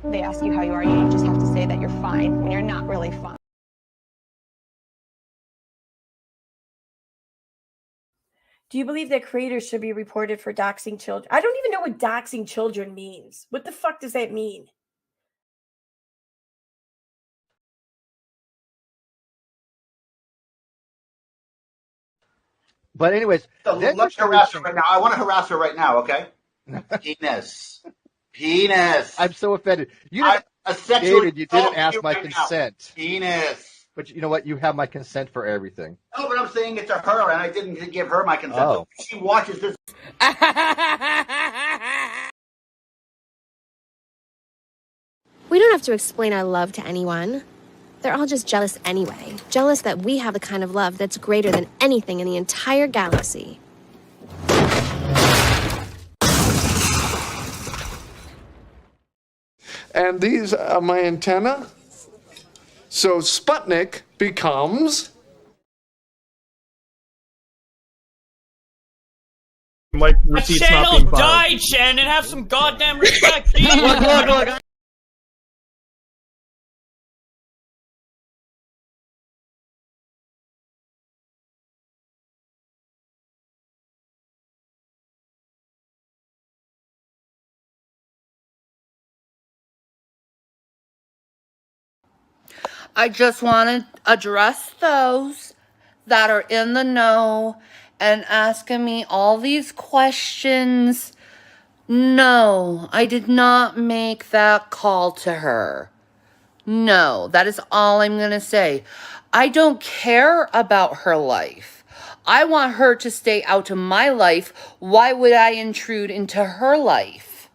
They ask you how you are, you just have to say that you're fine when you're not really fine. Do you believe that creators should be reported for doxing children? I don't even know what doxing children means. What the fuck does that mean? But anyways, let's harass her right now. I want to harass her right now, okay? Penis. Penis. I'm so offended. You didn't, David, you didn't ask my consent. Penis. But you know what? You have my consent for everything. No, but I'm saying it to her, and I didn't give her my consent. Oh. So she watches this. We don't have to explain our love to anyone. They're all just jealous anyway. Jealous that we have the kind of love that's greater than anything in the entire galaxy. And these are my antenna. So Sputnik becomes... Like receipts not being filed. Died, Shannon. Have some goddamn respect. Look. I just want to address those that are in the know and asking me all these questions. No, I did not make that call to her. No, that is all I'm going to say. I don't care about her life. I want her to stay out of my life. Why would I intrude into her life?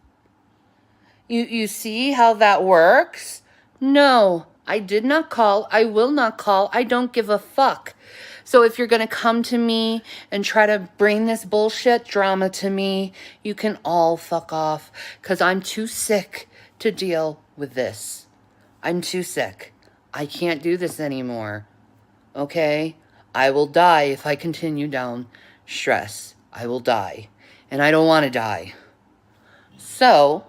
You see how that works? No, I did not call. I will not call. I don't give a fuck. So if you're going to come to me and try to bring this bullshit drama to me, you can all fuck off, because I'm too sick to deal with this. I'm too sick. I can't do this anymore. Okay? I will die if I continue down stress. I will die. And I don't want to die. So,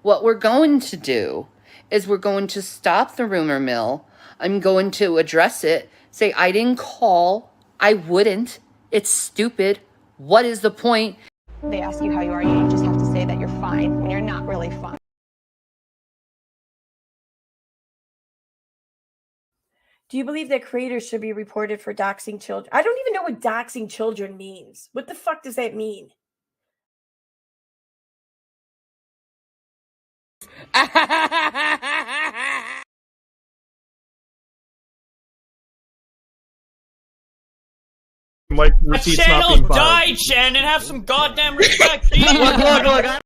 what we're going to do is we're going to stop the rumor mill. I'm going to address it. Say, I didn't call. I wouldn't. It's stupid. What is the point? They ask you how you are, you just have to say that you're fine when you're not really fine. Do you believe that creators should be reported for doxing children? I don't even know what doxing children means. What the fuck does that mean? Like receipts not being filed. Died, Shannon. Have some goddamn respect. Look.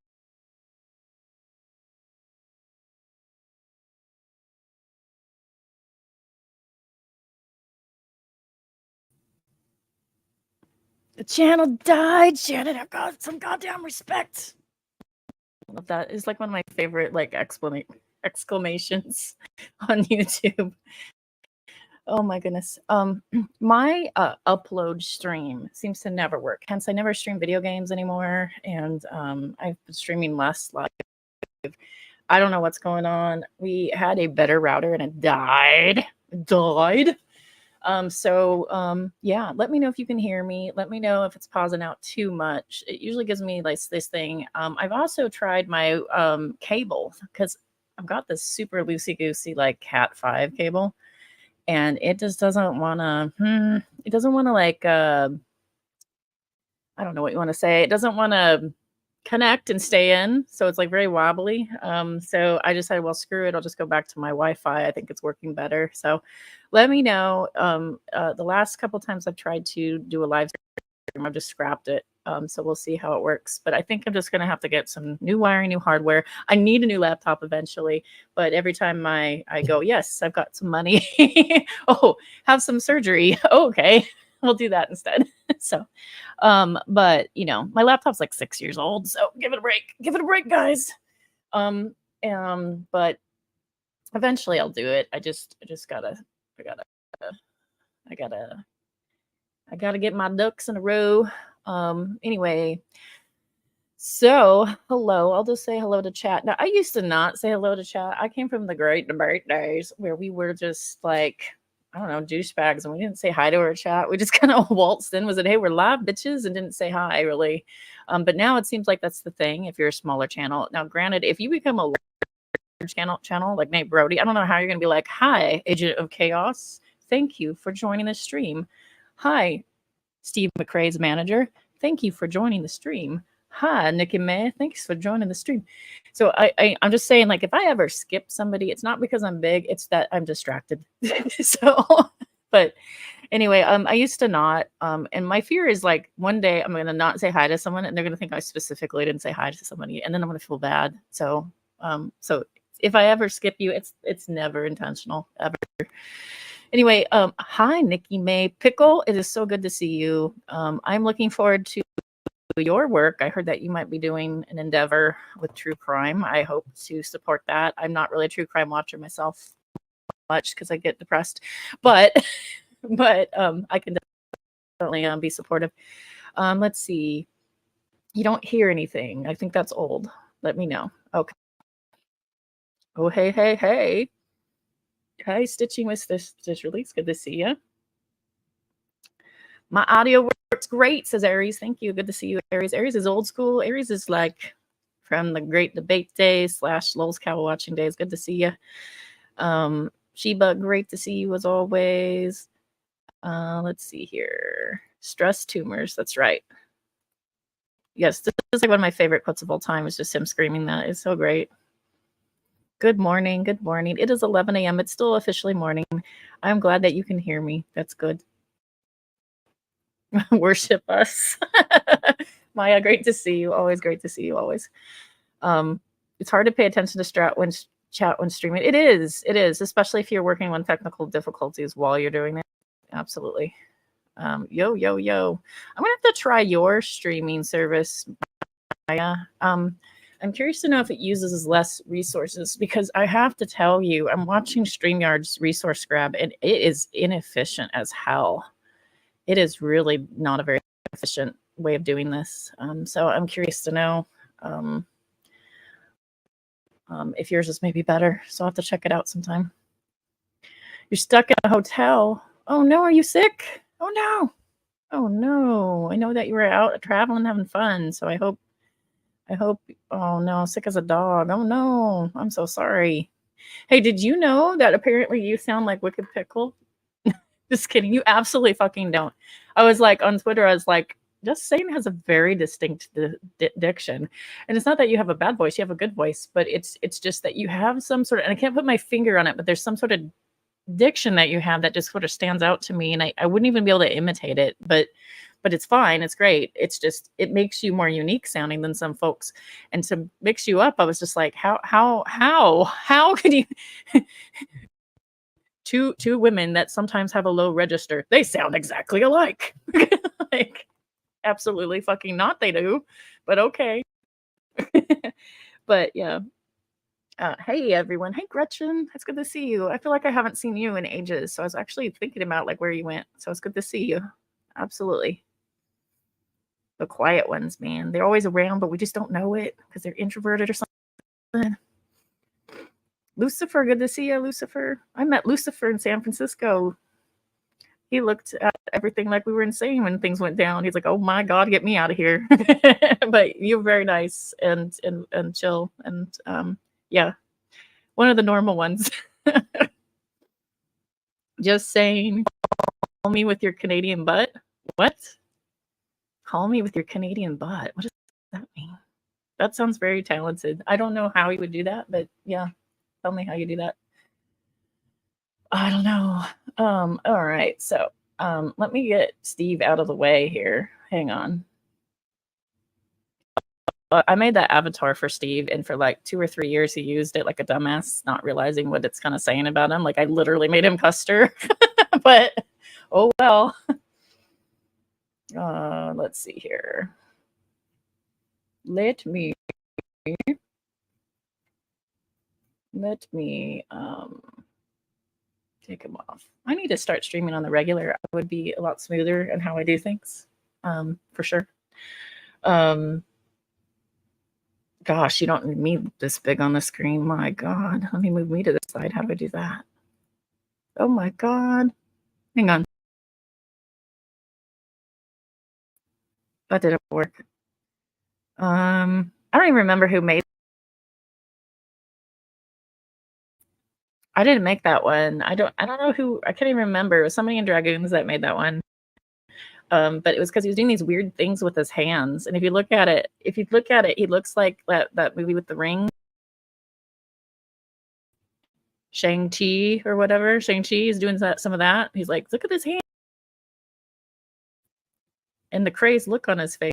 The channel died, Shannon. I've got some goddamn respect. That is like one of my favorite exclamations on YouTube. Oh my goodness. My upload stream seems to never work. Hence, I never stream video games anymore, and I've been streaming less live. I don't know what's going on. We had a better router and it died. Yeah, let me know if you can hear me. Let me know if it's pausing out too much. It usually gives me like this thing. I've also tried my cable, because I've got this super loosey-goosey like Cat 5 cable, and it just doesn't want to, it doesn't want to like, I don't know what you want to say. It doesn't want to connect and stay in. So it's like very wobbly. So I decided, well, screw it. I'll just go back to my Wi-Fi. I think it's working better. So let me know. The last couple times I've tried to do a live stream, I've just scrapped it. So we'll see how it works. But I think I'm just going to have to get some new wiring, new hardware. I need a new laptop eventually. But every time I go, yes, I've got some money. Oh, have some surgery. Oh, okay. We'll do that instead. So, but you know, my laptop's like 6 years old, so give it a break, guys. But eventually I'll do it. I gotta get my ducks in a row. Anyway, So, hello. I'll just say hello to chat. Now, I used to not say hello to chat. I came from the great debate days where we were just like, I don't know, douchebags, and we didn't say hi to our chat. We just kind of waltzed in, was it, hey, we're live, bitches, and didn't say hi, really. But now it seems like that's the thing if you're a smaller channel. Now, granted, if you become a large channel like Nate Brody, I don't know how you're going to be like, hi, Agent of Chaos. Thank you for joining the stream. Hi, Steve McRae's manager. Thank you for joining the stream. Hi, Nikki May. Thanks for joining the stream. So I'm just saying, like, if I ever skip somebody, it's not because I'm big, it's that I'm distracted. So, but anyway, I used to not, and my fear is like one day I'm going to not say hi to someone and they're going to think I specifically didn't say hi to somebody, and then I'm going to feel bad. So, so if I ever skip you, it's never intentional, ever. Anyway, hi, Nikki May Pickle. It is so good to see you. I'm looking forward to your work. I heard that you might be doing an endeavor with true crime. I hope to support that. I'm not really a true crime watcher myself much because I get depressed, but I can definitely be supportive. Let's see. You don't hear anything. I think that's old. Let me know. Okay. Oh, hey. Hi, Stitching with Stitch Release. Good to see you. My audio works great, says Aries. Thank you. Good to see you, Aries. Aries is old school. Aries is like from the great debate days / Lulz Cow watching days. Good to see you. Sheba, great to see you as always. Let's see here. Stress tumors. That's right. Yes, this is like one of my favorite quotes of all time. Is just him screaming that. It's so great. Good morning. Good morning. It is 11 a.m. It's still officially morning. I'm glad that you can hear me. That's good. Worship us. Maya, great to see you. Always great to see you. Always. It's hard to pay attention to chat when streaming. It is, especially if you're working on technical difficulties while you're doing it. Absolutely. Yo. I'm gonna have to try your streaming service, Maya. I'm curious to know if it uses less resources, because I have to tell you, I'm watching StreamYard's resource grab and it is inefficient as hell. It is really not a very efficient way of doing this. So I'm curious to know if yours is maybe better. So I'll have to check it out sometime. You're stuck in a hotel. Oh no, are you sick? Oh no. I know that you were out traveling, having fun. So I hope, oh no, sick as a dog. Oh no, I'm so sorry. Hey, did you know that apparently you sound like Wicked Pickle? Just kidding. You absolutely fucking don't. I was like on Twitter, I was like, just saying has a very distinct diction. And it's not that you have a bad voice, you have a good voice, but it's just that you have some sort of, and I can't put my finger on it, but there's some sort of diction that you have that just sort of stands out to me. And I wouldn't even be able to imitate it, but it's fine. It's great. It's just, it makes you more unique sounding than some folks. And to mix you up, I was just like, how could you... Two women that sometimes have a low register, they sound exactly alike. Like, absolutely fucking not, they do, but okay. But yeah. Hey everyone. Hey Gretchen, it's good to see you. I feel like I haven't seen you in ages, so I was actually thinking about like where you went. So it's good to see you. Absolutely. The quiet ones, man, they're always around, but we just don't know it because they're introverted or something. Lucifer, good to see you, Lucifer. I met Lucifer in San Francisco. He looked at everything like we were insane when things went down. He's like, "Oh my God, get me out of here!" But you're very nice and chill, and yeah, one of the normal ones. Just saying, call me with your Canadian butt. What? Call me with your Canadian butt. What does that mean? That sounds very talented. I don't know how you would do that, but yeah. Tell me how you do that. I don't know. All right. So let me get Steve out of the way here. Hang on. I made that avatar for Steve, and for like 2 or 3 years he used it like a dumbass, not realizing what it's kind of saying about him. Like I literally made him Custer. But oh well. Let's see here. Let me take him off. I need to start streaming on the regular. I would be a lot smoother in how I do things, for sure. Gosh, you don't need me this big on the screen. My God. Let me move me to the side. How do I do that? Oh my God. Hang on. That didn't work. I don't even remember who made. I didn't make that one. I don't know who. I can't even remember. It was somebody in Dragoons that made that one. But it was because he was doing these weird things with his hands. And if you look at it, he looks like that movie with the ring. Shang-Chi or whatever. Shang-Chi is doing some of that. He's like, look at his hand. And the crazed look on his face.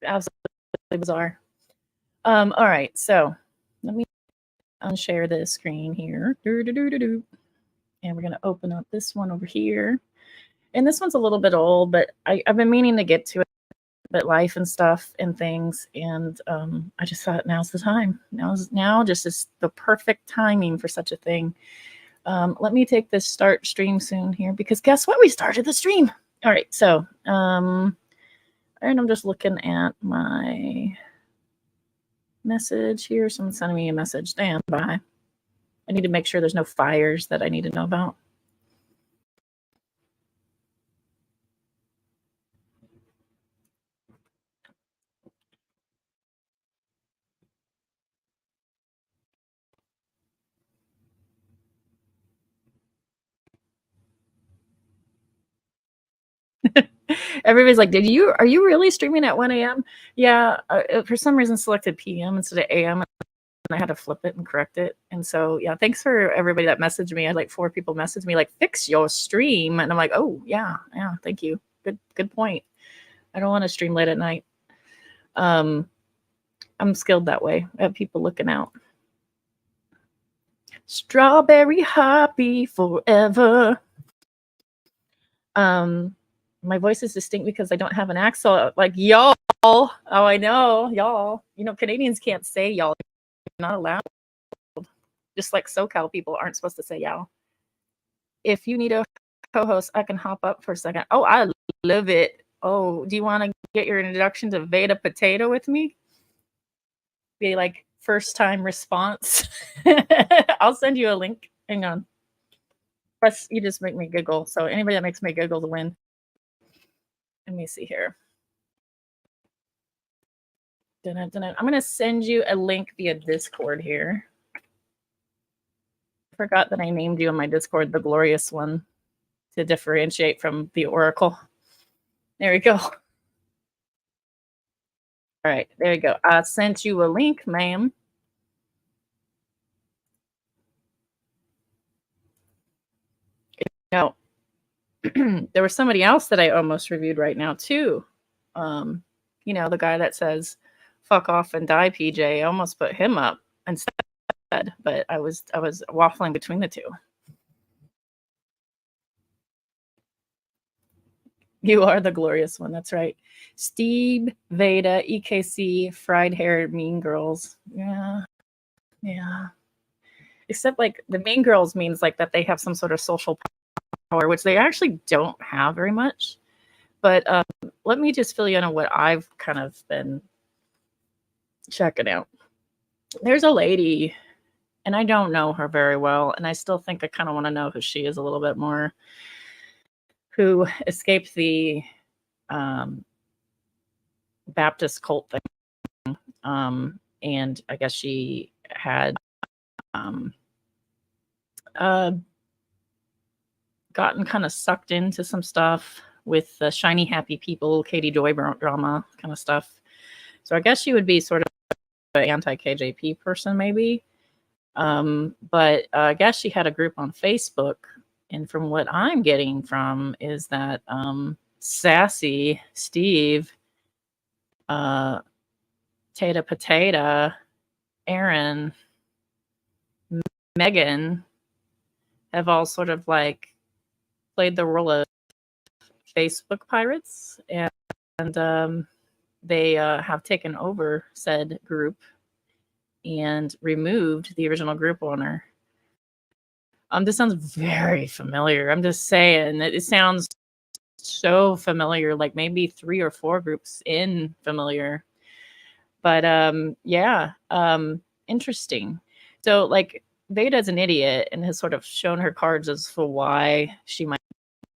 Absolutely bizarre. All right, so let me unshare this screen here. And we're going to open up this one over here. And this one's a little bit old, but I've been meaning to get to it. But life and stuff and things, and I just thought now's the time. Now just is the perfect timing for such a thing. Let me take this start stream soon here, because guess what? We started the stream. All right, so and I'm just looking at my message here. Someone's sending me a message. Stand by. I need to make sure there's no fires that I need to know about. Everybody's like, are you really streaming at 1 a.m.? Yeah, for some reason selected PM instead of AM, and I had to flip it and correct it. And so, yeah, thanks for everybody that messaged me. I had like 4 people message me like, fix your stream. And I'm like, oh, yeah, thank you. Good point. I don't want to stream late at night. I'm skilled that way. I have people looking out. Strawberry happy forever. My voice is distinct because I don't have an accent like y'all. Oh, I know, y'all. You know, Canadians can't say y'all. You're not allowed. Just like SoCal people aren't supposed to say y'all. If you need a co-host, I can hop up for a second. Oh, I love it. Oh, do you want to get your introduction to Vada Potada with me? Be like first time response. I'll send you a link. Hang on. Press, you just make me giggle. So anybody that makes me giggle to win. Let me see here. I'm going to send you a link via Discord here. I forgot that I named you on my Discord the Glorious One to differentiate from the Oracle. There we go. All right, there you go. I sent you a link, ma'am. No. There was somebody else that I almost reviewed right now too. You know, the guy that says fuck off and die, PJ. I almost put him up instead, but I was waffling between the two. You are the Glorious One, that's right. Steb, Vada, EKC, fried hair, Mean Girls. Yeah. Except like the Mean Girls means like that they have some sort of social power, which they actually don't have very much. But let me just fill you in on what I've kind of been checking out. There's a lady, and I don't know her very well, and I still think I kind of want to know who she is a little bit more, who escaped the Baptist cult thing. And I guess she had gotten kind of sucked into some stuff with the shiny happy people, Katie Joy drama kind of stuff. So I guess she would be sort of an anti-KJP person maybe. But I guess she had a group on Facebook. And from what I'm getting from is that Sassy, Steve, Tata Potada, Aaron, Megan have all sort of like played the role of Facebook pirates, and they have taken over said group and removed the original group owner. This sounds very familiar. I'm just saying it sounds so familiar, like maybe 3 or 4 groups in familiar. But yeah, interesting. So like Vada's an idiot and has sort of shown her cards as for why she might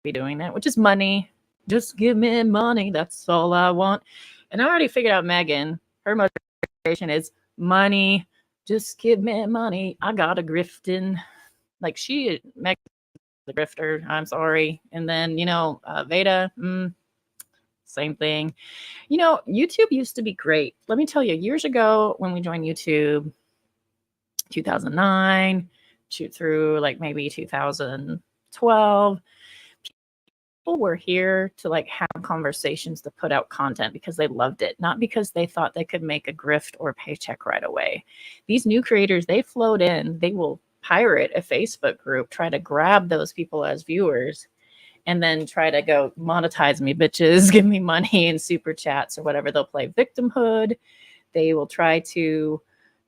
be doing that, which is money. Just give me money. That's all I want. And I already figured out Megan. Her motivation is money. Just give me money. I got a grifting. Like Megan's the grifter. I'm sorry. And then, Vada, same thing. YouTube used to be great. Let me tell you, years ago when we joined YouTube, 2009, shoot through like maybe 2012, people were here to like have conversations to put out content because they loved it, not because they thought they could make a grift or a paycheck right away. These new creators, they float in, they will pirate a Facebook group, try to grab those people as viewers, and then try to go monetize me, bitches, give me money and super chats or whatever. They'll play victimhood. They will try to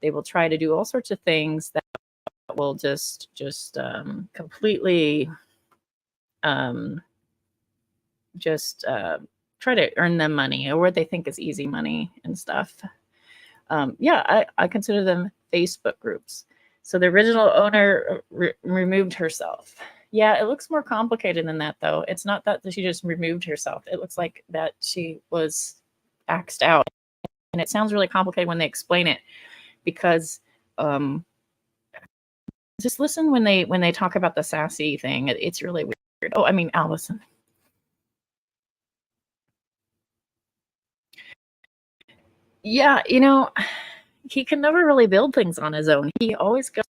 do all sorts of things that will just completely try to earn them money or what they think is easy money and stuff. I consider them Facebook groups. So the original owner removed herself. Yeah, it looks more complicated than that, though. It's not that she just removed herself. It looks like that she was axed out. And it sounds really complicated when they explain it because just listen when they talk about the sassy thing. It's really weird. Oh, I mean, Allison. Yeah, he can never really build things on his own. He always goes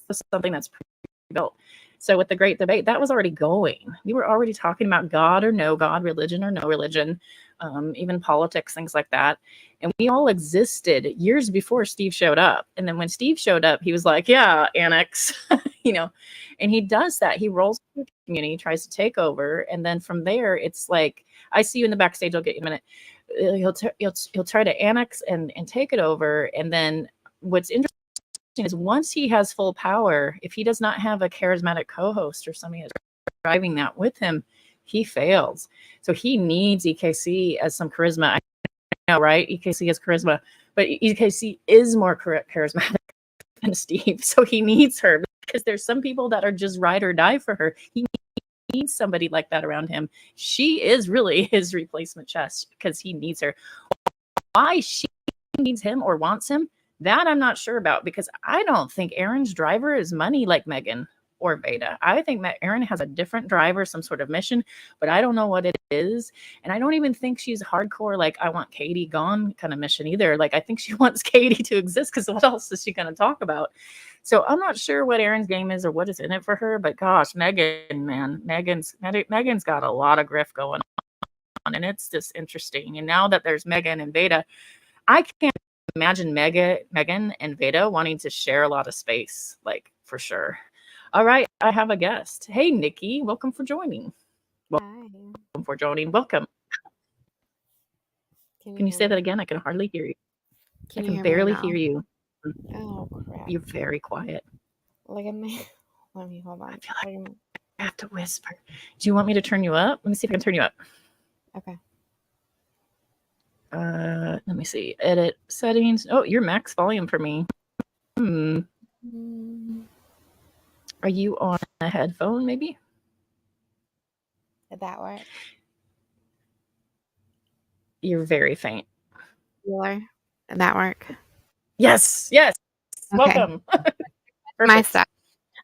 to something that's pre-built. So with the Great Debate, that was already going. We were already talking about God or no God, religion or no religion, even politics, things like that. And we all existed years before Steve showed up. And then when Steve showed up, he was like, yeah, annex, and he does that. He rolls through the community, tries to take over. And then from there, it's like, I see you in the backstage. I'll get you in a minute. He'll try to annex and take it over. And then what's interesting is once he has full power, if he does not have a charismatic co-host or somebody that's driving that with him, he fails. So he needs EKC as some charisma. I know, right? EKC has charisma, but EKC is more charismatic than Steve. So he needs her because there's some people that are just ride or die for her. He needs somebody like that around him. She is really his replacement chest because he needs her. Why she needs him or wants him, that I'm not sure about because I don't think Aaron's driver is money like Megan or Vada. I think that Aaron has a different driver, some sort of mission, but I don't know what it is. And I don't even think she's hardcore, like I want Katie gone kind of mission either. Like I think she wants Katie to exist because what else is she going to talk about? So I'm not sure what Aaron's game is or what is in it for her, but gosh, Megan's got a lot of grift going on and it's just interesting. And now that there's Megan and Vada, I can't imagine Megan and Vada wanting to share a lot of space, like for sure. All right, I have a guest. Hey, Nikki, welcome for joining. Welcome for joining. Welcome. Can you say that again? I can hardly hear you. I can barely hear you. Oh crap! You're very quiet. Let me hold on. I feel like I have to whisper. Do you want me to turn you up? Let me see if I can turn you up. Okay. Let me see. Edit settings. Oh, your max volume for me. Are you on a headphone, maybe? Did that work? You're very faint. Did that work? Yes. Okay. Welcome. My stuff.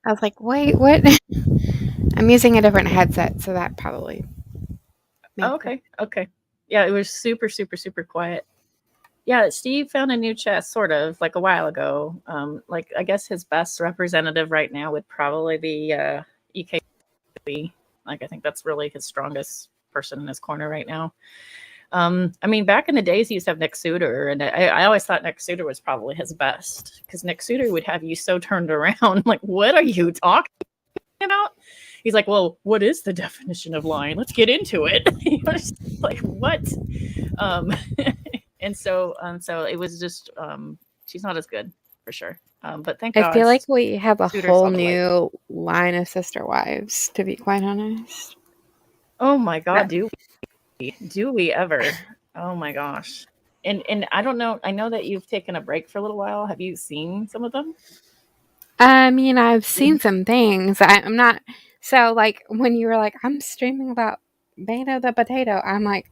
I was like, wait, what? I'm using a different headset, so that probably. Okay. Yeah, it was super, super, super quiet. Yeah, Steve found a new chest, sort of, like a while ago. Like, I guess his best representative right now would probably be EKC. Like, I think that's really his strongest person in his corner right now. I mean, back in the days, he used to have Nick Suter, and I always thought Nick Suter was probably his best, because Nick Suter would have you so turned around, like, what are you talking about? He's like, well, what is the definition of lying? Let's get into it. Like, what? And so it was just, she's not as good for sure. But thank God. I feel like we have a whole new line of sister wives, to be quite honest. Oh my God, do we ever? Oh my gosh. And I don't know. I know that you've taken a break for a little while. Have you seen some of them? I mean, I've seen some things. I'm not so like when you were like, I'm streaming about Vada the potato. I'm like,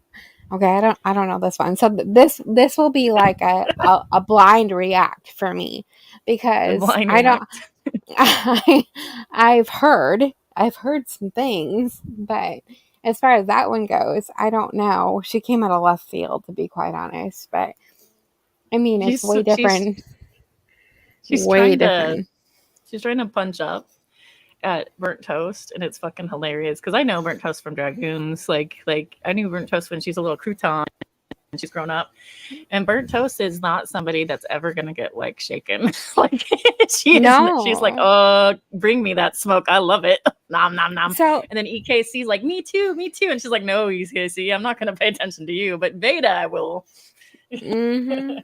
okay, I don't know this one. So this will be like a blind react for me because Blind I don't. react. I've heard some things, but as far as that one goes, I don't know. She came out of left field, to be quite honest. But I mean, it's way different. She's way trying different. She's trying to punch up at Burnt Toast, and it's fucking hilarious because I know Burnt Toast from Dragoons. Like I knew Burnt Toast when she's a little crouton and she's grown up. And Burnt Toast is not somebody that's ever gonna get like shaken. Like she's like, bring me that smoke. I love it. Nom nom nom. So, and then EKC's like, me too. And she's like, no, EKC, I'm not gonna pay attention to you, but Vada I will. Mm-hmm.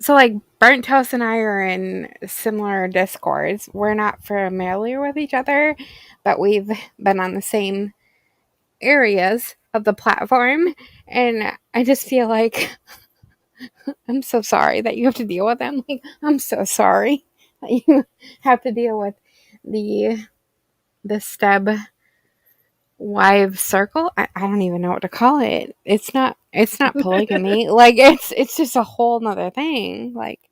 So like Burnt Toast and I are in similar discords. We're not familiar with each other, but we've been on the same areas of the platform, and I just feel like I'm so sorry that you have to deal with them. Like, I'm so sorry that you have to deal with the Steb wife circle. I don't even know what to call it. It's not polygamy. Like it's just a whole nother thing. Like,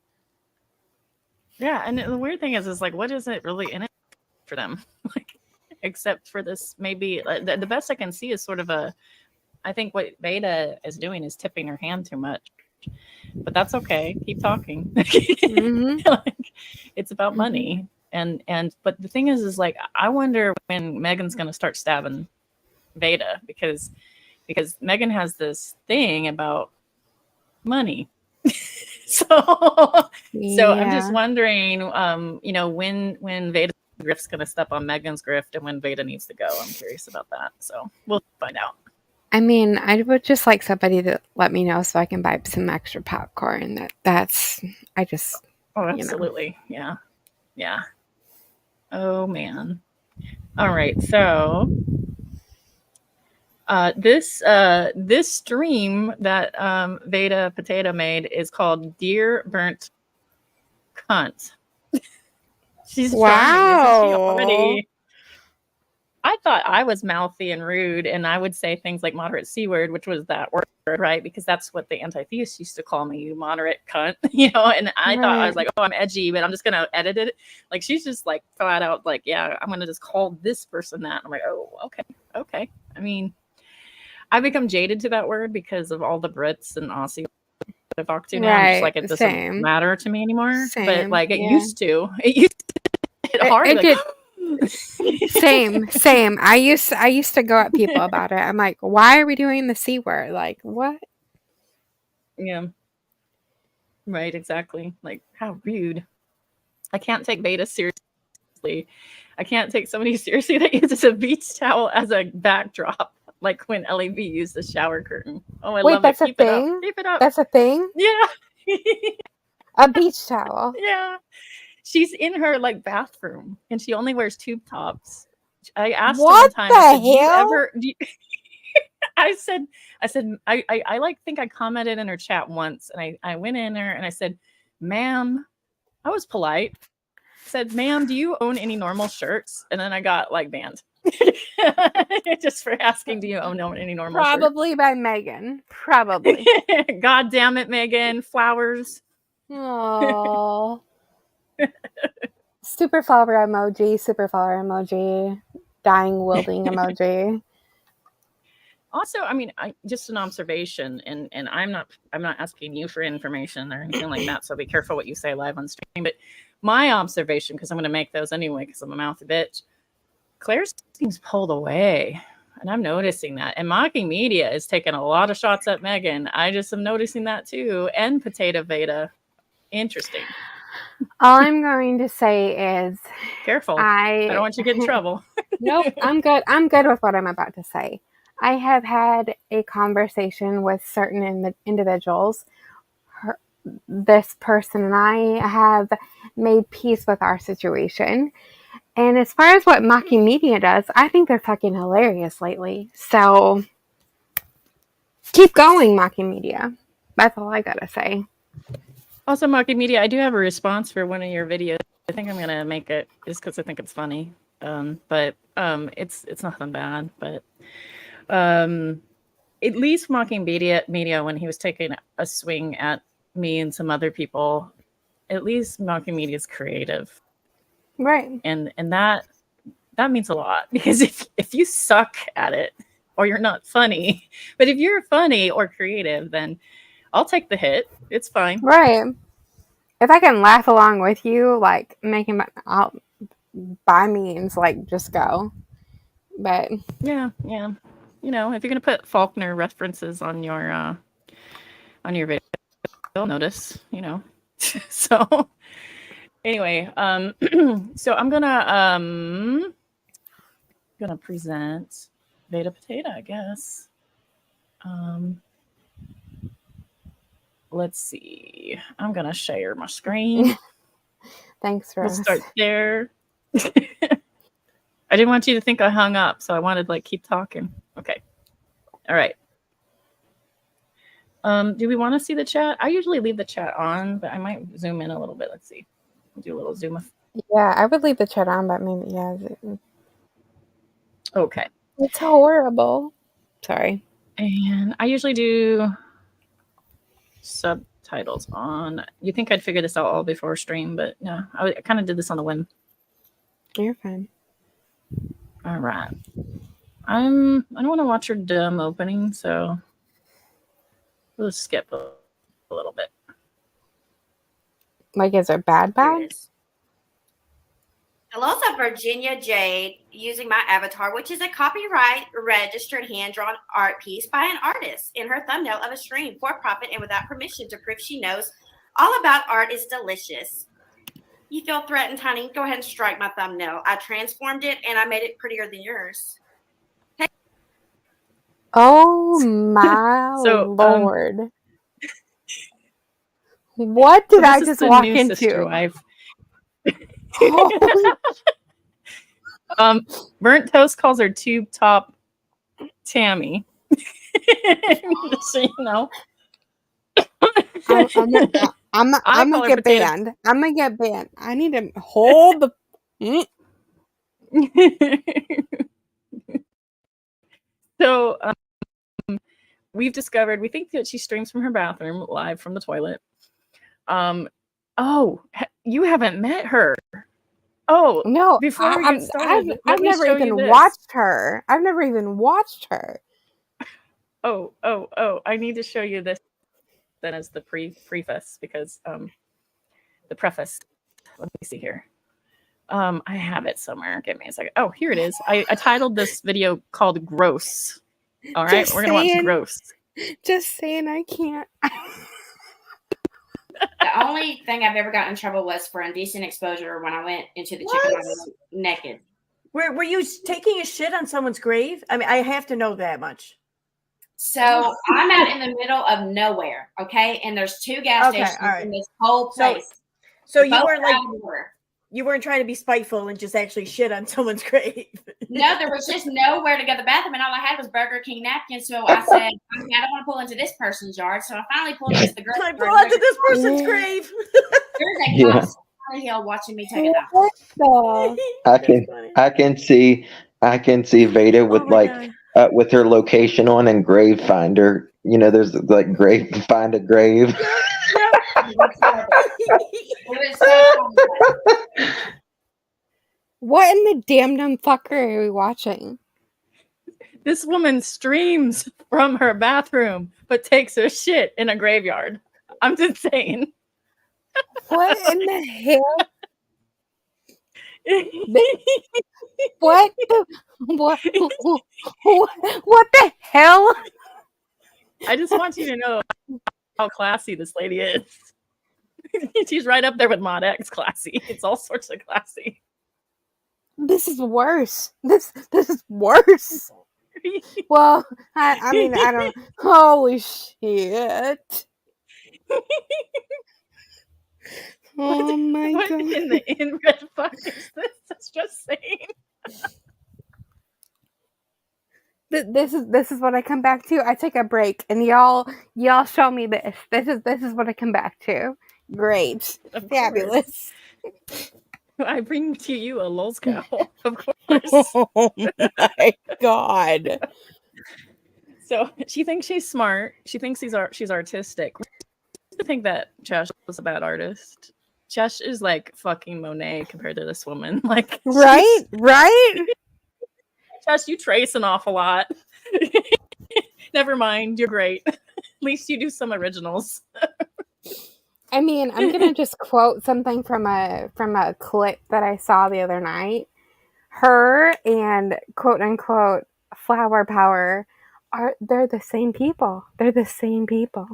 yeah, and the weird thing is like, what is it really in it for them? Like, except for this, maybe the best I can see is sort of I think what Vada is doing is tipping her hand too much, but that's okay. Keep talking. mm-hmm. Like, it's about money, and but the thing is like, I wonder when Megan's gonna start stabbing Vada because Megan has this thing about money. So I'm just wondering, when Vada's grift's gonna step on Megan's grift and when Vada needs to go. I'm curious about that. So we'll find out. I mean, I would just like somebody to let me know so I can buy some extra popcorn. Oh, absolutely. Yeah. Oh man. All right. So this stream that Vada Potato made is called Dear Burnt Cunt. She's charming, isn't she already? I thought I was mouthy and rude, and I would say things like moderate C word, which was that word, right? Because that's what the anti-theists used to call me, you moderate cunt, and I thought I was like, oh, I'm edgy, but I'm just going to edit it. Like, she's just like flat out like, yeah, I'm going to just call this person that. I'm like, oh, okay. I mean, I become jaded to that word because of all the Brits and Aussies that I've talked to now. I'm just like, it doesn't matter to me anymore. But like, it used to. It used to hit hard. It did. Same. I used to go at people about it. I'm like, why are we doing the C word? Like, what? Yeah. Right, exactly. Like, how rude. I can't take Vada seriously. I can't take somebody seriously that uses a beach towel as a backdrop, like when LAV used the shower curtain. Oh, I love it. Keep it up. Keep it up. That's a thing? Yeah. A beach towel. Yeah. She's in her like bathroom and she only wears tube tops. I asked her one time, I said, I like think I commented in her chat once, and I went in there and I said, ma'am, I was polite. I said, ma'am, do you own any normal shirts? And then I got like banned. Just for asking, do you own any normal shirts? Probably by Megan. Probably. God damn it, Megan. Flowers. Oh. Super flower emoji, dying wielding emoji. Also, I mean, just an observation, and I'm not asking you for information or anything like that, so be careful what you say live on stream. But my observation, because I'm going to make those anyway, because I'm a mouthy bitch, Claire seems pulled away, and I'm noticing that. And Mocking Media is taking a lot of shots at Megan. I just am noticing that too, and Potato Vada. Interesting. All I'm going to say is, careful. I don't want you to get in trouble. Nope, I'm good. I'm good with what I'm about to say. I have had a conversation with certain individuals. This person and I have made peace with our situation. And as far as what mocking media does, I think they're fucking hilarious lately. So keep going, mocking media. That's all I gotta say. Also, mocking media, I do have a response for one of your videos. I think I'm gonna make it just because I think it's funny. But it's nothing bad. But at least mocking media when he was taking a swing at me and some other people, at least mocking media is creative, right? And that means a lot, because if you suck at it or you're not funny, but if you're funny or creative, then I'll take the hit. It's fine, right? If I can laugh along with you, like making by means, like just go. But yeah, you know, if you're gonna put Faulkner references on your video, they'll notice, you know. So anyway, so I'm gonna present Vada Potada, I guess. Let's see. I'm gonna share my screen. Thanks, Rose. We'll start there. I didn't want you to think I hung up, so I wanted to keep talking. Okay. All right. Do we want to see the chat? I usually leave the chat on, but I might zoom in a little bit. Let's see. We'll do a little zoom. Yeah, I would leave the chat on, but maybe Okay. It's horrible. Sorry. And I usually do subtitles on. You think I'd figure this out all before stream, but no, I kind of did this on a whim. You're fine. All right. I don't want to watch your dumb opening, so we'll skip a little bit. Like, is it bad? Hello, it's Virginia Jade using my avatar, which is a copyright registered hand-drawn art piece by an artist in her thumbnail of a stream for profit and without permission to prove she knows all about art is delicious. You feel threatened, honey? Go ahead and strike my thumbnail. I transformed it and I made it prettier than yours. Hey. Oh my Lord. What did I just walk into? Burnt Toast calls her tube top Tammy. Just so you know. I'm gonna get banned. I'm gonna get banned. I need to hold the. So we've discovered, we think that she streams from her bathroom live from the toilet. Oh, you haven't met her. Oh no! Before we get started, I've never even watched her. I've never even watched her. Oh! I need to show you this then as the preface, because the preface. Let me see here. I have it somewhere. Give me a second. Oh, here it is. I titled this video called "Gross." All right, we're gonna watch Gross. Just saying, I can't. The only thing I've ever gotten in trouble was for indecent exposure when I went into the chicken island naked. Were you taking a shit on someone's grave? I mean, I have to know that much. So I'm out in the middle of nowhere, okay? And there's two gas stations in this whole place. So you weren't you weren't trying to be spiteful and just actually shit on someone's grave. No, there was just nowhere to go to the bathroom, and all I had was Burger King napkins. So I said, I don't want to pull into this person's yard. So I finally pulled into the I pull into this person's grave. There's a cop on the hill watching me take it out. I can see Vada with with her location on and grave finder. You know, there's grave find a grave. What in the damn fucker are we watching? This woman streams from her bathroom, but takes her shit in a graveyard. I'm just saying. What in the hell? What the hell? I just want you to know how classy this lady is. She's right up there with Mod X classy. It's all sorts of classy. This is worse. This is worse. Well, I mean, I don't. Holy shit! Oh my What god. in the inbred fuck is this? That's just saying. This is what I come back to. I take a break, and y'all show me this. This is what I come back to. Great, Of fabulous. I bring to you a lulz cow, of course. Oh my god. So she thinks she's smart. She thinks she's artistic. I think that Josh was a bad artist. Josh is like fucking Monet compared to this woman. Like, Right? Josh, you trace an awful lot. Never mind, you're great. At least you do some originals. I mean, I'm gonna just quote something from a clip that I saw the other night. Her and quote unquote flower power they're the same people. They're the same people.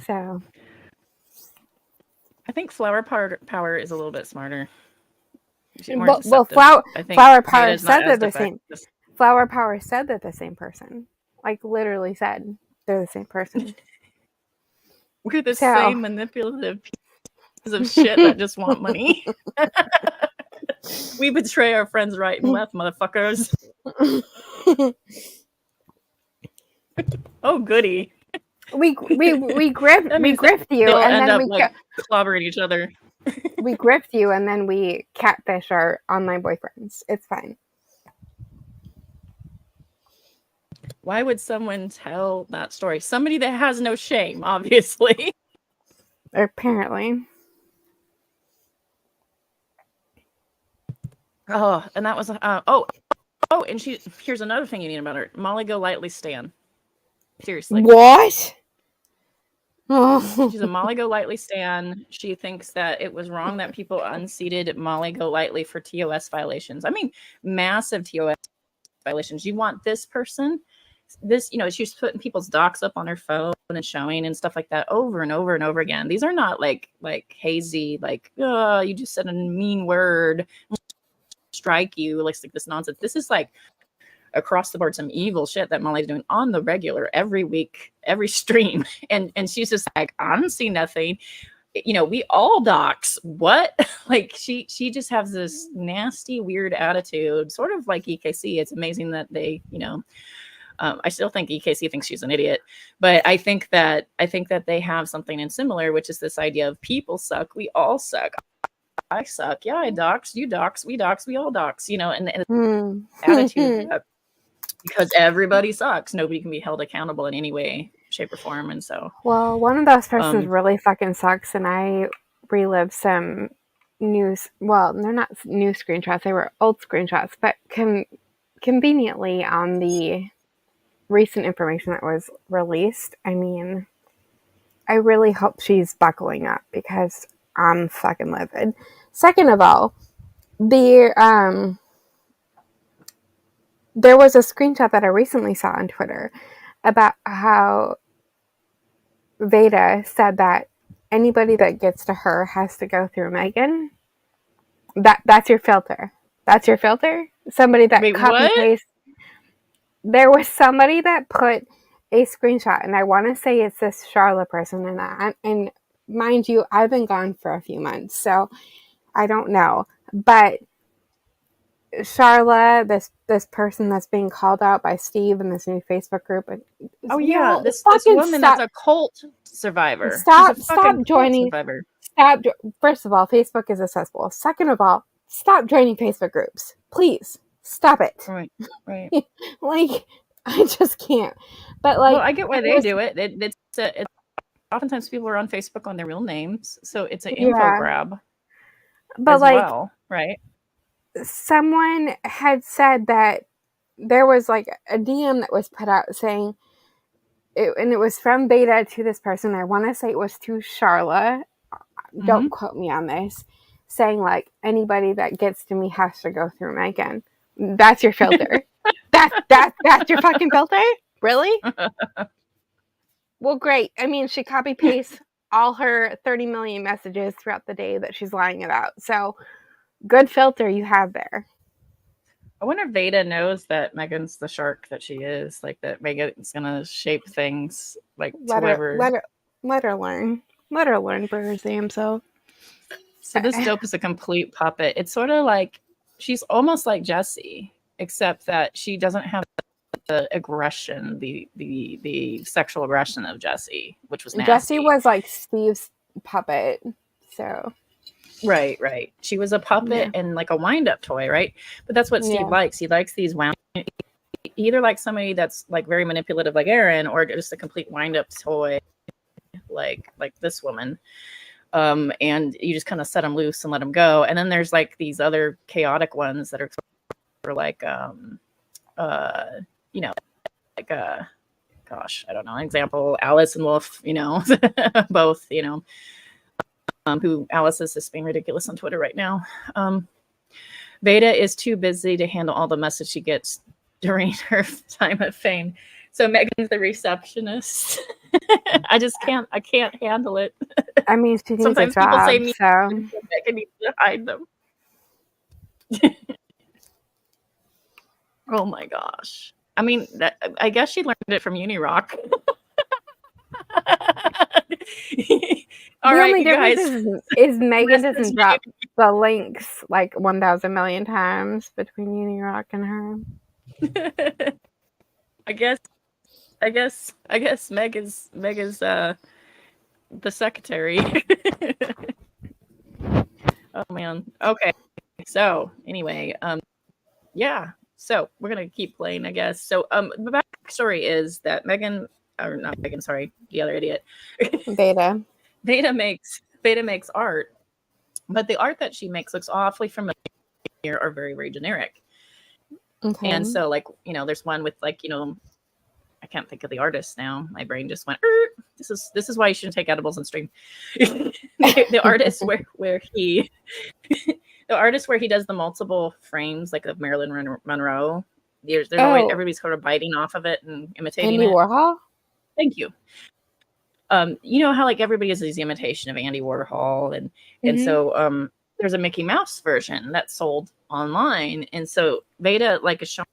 So I think flower power is a little bit smarter. well, flower power said they're the same. Flower power said they're the same person. Like literally said they're the same person. We're the same manipulative pieces of shit that just want money. We betray our friends right and left, motherfuckers. Oh, goody. We grift you, they'll and end then up like clobbering each other. We grift you, and then we catfish our online boyfriends. It's fine. Why would someone tell that story? Somebody that has no shame, obviously. Apparently. Oh, and that was and here's another thing you need about her. Molly Golightly stan. Seriously. What? She's a Molly Golightly stan. She thinks that it was wrong that people unseated Molly Golightly for TOS violations. I mean, massive TOS violations. You want this person, she's putting people's docs up on her phone and showing and stuff like that over and over and over again. These are not like hazy, like, oh, you just said a mean word, strike you, like this nonsense. This is like across the board some evil shit that Molly's doing on the regular every week, every stream. And she's just like, I don't see nothing. We all dox. What? Like she just has this nasty, weird attitude, sort of like EKC. It's amazing that they, I still think EKC thinks she's an idiot, but I think that they have something in similar, which is this idea of people suck. We all suck. I suck. Yeah, I dox. You dox. We dox. We all dox. And attitude that because everybody sucks. Nobody can be held accountable in any way, shape, or form. And so, well, one of those persons really fucking sucks, and I relived some news. Well, they're not new screenshots; they were old screenshots, but conveniently on the recent information that was released. I mean, I really hope she's buckling up because I'm fucking livid. Second of all, there was a screenshot that I recently saw on Twitter about how Vada said that anybody that gets to her has to go through Megan. That's your filter. That's your filter? Somebody that copy paste. There was somebody that put a screenshot, and I want to say it's this Charlotte person, and mind you, I've been gone for a few months, so I don't know. But Charla, this person that's being called out by Steve in this new Facebook group. This woman that's a cult survivor. Stop joining. First of all, Facebook is accessible. Second of all, stop joining Facebook groups. Please stop it. Right. Like, I just can't. But like, well, I get why they do it. It's oftentimes people are on Facebook on their real names, so it's an info grab. But right? Someone had said that there was like a DM that was put out saying, and it was from Vada to this person. I want to say it was to Charla. Don't quote me on this. Saying like anybody that gets to me has to go through Megan. That's your filter. That's your fucking filter? Really? Well, great. I mean, she copy pastes all her 30 million messages throughout the day that she's lying about. So good filter you have there. I wonder if Vada knows that Megan's the shark that she is, like that Megan's gonna shape things like Let her learn. Let her learn for her damn self. So this dope is a complete puppet. It's sort of like she's almost like Jessie, except that she doesn't have the aggression, the sexual aggression of Jessie, which was nasty. Jessie was like Steve's puppet. So right. She was a puppet and like a wind-up toy, right? But that's what Steve likes. He likes these wound. He either likes somebody that's like very manipulative, like Aaron, or just a complete wind-up toy, like this woman. And you just kind of set them loose and let them go. And then there's like these other chaotic ones that are like, gosh, I don't know. An example, Alice and Wolf, both, who Alice is just being ridiculous on Twitter right now. Vada is too busy to handle all the message she gets during her time of fame. So Megan's the receptionist. I can't handle it. I mean, she needs sometimes a job, people say so Megan needs to hide them. Oh my gosh. I mean, I guess she learned it from Unirock. All the right, only you difference guys. is Megan doesn't drop the links like 1,000 million times between Unirock and her. I guess Meg is the secretary. Oh man. Okay. So anyway, yeah. So we're gonna keep playing, I guess. So the backstory is that Megan, or not Megan, sorry, the other idiot. Vada makes art, but the art that she makes looks awfully familiar or very, very generic. Okay. And so like, there's one with like, I can't think of the artist now. My brain just went, this is why you shouldn't take edibles and stream. the artist where he the artist where he does the multiple frames like of Marilyn Monroe. There's always, everybody's sort of biting off of it and imitating Andy Warhol? Thank you. You know how like everybody is these imitation of Andy Warhol and so there's a Mickey Mouse version that's sold online. And so Vada like is showing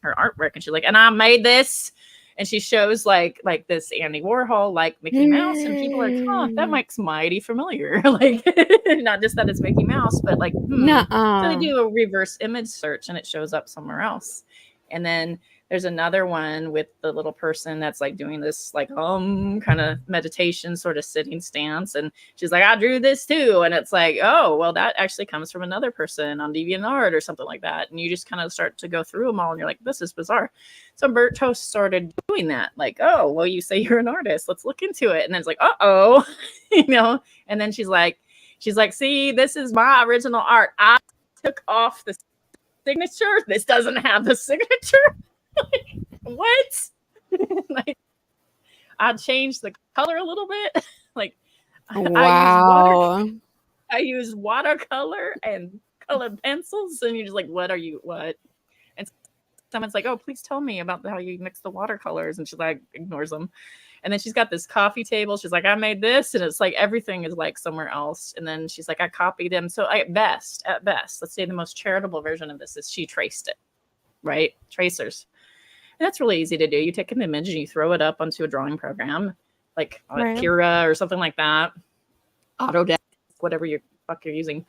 her artwork and she's like, and I made this. And she shows like this Andy Warhol, like Mickey Mouse, and people are like, oh, that makes mighty familiar. Like, not just that it's Mickey Mouse, but like, So they do a reverse image search and it shows up somewhere else. And then there's another one with the little person that's like doing this like kind of meditation sort of sitting stance. And she's like, I drew this too. And it's like, oh, well, that actually comes from another person on DeviantArt or something like that. And you just kind of start to go through them all and you're like, this is bizarre. So Bert Toast started doing that. Like, oh, well, you say you're an artist. Let's look into it. And then it's like, uh-oh, and then she's like, see, this is my original art. I took off the signature. This doesn't have the signature. Like, what? Like, I changed the color a little bit. Like, wow. I use watercolor and colored pencils, and you're just like, what? And someone's like, oh, please tell me about how you mix the watercolors, and she's like, ignores them. And then she's got this coffee table. She's like, I made this, and it's like everything is like somewhere else. And then she's like, I copied them. So at best, let's say the most charitable version of this is she traced it, right? Tracers. And that's really easy to do. You take an image and you throw it up onto a drawing program, like Pura or something like that, Autodesk, whatever you're using,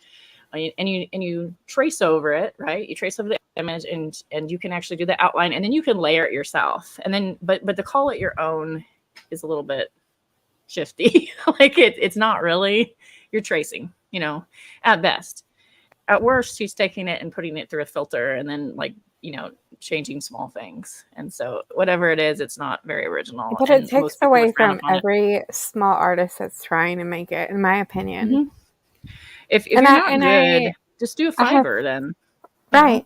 and you trace over it, right? You trace over the image, and you can actually do the outline, and then you can layer it yourself. And then, but to call it your own is a little bit shifty. Like it's not really. You're tracing, at best. At worst, she's taking it and putting it through a filter, and then changing small things. And so whatever it is, it's not very original. But it takes away from every small artist that's trying to make it, in my opinion. Mm-hmm. If you're not good, just do a Fiverr then. Right.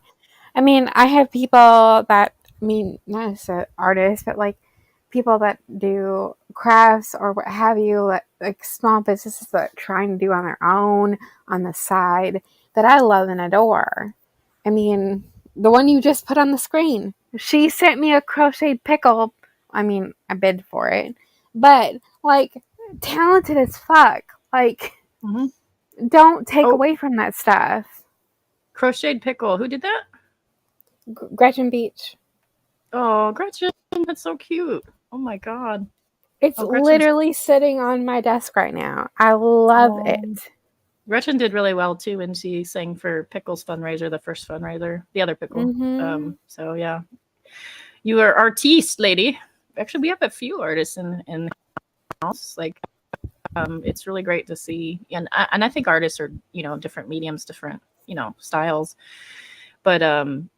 I mean, I have people that, not necessarily artists, but like people that do crafts or what have you, like small businesses that are trying to do on their own, on the side, that I love and adore. I mean, the one you just put on the screen. She sent me a crocheted pickle. I mean, I bid for it. But, like, talented as fuck. Like, don't take away from that stuff. Crocheted pickle. Who did that? Gretchen Beach. Oh, Gretchen. That's so cute. Oh, my God. It's literally sitting on my desk right now. I love it. Gretchen did really well too, and she sang for Pickle's fundraiser, the first fundraiser, the other Pickle. Mhm. So yeah, you are artiste, lady. Actually, we have a few artists in the house. Like, it's really great to see, and I think artists are, you know, different mediums, different, you know, styles. But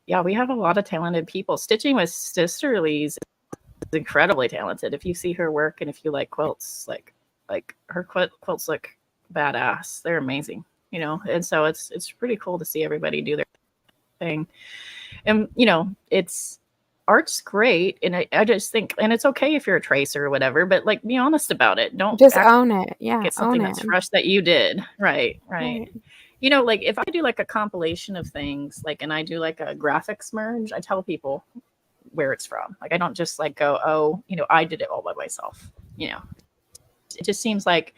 yeah, we have a lot of talented people. Stitching with Sisterly's is incredibly talented. If you see her work and if you like quilts, like her quilts look badass. They're amazing, you know. And so it's pretty cool to see everybody do their thing. And you know, art's great, and I just think, and it's okay if you're a tracer or whatever, but like, be honest about it. Don't Just act own it. Yeah, like it's something own that's it. fresh that you did. Right. Right. You know, like if I do like a compilation of things, like, and I do like a graphics merge, I tell people where it's from. Like, I don't just like go, oh, you know, I did it all by myself. You know, it just seems like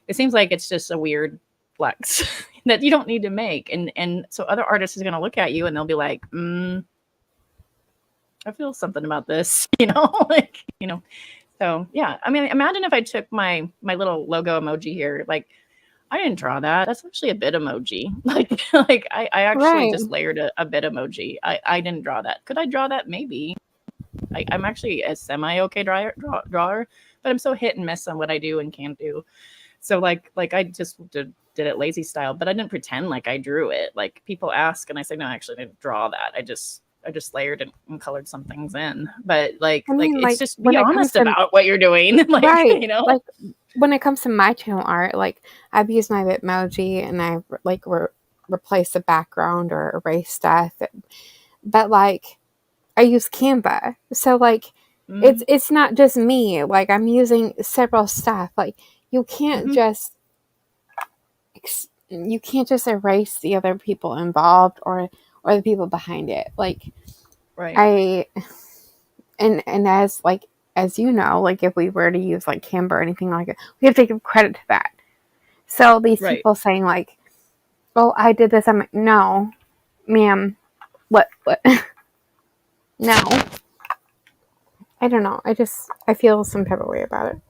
it's just a weird flex that you don't need to make. And so other artists is going to look at you and they'll be like, I feel something about this, you know, like, you know. So yeah, I mean, imagine if I took my little logo emoji here, like, I didn't draw that. That's actually a bit emoji. Like I actually just layered a bit emoji. I didn't draw that. Could I draw that? Maybe. I'm actually a semi-okay drawer, but I'm so hit and miss on what I do and can't do. So like I just did it lazy style, but I didn't pretend like I drew it. Like, people ask and I say, no, I actually didn't draw that. I just layered and colored some things in. But like it's just, be honest about what you're doing. Like, right. you know, like when it comes to my channel art, like I've used my Bitmoji and I've like replaced the background or erased stuff, but like I use Canva, so like it's not just me. Like, I'm using several stuff. Like, you can't just erase the other people involved or the people behind it. Like, right. And as you know, like if we were to use like Canva or anything like it, we have to give credit to that. So these people saying like, "Oh, I did this," I'm like, "No, ma'am, what?" No, I don't know. I feel some type of way about it.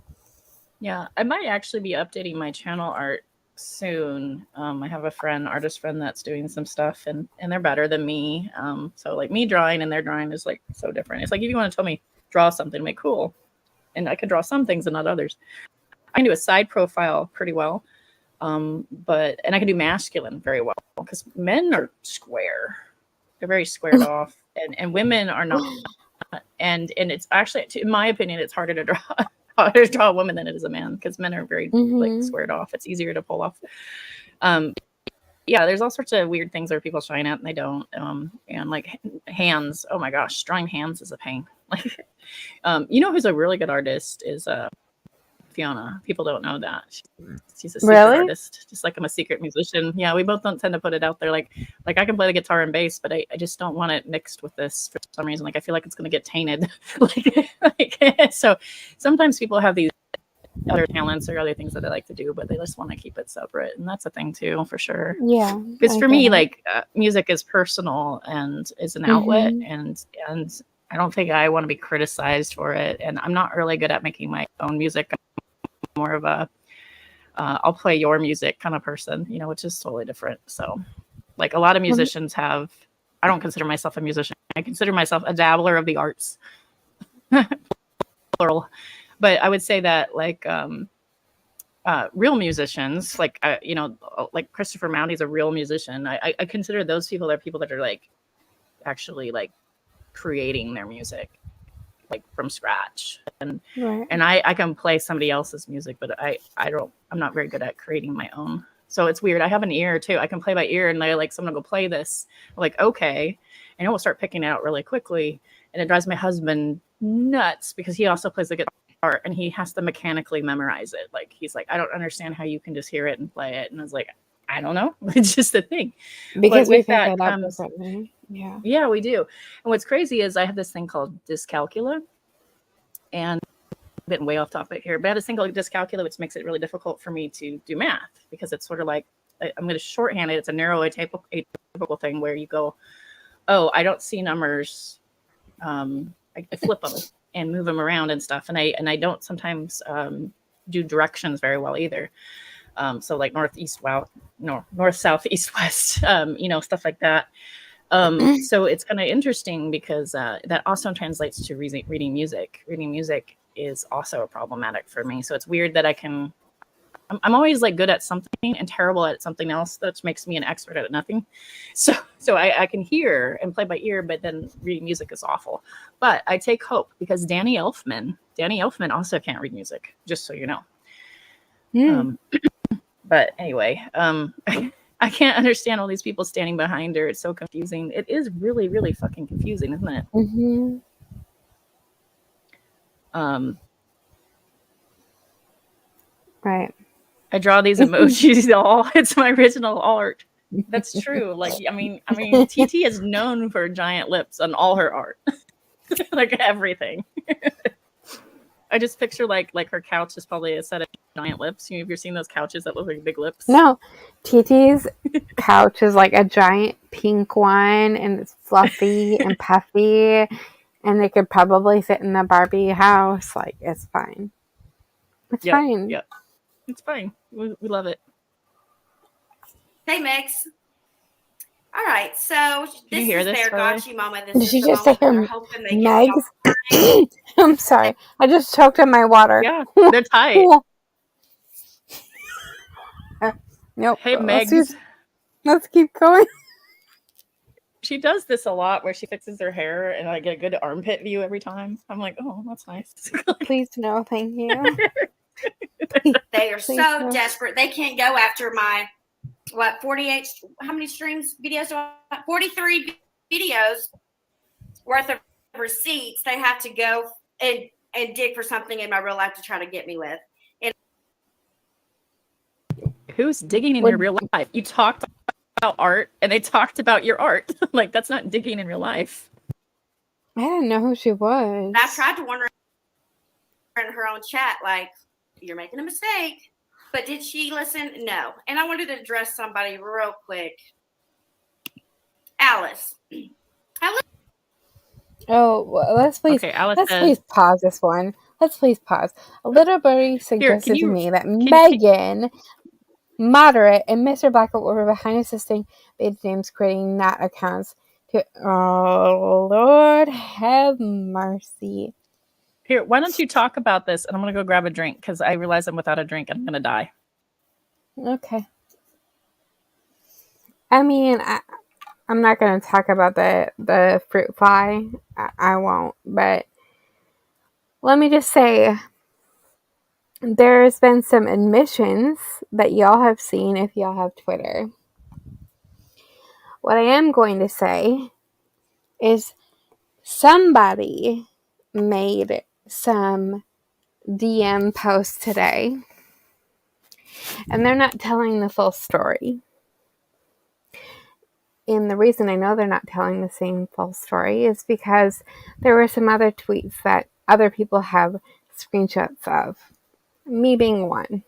Yeah, I might actually be updating my channel art soon. I have a artist friend that's doing some stuff, and they're better than me. So like, me drawing and their drawing is like so different. It's like, if you want to tell me draw something, like, cool, and I can draw some things and not others. I can do a side profile pretty well, and I can do masculine very well, because men are square. They're very squared off, and women are not. And it's actually, in my opinion, it's harder to draw a woman than it is a man, because men are very like squared off. It's easier to pull off. Yeah, there's all sorts of weird things where people shine at and they don't. And like hands, oh my gosh, drawing hands is a pain. Like, you know who's a really good artist is Fiona. People don't know that. She's a secret artist, just like I'm a secret musician. Yeah, we both don't tend to put it out there. Like I can play the guitar and bass, but I just don't want it mixed with this for some reason. Like, I feel like it's going to get tainted. So sometimes people have these other talents or other things that they like to do, but they just want to keep it separate, and that's a thing too, for sure. Yeah, because for me, like, music is personal and is an outlet, and I don't think I want to be criticized for it. And I'm not really good at making my own music. I'm more of a I'll play your music kind of person, you know, which is totally different. So like, a lot of musicians have, I don't consider myself a musician. I consider myself a dabbler of the arts. Plural. But I would say that like real musicians, like, you know, like Christopher Mounty's a real musician. I consider those people are people that are like actually like creating their music like from scratch, and I can play somebody else's music, but I'm not very good at creating my own. So it's weird. I have an ear too. I can play by ear, and like, someone will go play this, I'm like, okay, and I will start picking it out really quickly, and it drives my husband nuts because he also plays the guitar and he has to mechanically memorize it. Like, he's like, I don't understand how you can just hear it and play it. And I was like, I don't know. It's just a thing. Because with we that pick it up comes, differently. Yeah. Yeah, we do. And what's crazy is I have this thing called dyscalculia, and I'm getting way off topic here, but I have this thing called dyscalculia, which makes it really difficult for me to do math, because it's sort of like, I'm going to shorthand it. It's a neuroatypical thing where you go, oh, I don't see numbers. I flip them and move them around and stuff. And I don't sometimes do directions very well either. So like northeast, north, south, east, west, stuff like that. So it's kind of interesting because that also translates to reading music. Reading music is also problematic for me. So it's weird that I'm always like good at something and terrible at something else, which makes me an expert at nothing. So I can hear and play by ear, but then reading music is awful. But I take hope because Danny Elfman also can't read music, just so you know. But anyway, I can't understand all these people standing behind her. It's so confusing. It is really, really fucking confusing, isn't it? Mm-hmm. Right. I draw these emojis all. It's my original art. That's true. Like, I mean, TT is known for giant lips on all her art. Like everything. I just picture like her couch is probably a set of giant lips. Have you ever seen those couches that look like big lips? No. TT's couch is like a giant pink one, and it's fluffy and puffy, and they could probably fit in the Barbie house. Like, it's fine. It's fine. Yeah. It's fine. We love it. Hey, Mix. All right, so this is their gotcha moment. This Did is you the just say moment her they're hoping they Megs? I'm sorry. I just choked on my water. Yeah, they're tight. Nope. Hey, Megs. Let's keep going. She does this a lot where she fixes her hair and I get a good armpit view every time. I'm like, oh, that's nice. Please no, thank you. They are so desperate. They can't go after my 48, how many streams videos do I have? 43 videos worth of receipts. They have to go and dig for something in my real life to try to get me with. And who's digging in your real life? You talked about art and they talked about your art. Like, that's not digging in real life. I didn't know who she was. I tried to warn her in her own chat, like, you're making a mistake. But did she listen? No. And I wanted to address somebody real quick. Alice. Oh, well, let's please pause this one. Let's please pause. A little birdie suggested to me that Megan, Moderate, and Mr. Blackwood were behind assisting Beta James creating not accounts to. Oh, Lord have mercy. Here, why don't you talk about this? And I'm going to go grab a drink because I realize I'm without a drink and I'm going to die. Okay. I mean, I'm not going to talk about the fruit fly. I won't. But let me just say, there's been some admissions that y'all have seen if y'all have Twitter. What I am going to say is somebody made some DM posts today, and they're not telling the full story. And the reason I know they're not telling the same full story is because there were some other tweets that other people have screenshots of, me being one.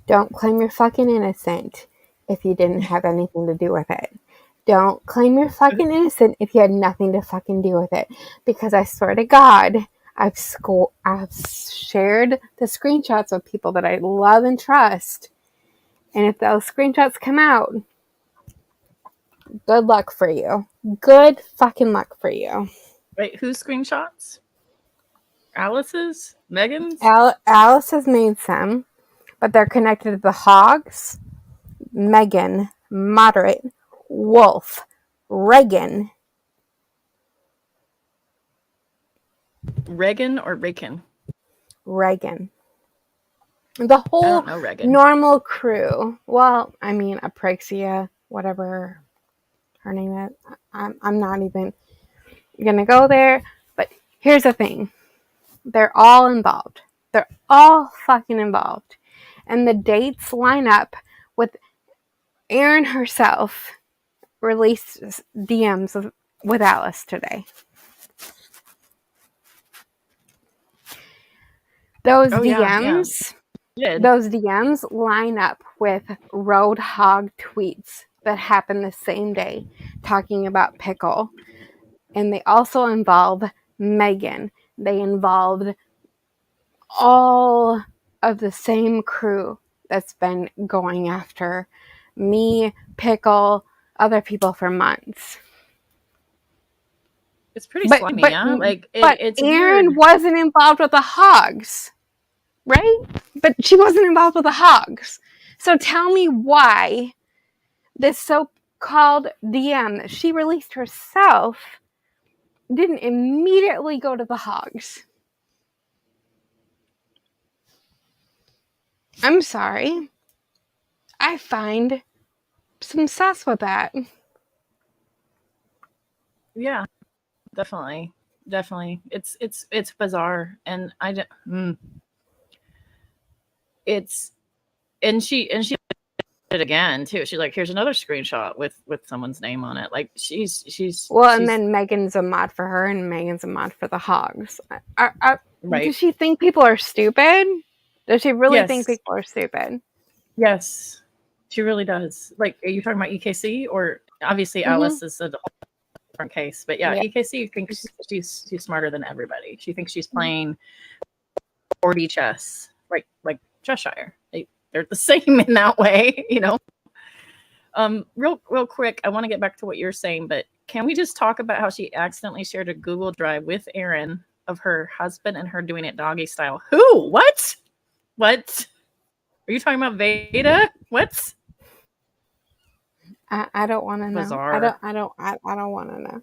Don't claim you're fucking innocent if you didn't have anything to do with it. Don't claim you're fucking innocent if you had nothing to fucking do with it. Because I swear to God, I've shared the screenshots of people that I love and trust. And if those screenshots come out, good luck for you. Good fucking luck for you. Wait, whose screenshots? Alice's? Megan's? Alice has made some, but they're connected to the Hogs, Megan, Moderate, Wolf, Reagan. Reagan or Reagan? Reagan. The whole normal crew. Well, I mean, Aprexia, whatever her name is. I'm not even going to go there. But here's the thing. They're all involved. They're all fucking involved. And the dates line up with Erin herself released DMs with Alice today. Those DMs line up with Roadhog tweets that happened the same day talking about Pickle. And they also involve Megan. They involved all of the same crew that's been going after me, Pickle, other people for months. It's pretty slimy, yeah? Like, it's Aaron weird. wasn't involved with the hogs, right? But she wasn't involved with the hogs. So tell me why this so-called DM that she released herself didn't immediately go to the hogs. I'm sorry. I find some sus with that. Yeah, definitely. It's bizarre, and I don't. It's and she did it again too. She's like, here's another screenshot with someone's name on it. Like she's and then Megan's a mod for her, and Megan's a mod for the hogs. right. Does she think people are stupid? Does she really think Yes. people are stupid? Yes, she really does. Like, are you talking about EKC or obviously Alice is a whole different case? But yeah, EKC thinks she's smarter than everybody. She thinks she's playing 4D chess, like Cheshire. They're the same in that way, you know. Real quick, I want to get back to what you're saying, but can we just talk about how she accidentally shared a Google Drive with Aaron of her husband and her doing it doggy style? Who? What? Are you talking about Vada? What? I don't want to know. Bizarre. I don't want to know.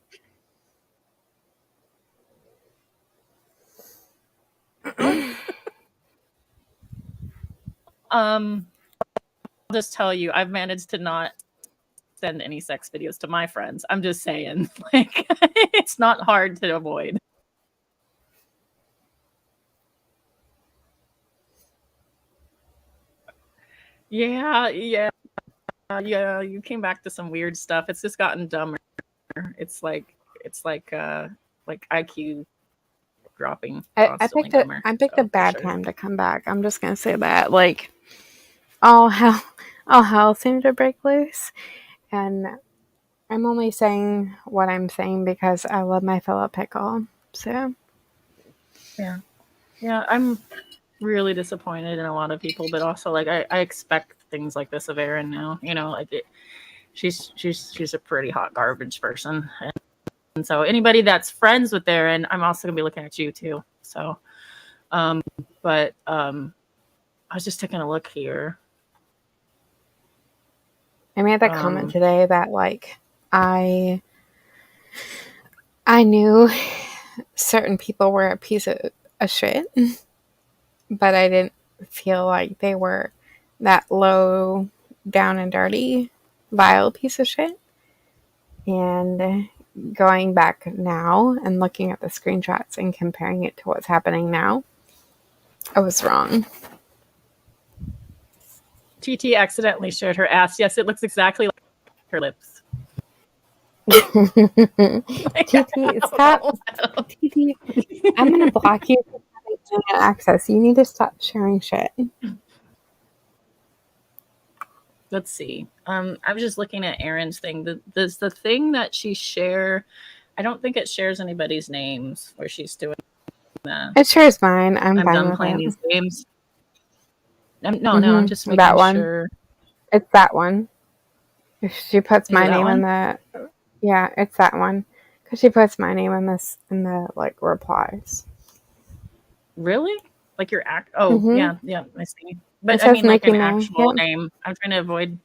I'll just tell you, I've managed to not send any sex videos to my friends. I'm just saying, like, it's not hard to avoid. Yeah. You came back to some weird stuff. It's just gotten dumber. It's like IQ dropping. I picked a bad time to come back. I'm just gonna say that. Like, all hell seemed to break loose, and I'm only saying what I'm saying because I love my fellow Pickle. So yeah, I'm really disappointed in a lot of people, but also like I expect things like this of Erin now. You know, like she's a pretty hot garbage person, and so anybody that's friends with Erin, I'm also gonna be looking at you too. So, but I was just taking a look here. I made that comment today that like I knew certain people were a piece of shit, but I didn't feel like they were that low down and dirty, vile piece of shit. And going back now and looking at the screenshots and comparing it to what's happening now, I was wrong. TT accidentally showed her ass. Yes, it looks exactly like her lips. TT, stop. TT, I'm going to block you from having internet access. You need to stop sharing shit. Let's see. I was just looking at Erin's thing. Does the thing that she share, I don't think it shares anybody's names where she's doing that. It shares mine. I'm fine done with playing it. these games. I'm just making that one. sure. It's that one. If she puts Is my it that name one? in the, yeah, it's that one. Because she puts my name in this in the like replies. Really? Like your act? Oh, Mhm. yeah, I see. But It I says mean, like an Nikki May. actual Yep. name. I'm trying to avoid.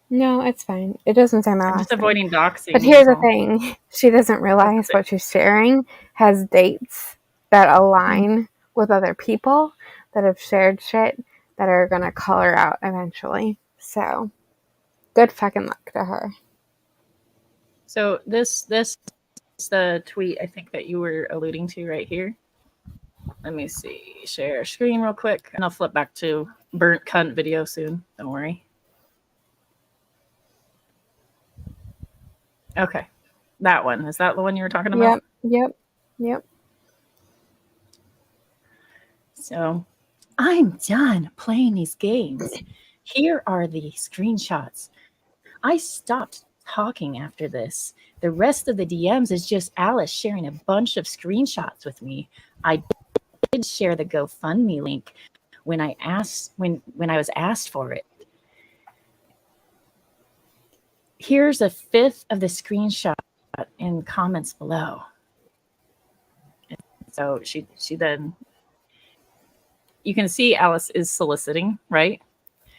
No, it's fine. It doesn't say my I'm last just name. avoiding doxing. But here's the so. thing. She doesn't realize what she's sharing has dates that align with other people that have shared shit that are going to call her out eventually. So, good fucking luck to her. So this is the tweet I think that you were alluding to right here. Let me see. Share screen real quick, and I'll flip back to burnt cunt video soon. Don't worry. Okay. That one. Is that the one you were talking about? Yep. So, I'm done playing these games. Here are the screenshots. I stopped talking after this. The rest of the DMs is just Alice sharing a bunch of screenshots with me. I did share the GoFundMe link when I was asked for it. Here's a fifth of the screenshot in comments below. So she then, you can see Alice is soliciting, right?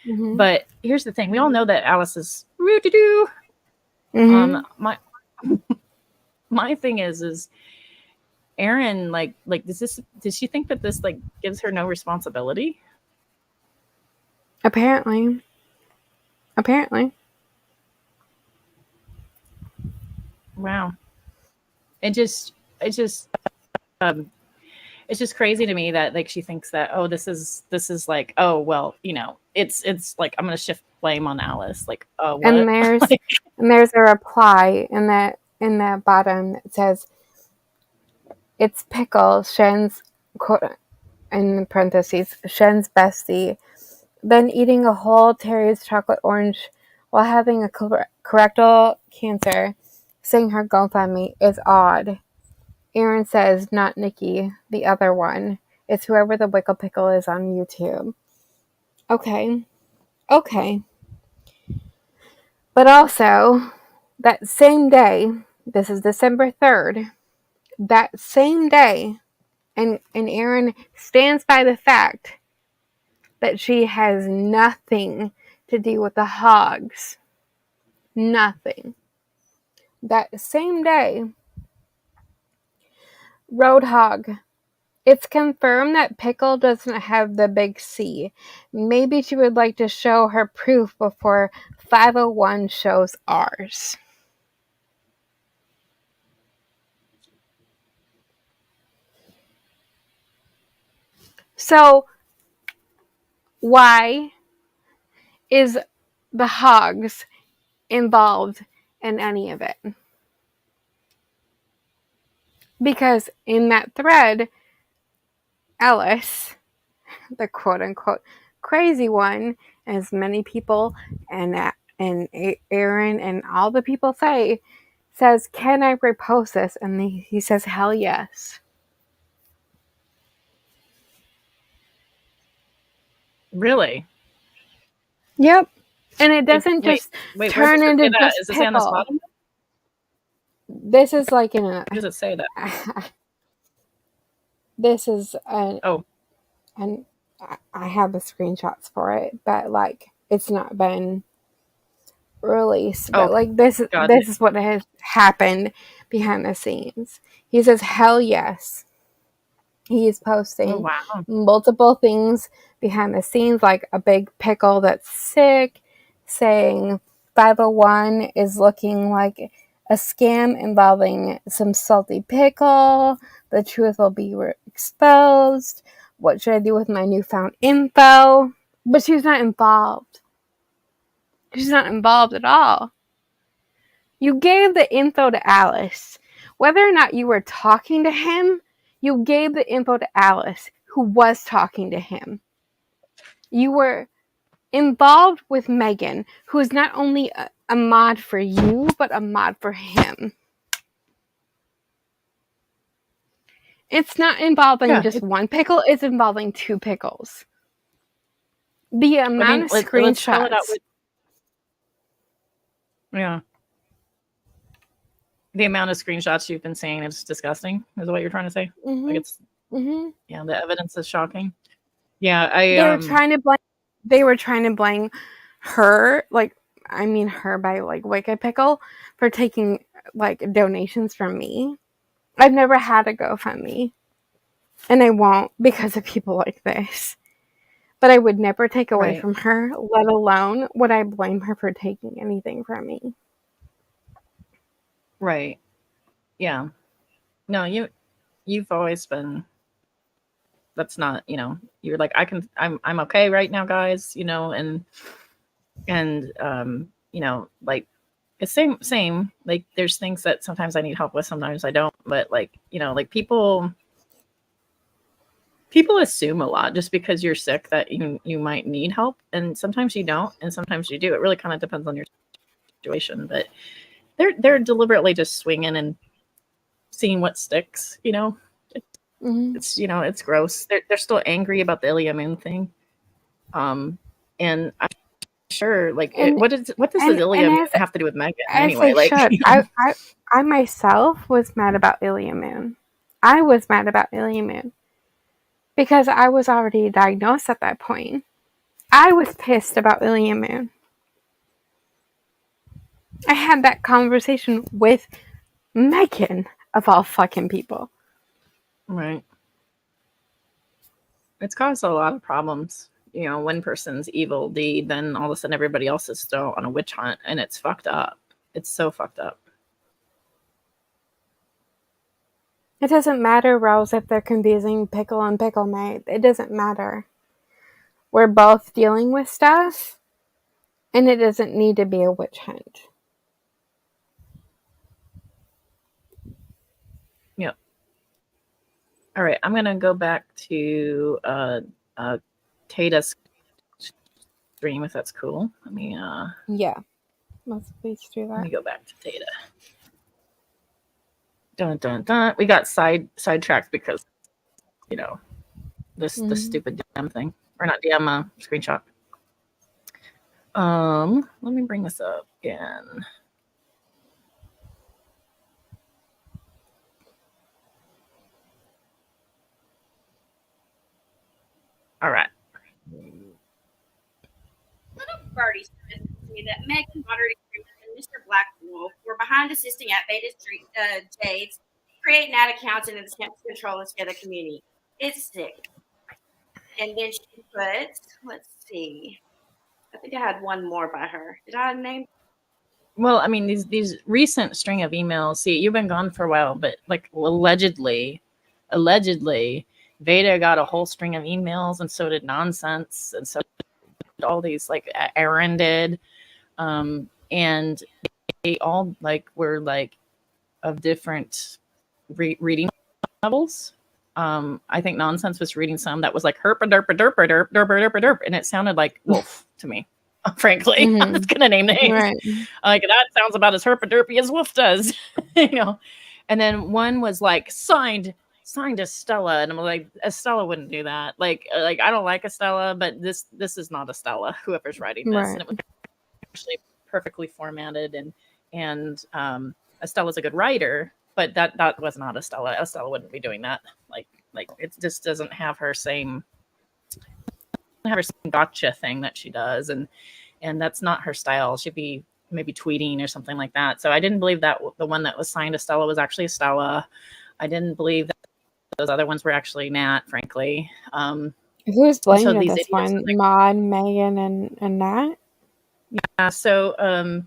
Mhm. But here's the thing: we all know that Alice is roo-doo-doo. Mhm. My thing is Erin, like does she think that this like gives her no responsibility? Apparently. Wow. It's just it's just crazy to me that like she thinks that, oh, this is like, oh well, it's like I'm gonna shift blame on Alice. Like, oh, what? And there's a reply in that bottom that says, "It's Pickle, Shen's quote in parentheses, Shen's bestie, then eating a whole Terry's chocolate orange while having a colorectal cancer, saying her GoFundMe is odd. Erin says, not Nikki, the other one. It's whoever the Wickle Pickle is on YouTube." Okay. But also, that same day, this is December 3rd, that same day, and Erin stands by the fact that she has nothing to do with the hogs. Nothing. That same day, Roadhog, it's confirmed that Pickle doesn't have the big C. Maybe she would like to show her proof before 501 shows ours. So, why is the hogs involved in any of it? Because in that thread, Alice, the quote-unquote crazy one, as many people and Erin and all the people say, says, "Can I repost this?" And he says, "Hell yes." Really? Yep. And it doesn't Wait, just where turn does it into say that? just Does it say on this Pickle. bottom? This is like in a. Where does it say that? This is oh, and I have the screenshots for it, but like it's not been released. But like this is what has happened behind the scenes. He says, "Hell yes." He is posting multiple things behind the scenes, like a big pickle that's sick, saying 501 is looking like a scam involving some salty pickle. The truth will be exposed. What should I do with my newfound info? But she's not involved. She's not involved at all. You gave the info to Alice. Whether or not you were talking to him, you gave the info to Alice, who was talking to him. You were involved with Megan, who is not only a mod for you, but a mod for him. It's not involving just one pickle, it's involving two pickles. The amount of screenshots. Yeah. The amount of screenshots you've been seeing is disgusting, is what you're trying to say? Mm-hmm. Like it's Mm-hmm. the evidence is shocking. Yeah, they were trying to blame her, her by like Wicked Pickle for taking like donations from me. I've never had a GoFundMe, and I won't because of people like this. But I would never take away from her, let alone would I blame her for taking anything from me. Right. Yeah. No, you've always been, that's not, you're like, I'm okay right now, guys, and like it's same, like there's things that sometimes I need help with, sometimes I don't, but like, like people assume a lot just because you're sick that you might need help, and sometimes you don't, and sometimes you do. It really kind of depends on your situation, but they're deliberately just swinging and seeing what sticks, It's it's gross. They're still angry about the Ilya Moon thing. And I'm sure, like, what does the Ilya Moon have to do with Megan anyway? Like, I myself was mad about Ilya Moon. I was mad about Ilya Moon because I was already diagnosed at that point. I was pissed about Ilya Moon. I had that conversation with Megan, of all fucking people. Right. It's caused a lot of problems. One person's evil deed, then all of a sudden everybody else is still on a witch hunt, and it's fucked up. It's so fucked up. It doesn't matter, Rose, if they're confusing pickle and pickle mate. It doesn't matter. We're both dealing with stuff, and it doesn't need to be a witch hunt. Yep. All right, I'm gonna go back to Tata's stream if that's cool. Let me yeah. Let's please do that. Let me go back to Tata. Dun dun dun. We got sidetracked because the stupid DM thing. Or not DM, screenshot. Let me bring this up again. All right. Little birdie said to me that Megan, Moderate and Mr. Black Wolf were behind assisting at Vada Jades, creating ad accounts in an attempt to control and scare the community. It's sick. And then she put, let's see. I think I had one more by her. Did I name? Well, I mean, these recent string of emails. See, you've been gone for a while, but like allegedly, Vada got a whole string of emails, and so did Nonsense, and so did all these like Aaron did, and they all like were like of different reading levels. I think Nonsense was reading some that was like herpa derpa derpa derp derpa derpa derp, and it sounded like wolf to me. Frankly, I'm just gonna name names. Right. Like that sounds about as herpa derpy as wolf does, And then one was like signed Estella, and I'm like, Estella wouldn't do that. Like I don't like Estella, but this is not Estella. Whoever's writing this, and it was actually perfectly formatted, and Estella's a good writer. But that was not Estella. Estella wouldn't be doing that. Like it just doesn't have her same gotcha thing that she does, and that's not her style. She'd be maybe tweeting or something like that. So I didn't believe that the one that was signed Estella was actually Estella. I didn't believe that those other ones were actually Nat, frankly. Who's blaming this one? Maud, Megan, and Nat? Yeah. So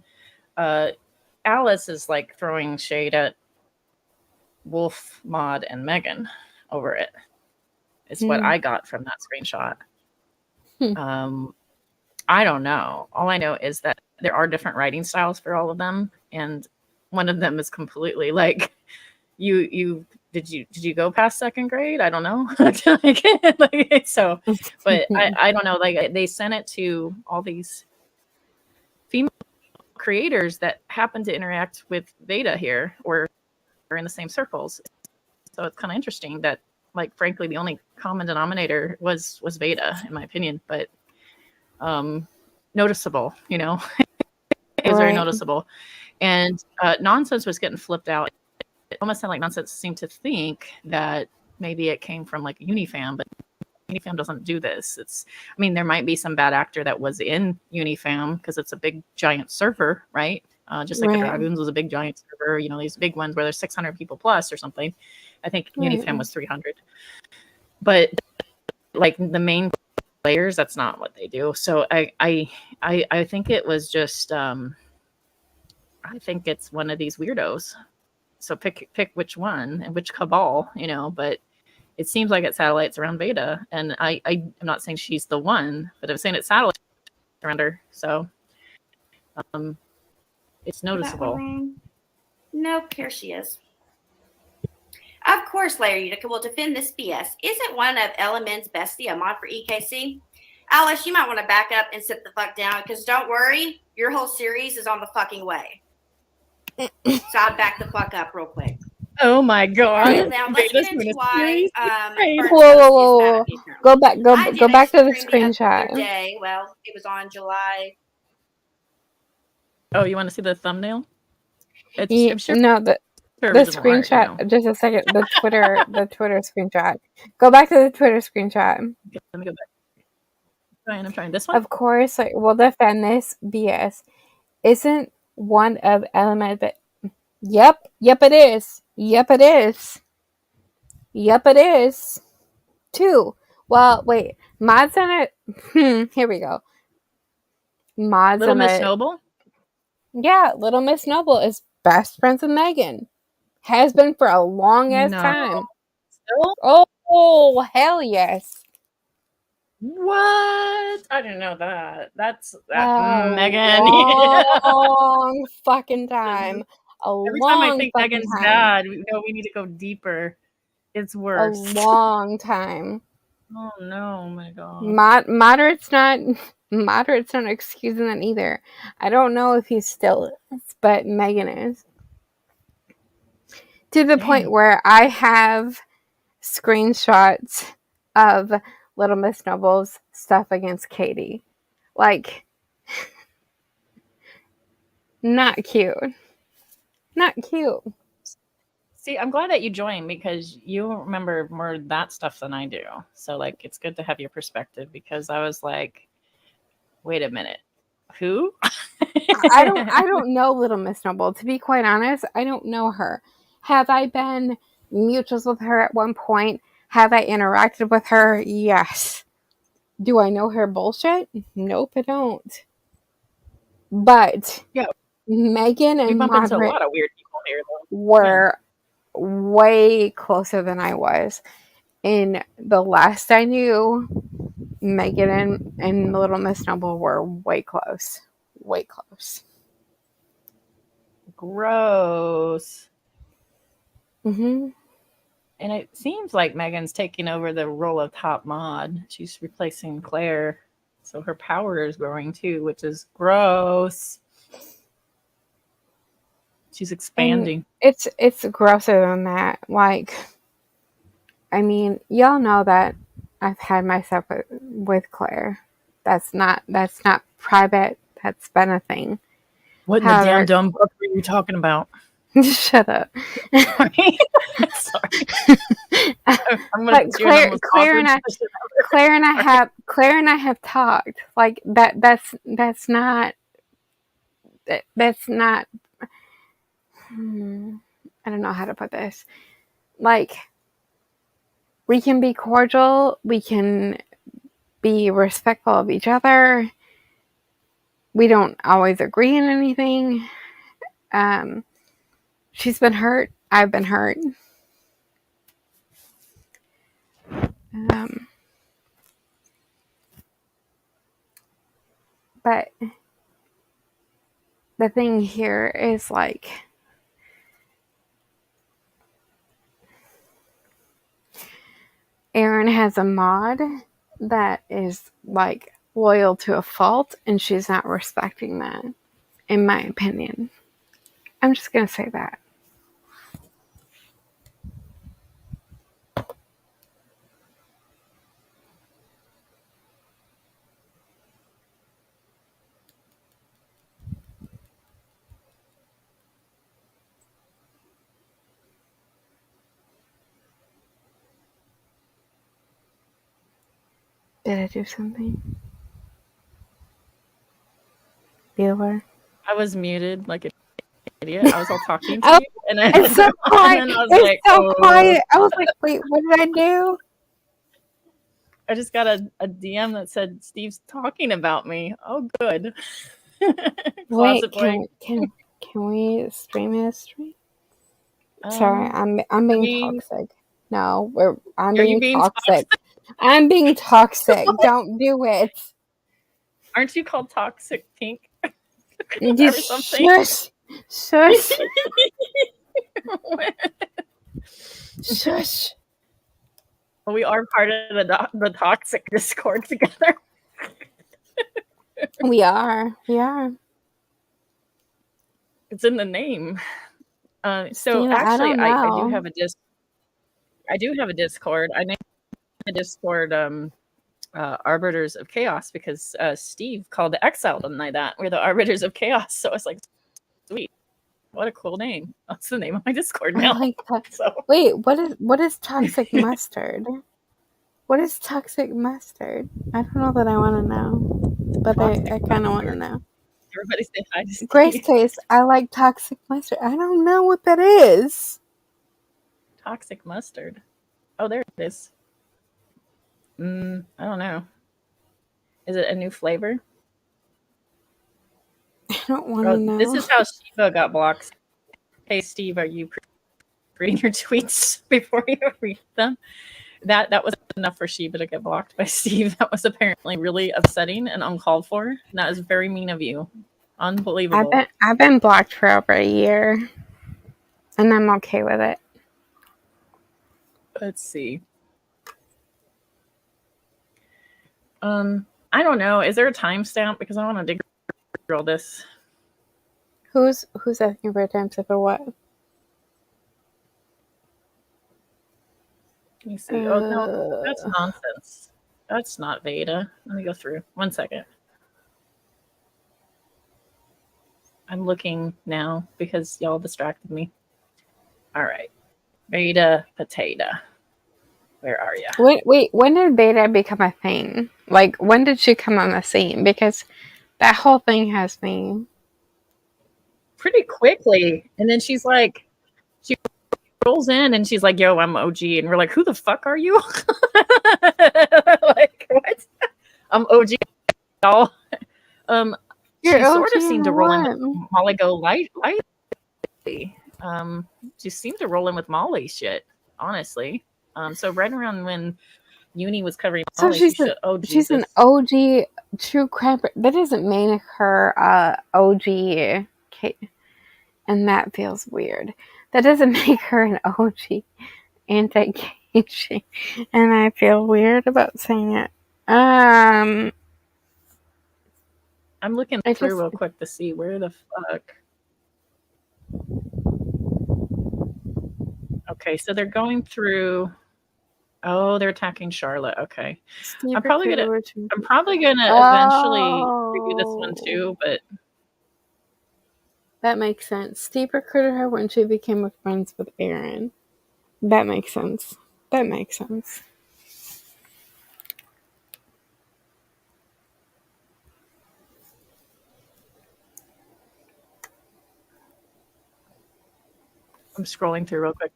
Alice is like throwing shade at Wolf, Maud, and Megan over it. It's what I got from that screenshot. I don't know. All I know is that there are different writing styles for all of them, and one of them is completely like you did you go past second grade? I don't know. So, but I don't know. Like they sent it to all these female creators that happen to interact with Vada here, or are in the same circles. So it's kind of interesting that, like, frankly, the only common denominator was Vada, in my opinion. But noticeable, it was very noticeable. And Nonsense was getting flipped out. It almost sounded like Nonsense seemed to think that maybe it came from like Unifam, but Unifam doesn't do this. There might be some bad actor that was in Unifam because it's a big giant server, right? Just like the Dragoons was a big giant server, these big ones where there's 600 people plus or something. I think Unifam was 300. But like the main players, that's not what they do. So I think it was just I think it's one of these weirdos. So pick which one and which cabal, but it seems like it's satellites around Vada. And I'm not saying she's the one, but I'm saying it's satellites around her. So it's noticeable. Nope, here she is. Of course, Larry Utica will defend this BS. Isn't one of Element's bestie a mod for EKC? Alice, you might want to back up and sit the fuck down, because don't worry, your whole series is on the fucking way. So I'd back the fuck up real quick. Oh my god. Now let's get into why burnt Whoa, toast whoa, is whoa, bad whoa. at funerals. Go back, I go did a back to the stream the other screenshot. day. Well, it was on July. Oh, you want to see the thumbnail? I'm sure No, the original art, you screenshot. know. Just a second. The Twitter screenshot. Go back to the Twitter screenshot. Okay, let me go back. I'm trying. This one? Of course, like we'll defend this BS. Isn't one of element that? Yep, it is. Yep, it is. Yep, it is. Two. Well, wait. Mods on it. Here we go. Mods Little on Miss it. Noble? Yeah, Little Miss Noble is best friends with Megan. Has been for a long ass No. time. Still? Oh, hell yes. What? I didn't know that. That's Megan. Long fucking time. Every time I think fucking Megan's time. bad, we need to go deeper. It's worse. A long time. Oh no, my god. Moderate's not excusing that either. I don't know if he still is, but Megan is. To the point where I have screenshots of Little Miss Noble's stuff against Katie. Like, not cute. Not cute. See, I'm glad that you joined because you remember more of that stuff than I do. So, like, it's good to have your perspective because I was like, wait a minute. Who? I don't know Little Miss Noble. To be quite honest, I don't know her. Have I been mutuals with her at one point? Have I interacted with her? Yes. Do I know her bullshit? Nope, I don't. But yeah, Megan and bump into a Margaret lot of weird people here, though. were way closer than I was. And the last I knew, Megan and Little Miss Noble were way close. Way close. Gross. Mm-hmm. And it seems like Megan's taking over the role of top mod. She's replacing Claire. So her power is growing too, which is gross. She's expanding. And it's grosser than that. Like, I mean, y'all know that I've had my stuff with Claire. That's not private. That's been a thing. What in the damn dumb book were you talking about? Shut up. Sorry. I'm gonna Claire and I have talked. Like that's not I don't know how to put this. Like, we can be cordial, we can be respectful of each other. We don't always agree on anything. She's been hurt. I've been hurt. But the thing here is, like, Erin has a mod that is, like, loyal to a fault, and she's not respecting that, in my opinion. I'm just gonna say that. Did I do something? Bueller? I was muted like an idiot. I was all talking to you. And then, it's so quiet. And then I was it's like, so quiet. I was like, wait, what did I do? I just got a DM that said Steve's talking about me. Oh, good. Wait, can we stream history? Sorry, I'm being toxic. No, I'm being toxic. I'm being toxic. Don't do it. Aren't you called Toxic Pink? You shush. Shush. Shush. Well, we are part of the toxic Discord together. We are. It's in the name. So Stina, actually, don't I do know. have a I do have a Discord. I named the Discord Arbiters of Chaos because Steve called the Exile denied that. We're the Arbiters of Chaos. So I was like, sweet. What a cool name. That's the name of my Discord I now. like that. So Wait, what is toxic mustard? What is toxic mustard? I don't know that I want to know, but I kind of want to know. everybody say hi to Steve. Grace Case, I like toxic mustard. I don't know what that is. Toxic mustard. Oh, there it is. I don't know. Is it a new flavor? I don't want to know. This is how Shiva got blocked. Hey, Steve, are you reading your tweets before you read them? That was enough for Shiva to get blocked by Steve. That was apparently really upsetting and uncalled for. And that was very mean of you. Unbelievable. I've been blocked for over a year, and I'm okay with it. Let's see. I don't know. Is there a timestamp? Because I want to dig through all this. Who's asking for a timestamp for what? Let me see. Oh no, that's nonsense. That's not Vada. Let me go through. 1 second. I'm looking now because y'all distracted me. All right. Vada Potada. Where are you? Wait, when did Vada become a thing? Like, when did she come on the scene? Because that whole thing has me pretty quickly. And then she's like, she rolls in and she's like, yo, I'm OG. And we're like, who the fuck are you? Like, what? I'm OG. Y'all. She sort of seemed to roll in with Molly Go lightly. She seemed to roll in with Molly shit, honestly. So right around when Uni was covering Molly, so she's an OG true crime. That doesn't make her OG, and that feels weird. That doesn't make her an OG anti-caging, and I feel weird about saying it. I'm looking through real quick to see where the fuck. Okay, so they're going through. Oh, they're attacking Charlotte. Okay, I'm probably gonna eventually review this one too, but that makes sense. Steve recruited her when she became friends with Aaron. That makes sense. That makes sense. I'm scrolling through real quick.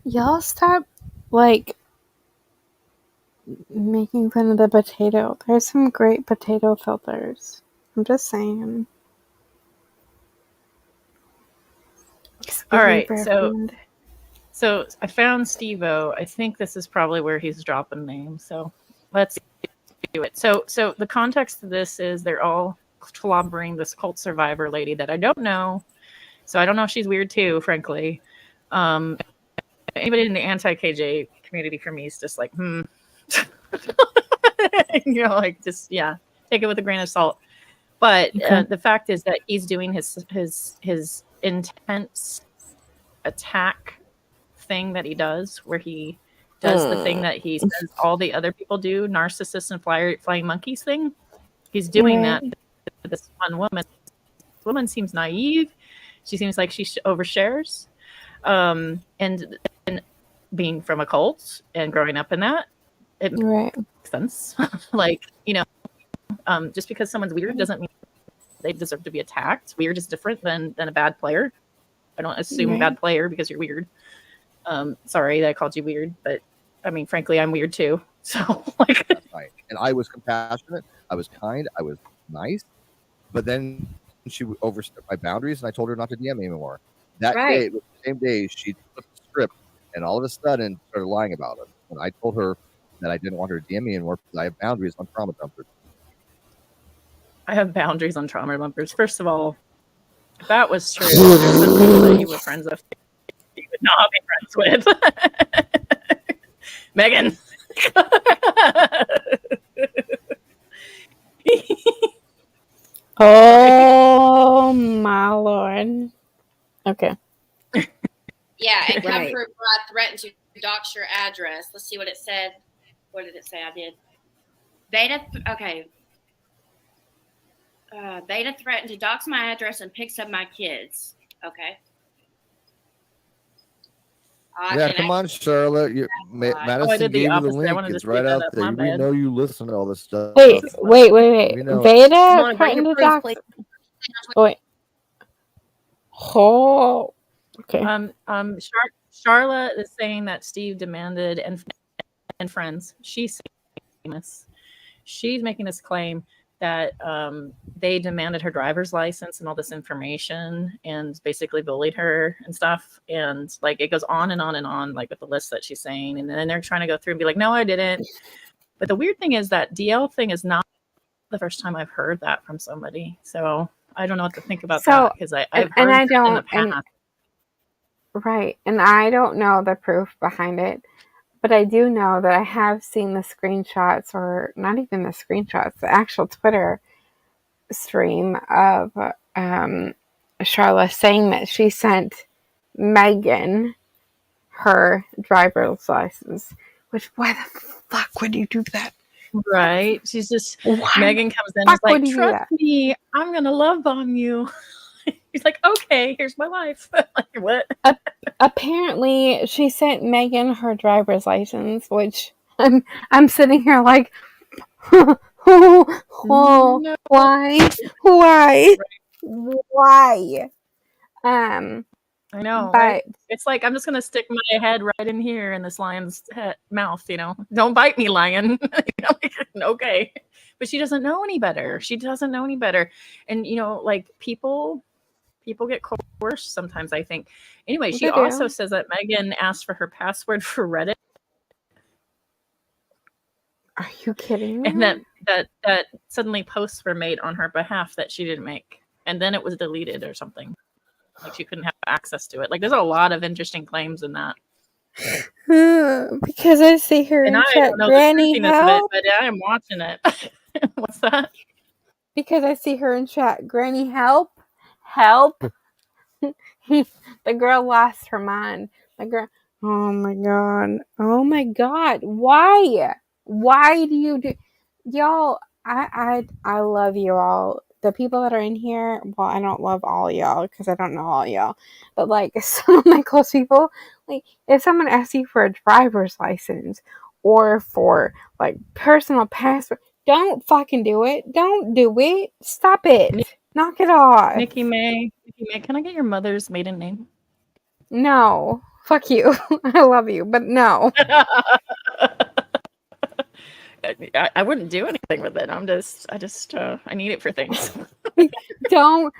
Y'all stop, like, making fun of the potato. There's some great potato filters. I'm just saying. All right, so I found Steve-O. I think this is probably where he's dropping names. So let's do it. So the context of this is they're all clobbering this cult survivor lady that I don't know. So I don't know if she's weird too, frankly. Anybody in the anti-KJ community for me is just like, you know, like just take it with a grain of salt. But the fact is that he's doing his intense attack thing that he does, where he does the thing that he says all the other people do, narcissists and flying monkeys thing. He's doing that to this one woman. This woman seems naive. She seems like she overshares. And being from a cult and growing up in that, it makes sense. Like, you know, just because someone's weird doesn't mean they deserve to be attacked. Weird is different than a bad player. I don't assume bad player because you're weird. Sorry that I called you weird, but I mean, frankly, I'm weird too. So, like, right. And I was compassionate. I was kind. I was nice. But then she overstepped my boundaries, and I told her not to DM me anymore. That day, the same day, she took the script and all of a sudden started lying about it. And I told her that I didn't want her to DM me anymore because I have boundaries on trauma dumpers. I have boundaries on trauma dumpers. First of all, if that was true, there's some people that you were friends with you would not be friends with. Megan. Oh my lord. Okay. Yeah, and come Right. prove I threatened to dox your address. Let's see what it said. What did it say I did? Vada, okay. Vada threatened to dox my address and picks up my kids. Okay. Yeah, come on, Charlotte. Madison did the gave you the opposite. I link. wanted to It's see right out that. there. My We bad. know you listen to all this stuff. Wait. We know it. Vada Come on, bring threatened your to proof, dox. please. Wait. Oh. Okay. Charlotte is saying that Steve demanded and friends. She's saying this. She's making this claim that they demanded her driver's license and all this information and basically bullied her and stuff. And like it goes on and on and on, like with the list that she's saying. And then they're trying to go through and be like, no, I didn't. But the weird thing is that DL thing is not the first time I've heard that from somebody. So I don't know what to think about that because I've heard and I that in the don't past. right, and I don't know the proof behind it, but I do know that I have seen the screenshots, or not even the screenshots, the actual Twitter stream of Charlotte saying that she sent Megan her driver's license. Which, why the fuck would you do that? Right. She's just Why Megan comes in and fuck is like, would you do trust that? me, I'm gonna love bomb you. He's like, okay, here's my life. Like, what? Apparently, she sent Megan her driver's license, which I'm sitting here like, No. why? I know, But right? It's like I'm just gonna stick my head right in here in this lion's mouth. Don't bite me, lion. Okay, but she doesn't know any better. She doesn't know any better, and like people get coerced sometimes. I think. Anyway, she They also do. says that Megan asked for her password for Reddit. Are you kidding me? And that suddenly posts were made on her behalf that she didn't make, and then it was deleted or something. Like she couldn't have access to it. Like there's a lot of interesting claims in that. Because I see her And in I chat, don't know Granny, the truthiness of it, help. but I am watching it. What's that? Because I see her in chat, Granny, help. Help. The girl lost her mind. The girl, oh my god, why do you do, y'all? I love you all, the people that are in here. Well, I don't love all y'all because I don't know all y'all, but like some of my close people, like if someone asks you for a driver's license or for like personal passport, don't fucking do it. Don't do it. Stop it. Knock it off. Nikki May, can I get your mother's maiden name? No. Fuck you. I love you, but no. I wouldn't do anything with it. I need it for things. Don't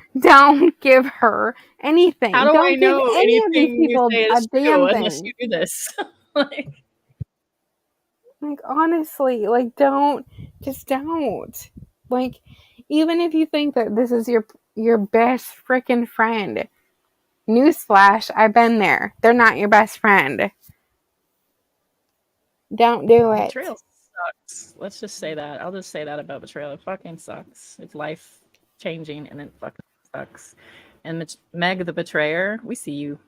give her anything. How do Don't I give know any of these anything you people say a is true damn unless thing. you do this? Like honestly, like don't. Like even if you think that this is your best freaking friend, newsflash, I've been there. They're not your best friend. Don't do it. Betrayal sucks. Let's just say that. I'll just say that about betrayal. It fucking sucks. It's life changing and it fucking sucks. And Meg the betrayer, we see you.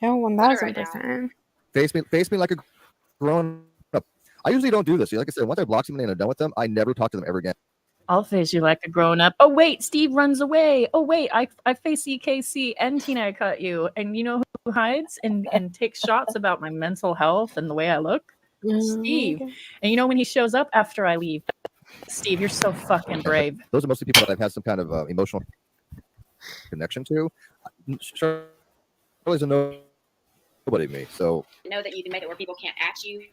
Oh, 1000%. Face me like a grown up. I usually don't do this. Like I said, once I block somebody and I'm done with them, I never talk to them ever again. I'll face you like a grown up. Oh wait, Steve runs away. Oh wait, I face EKC and Tina. I cut you, and you know who hides and takes shots about my mental health and the way I look? Steve. And you know when he shows up after I leave, Steve, you're so fucking brave. Those are mostly people that I've had some kind of emotional connection to. Charlie's a nobody to me, so Know that you can make it where people can't at you.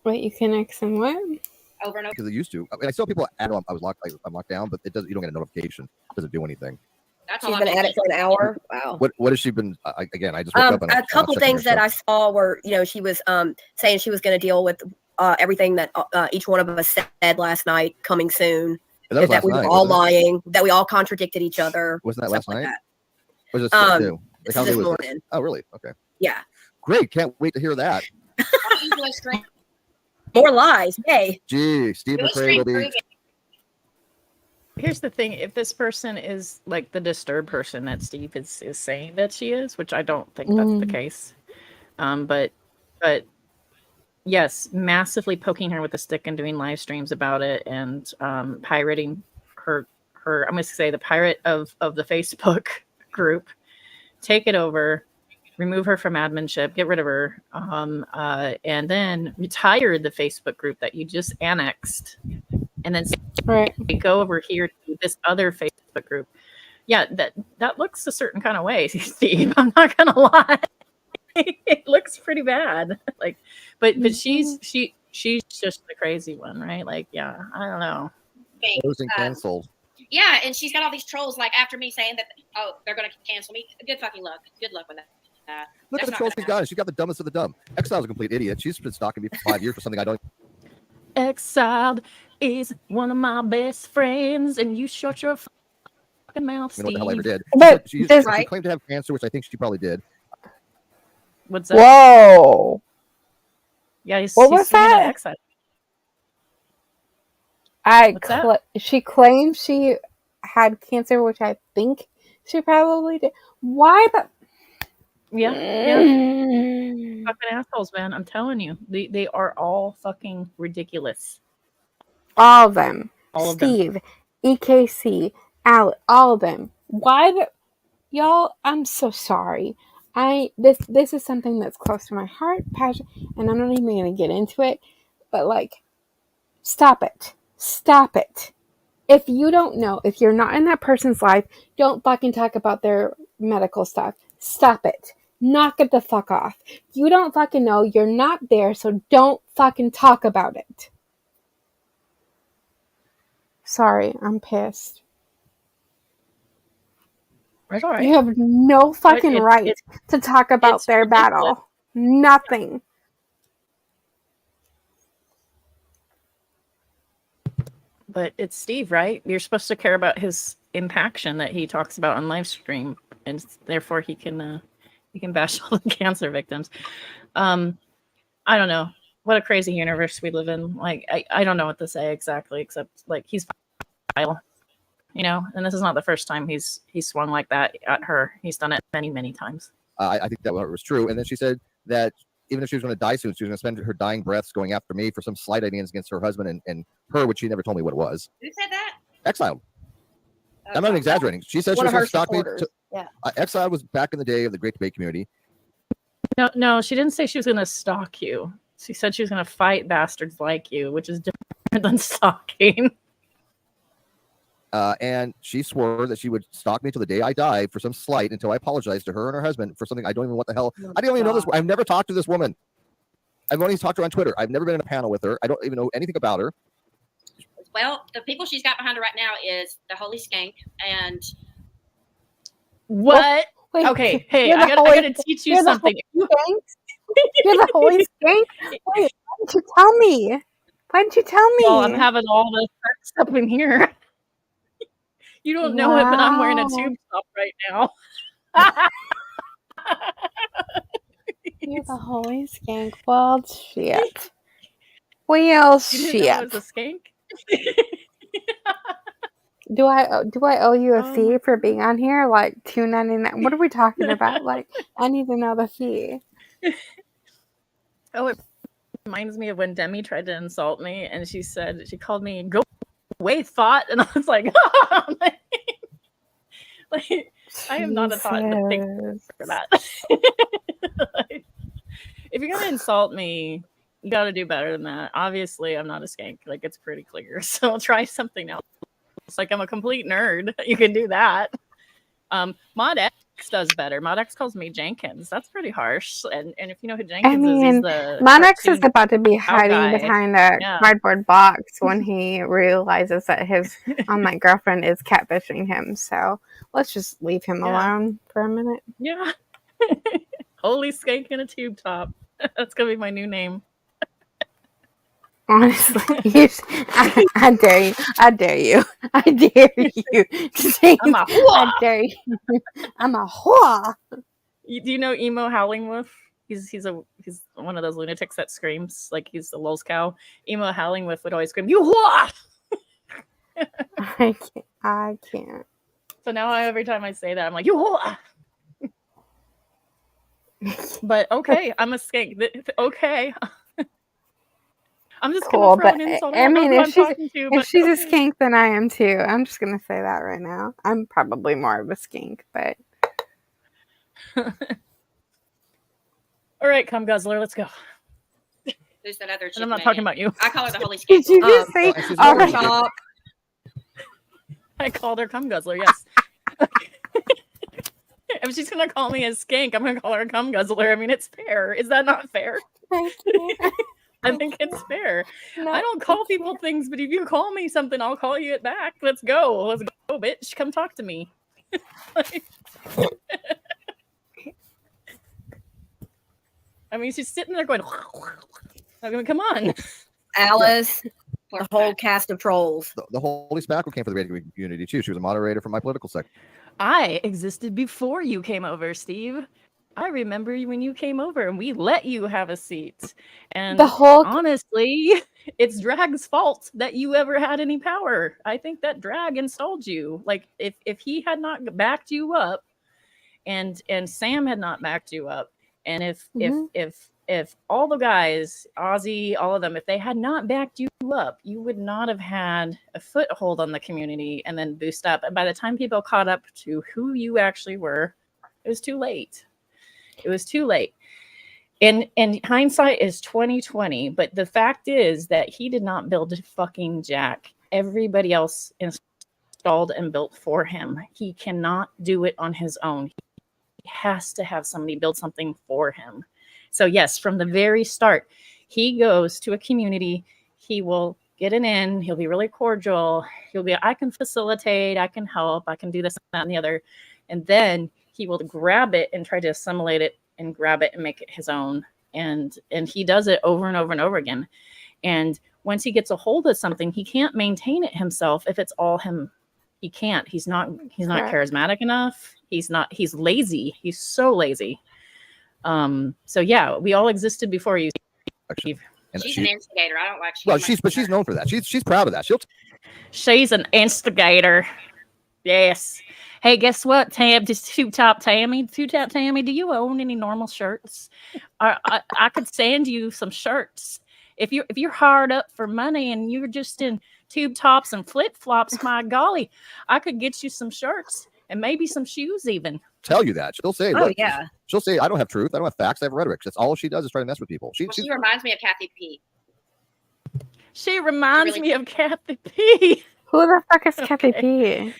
Wait, you can X and what? Over and over. because it used to. I mean, I saw people add on. I was locked. I'm locked down, but it doesn't. You don't get a notification. It doesn't do anything. That's She's been at it for an hour. Wow. What has she been? Again, I just woke up. And A couple things that I saw were, she was saying she was going to deal with everything that each one of us said last night, coming soon. That we were all lying, that we all contradicted each other. Wasn't that last night? Like Was it that. Like, how This was morning. Oh, really? Okay. Yeah. Great. Can't wait to hear that. More lies. Yay. Gee, Steve McRae will be. Here's the thing: if this person is like the disturbed person that Steve is saying that she is, which I don't think that's the case, but yes, massively poking her with a stick and doing live streams about it and pirating her. I'm going to say the pirate of the Facebook group. Take it over, remove her from adminship, get rid of her, and then retire the Facebook group that you just annexed, and then go over here to this other Facebook group. Yeah, that looks a certain kind of way, Steve. I'm not gonna lie. It looks pretty bad. Like, but she's just the crazy one, right? Like, yeah, I don't know. Losing canceled. Yeah, and she's got all these trolls like after me saying that, oh, they're going to cancel me. Good fucking luck. Good luck with that. Look at the trolls she's got. She's got the dumbest of the dumb. Exile's a complete idiot. She's been stalking me for 5 years for something I don't. Exiled is one of my best friends, and you shut your fucking mouth, Steve. You know what the hell I ever did. But she claimed to have cancer, which I think she probably did. What's that? Whoa. Yeah, what was that? She claimed she had cancer, which I think she probably did. Why the? Yeah. Fucking assholes, man. I'm telling you, they are all fucking ridiculous. All of them. Steve, EKC, Alec, all of them. Why the? Y'all, I'm so sorry. This is something that's close to my heart, passion, and I'm not even going to get into it. But like, stop it. Stop it. If you don't know, if you're not in that person's life, don't fucking talk about their medical stuff. Stop it. Knock it the fuck off. You don't fucking know. You're not there, so don't fucking talk about it. Sorry, I'm pissed. That's all right. You have no fucking right to talk about their battle. Nothing. But it's Steve, right? You're supposed to care about his impaction that he talks about on live stream, and therefore he can bash all the cancer victims. I don't know. What a crazy universe we live in. Like, I don't know what to say exactly, except like he's vile, you know. And this is not the first time he's swung like that at her. He's done it many, many times. I think that was true. And then she said that even if she was going to die soon, she was going to spend her dying breaths going after me for some slight ideas against her husband and her, which she never told me what it was. Who said that? Exiled. I'm not exaggerating. She said she was going to stalk me. Exile was back in the day of the Great Debate community. No, she didn't say she was going to stalk you. She said she was going to fight bastards like you, which is different than stalking. And she swore that she would stalk me till the day I died for some slight until I apologized to her and her husband for something I don't even know what the hell. I don't even know this. I've never talked to this woman. I've only talked to her on Twitter. I've never been in a panel with her. I don't even know anything about her. Well, the people she's got behind her right now is the Holy Skank and what? Wait, okay, hey, I gotta teach you something. You're the Holy Skank? Wait, why didn't you tell me? Why didn't you tell me? Well, I'm having all the sex up in here. You don't know it, but I'm wearing a tube top right now. You're the Holy Skank. Well, shit. Well, shit. You didn't know it was a skank? Do I owe you a fee for being on here? Like $2.99? What are we talking about? Like, I need to know the fee. Oh, it reminds me of when Demi tried to insult me, and she called me "go away, thought," and I was like, oh, like I am not a thought to think for that. Like, if you're gonna insult me, you got to do better than that. Obviously, I'm not a skank. Like, it's pretty clear. So try something else. It's like I'm a complete nerd. You can do that. Mod X does better. Mod X calls me Jenkins. That's pretty harsh. And if you know who Jenkins is, he's the Mod X is about to be hiding behind a cardboard box when he realizes that his online girlfriend is catfishing him. So let's just leave him alone for a minute. Yeah. Holy Skank in a tube top. That's gonna be my new name. Honestly, I dare you. I dare you. I dare you. I'm a whore. I dare you. I'm a whore. Do you know Emo Howling Wolf? He's one of those lunatics that screams like he's the Lulz cow. Emo Howlingwolf would always scream, "You whore!" I can't. So now every time I say that, I'm like, "You whore!" But okay, I'm a skank. Okay. I'm just Cool, gonna throw but an insult. I mean, if she's a skink, then I am too. I'm just gonna say that right now. I'm probably more of a skink, but all right, cum guzzler, let's go. Who's that other chick? And I'm not talking about you. I call her the Holy Did Skank. you just say? Oh, Right. I called her cum guzzler. Yes. If she's gonna call me a skank, I'm gonna call her a cum guzzler. I mean, it's fair. Is that not fair? I think it's fair. No, I don't call people things, but if you call me something, I'll call you it back. Let's go. Let's go, bitch. Come talk to me. I mean, she's sitting there going, I mean, come on. Alice, the whole cast of trolls. The Holy Spackle came for the radio community too. She was a moderator for my political section. I existed before you came over, Steve. I remember when you came over and we let you have a seat. And honestly, it's Drag's fault that you ever had any power. I think that Drag installed you. Like if he had not backed you up and Sam had not backed you up, and if all the guys, Ozzy, all of them, if they had not backed you up, you would not have had a foothold on the community and then boost up. And by the time people caught up to who you actually were, it was too late. It was too late. And hindsight is 2020, but the fact is that he did not build fucking jack. Everybody else installed and built for him. He cannot do it on his own. He has to have somebody build something for him. So yes, from the very start, he goes to a community. He will get an in. He'll be really cordial. He'll be, I can facilitate. I can help. I can do this, that, and the other. And then he will grab it and try to assimilate it and grab it and make it his own. And he does it over and over and over again. And once he gets a hold of something, he can't maintain it himself if it's all him. He can't. He's not charismatic enough. He's lazy. He's so lazy. So yeah, we all existed before you, Steve. She's an instigator. I don't like. Well, she's known for that. She's proud of that. She's an instigator. Yes. Hey, guess what, Tam? Just Two Top Tammy. Do you own any normal shirts? I could send you some shirts. If you're hard up for money and you're just in tube tops and flip flops, my golly, I could get you some shirts and maybe some shoes even. Tell you that. She'll say, "Oh yeah." She'll say, "I don't have truth. I don't have facts. I have rhetoric." That's all she does is try to mess with people. She reminds me of Kathy P. She reminds me of Kathy P. Who the fuck is Kathy P?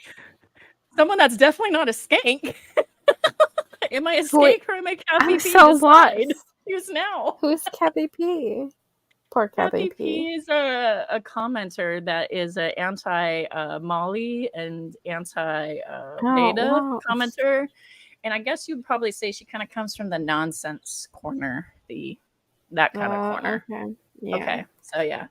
Someone that's definitely not a skank. Am I a skank or am I Kathy P? I'm so lost. Who's now? Who's Kathy P? Poor Kathy P is a commenter that is an anti Molly and anti Vada commenter. And I guess you'd probably say she kind of comes from the nonsense corner, that kind of corner. Okay. Yeah. Okay. So yeah.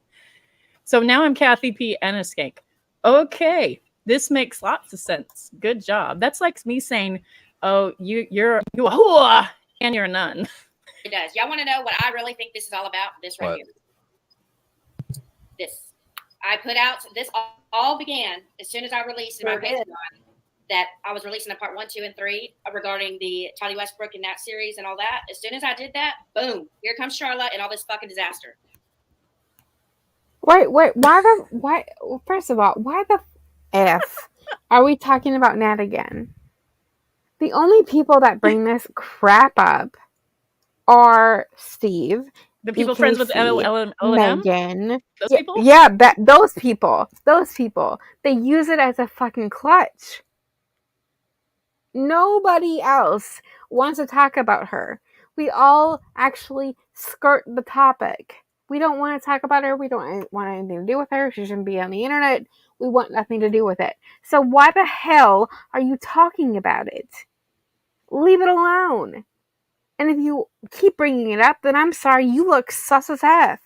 So now I'm Kathy P and a skank. Okay. This makes lots of sense. Good job. That's like me saying, "Oh, you're a whore and you're a nun." It does. Y'all want to know what I really think this is all about? This right here. This. I put out this all began as soon as I released in my Patreon that I was releasing a part 1, 2, and 3 regarding the Toddy Westbrook and that series and all that. As soon as I did that, boom, here comes Charlotte and all this fucking disaster. Wait, why? First of all, why the F are we talking about Nat again? The only people that bring this crap up are Steve, the people friends with Megan, those people. Yeah, those people. They use it as a fucking clutch. Nobody else wants to talk about her. We all actually skirt the topic. We don't want to talk about her. We don't want anything to do with her. She shouldn't be on the internet. We want nothing to do with it. So why the hell are you talking about it? Leave it alone. And if you keep bringing it up, then I'm sorry, you look sus as F.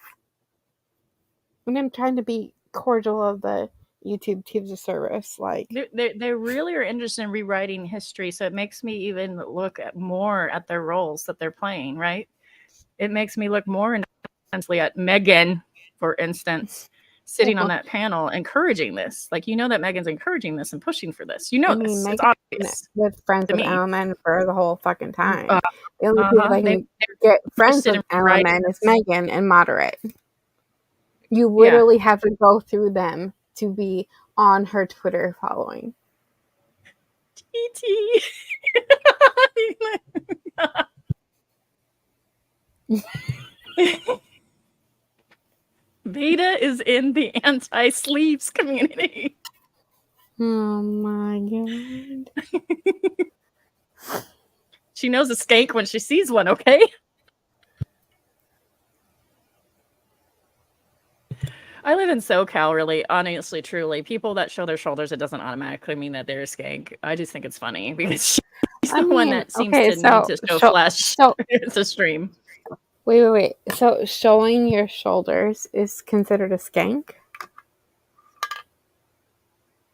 And I'm trying to be cordial of the YouTube Teams of Service. Like they really are interested in rewriting history, so it makes me even look more at their roles that they're playing, right? it makes me look more intensely at Megan, for instance, sitting on that panel encouraging this. Like, you know that Megan's encouraging this and pushing for this. You know I mean, this. It's Megan obvious. with friends to with me. Ellen for the whole fucking time. The only people that They- can get friends interested with in writing Ellen is this. Megan and Moderate. You literally have to go through them to be on her Twitter following. E.T. Vada is in the anti-sleeves community. Oh my god. She knows a skank when she sees one, okay? I live in SoCal, really, honestly, truly. People that show their shoulders, it doesn't automatically mean that they're a skank. I just think it's funny because she's the one that seems to need to show flesh to stream. Wait. So showing your shoulders is considered a skank?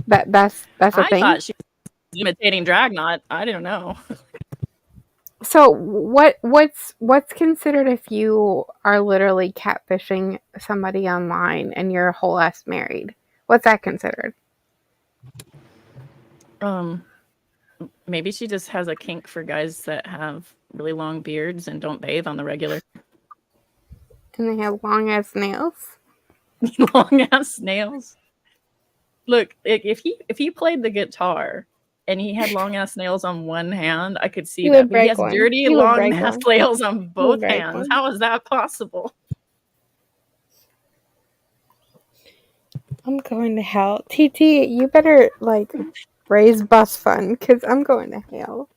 That's a I thing? thought she was imitating Dragnot. I don't know. So what's considered if you are literally catfishing somebody online and you're whole ass married? What's that considered? Maybe she just has a kink for guys that have really long beards and don't bathe on the regular. And they have long ass nails? Long ass nails. Look, if he played the guitar and he had long ass nails on one hand, I could see that. But he has dirty long ass nails on both hands. How is that possible? I'm going to hell. TT, you better raise bus fund because I'm going to hell.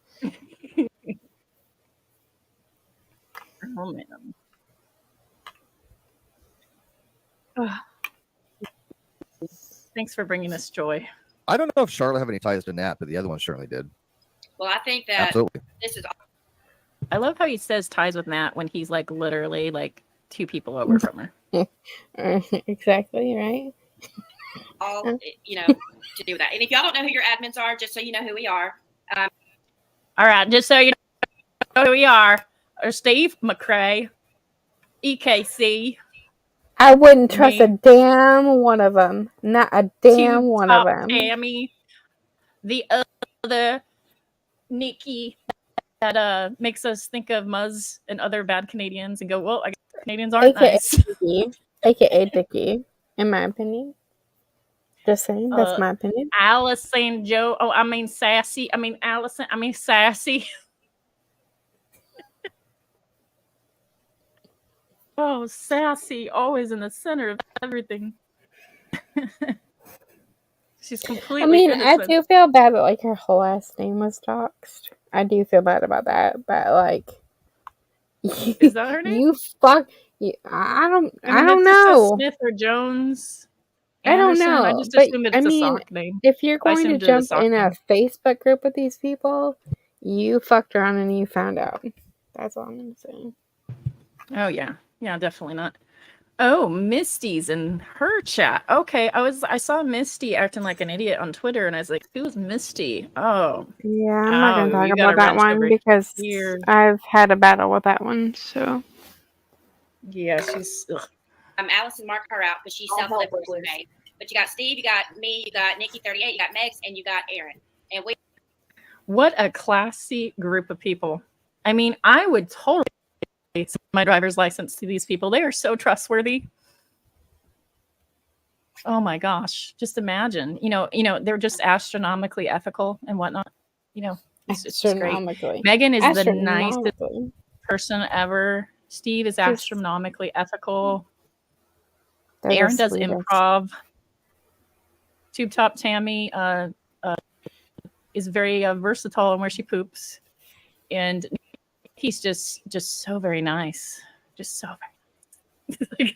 Oh man. Thanks for bringing us joy. I don't know if Charlotte have any ties to Nat, but the other one certainly did. Well, I think that Absolutely. this is. I love how he says ties with Nat when he's literally 2 people over from her. Exactly, right? All to do with that. And if y'all don't know who your admins are, just so you know who we are. All right, just so you know who we are. Steve McCrae, EKC. I wouldn't trust a damn one of them. Not a damn one of them. Tammy, the other Nikki that makes us think of Muzz and other bad Canadians and go, well, I guess Canadians aren't nice. AKA Dickie, in my opinion. Just saying, that's my opinion. Allison Joe. Oh, I mean Sassy. I mean Allison. I mean Sassy. Oh, Sassy, always in the center of everything. She's completely innocent. I do feel bad that her whole ass name was doxed. I do feel bad about that, but is that her name? You fuck. I don't know. Smith or Jones. Anderson. I don't know. I just assumed it's a sock name. If you're going to jump in a Facebook group with these people, you fucked around and you found out. That's all I'm gonna say. Oh yeah. Yeah, definitely not. Oh, Misty's in her chat. Okay, I saw Misty acting like an idiot on Twitter, and I was like, "Who's Misty?" Oh, yeah, I'm not gonna talk about that one because I've had a battle with that one. So, yeah, she's. Allison, mark her out because she's self-led today. But you got Steve, you got me, you got Nikki 38, you got Megs, and you got Aaron. And we. What a classy group of people! I mean, I would totally my driver's license to these people. They are so trustworthy. Oh my gosh. Just imagine, they're just astronomically ethical and whatnot. It's great. Megan is the nicest person ever. Steve is astronomically ethical. Aaron does improv. Tube Top Tammy is very versatile in where she poops. And he's just so very nice. Just so very nice.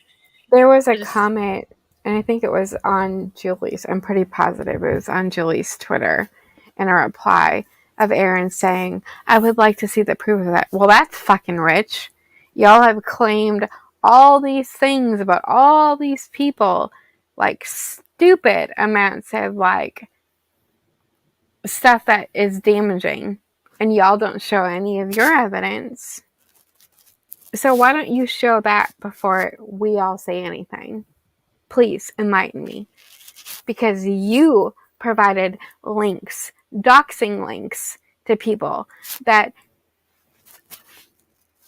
There was a comment, and I think it was on Julie's. I'm pretty positive it was on Julie's Twitter, in a reply of Aaron saying, I would like to see the proof of that. Well, that's fucking rich. Y'all have claimed all these things about all these people, stupid amounts of stuff that is damaging. And y'all don't show any of your evidence. So why don't you show that before we all say anything? Please enlighten me. Because you provided links, doxing links to people that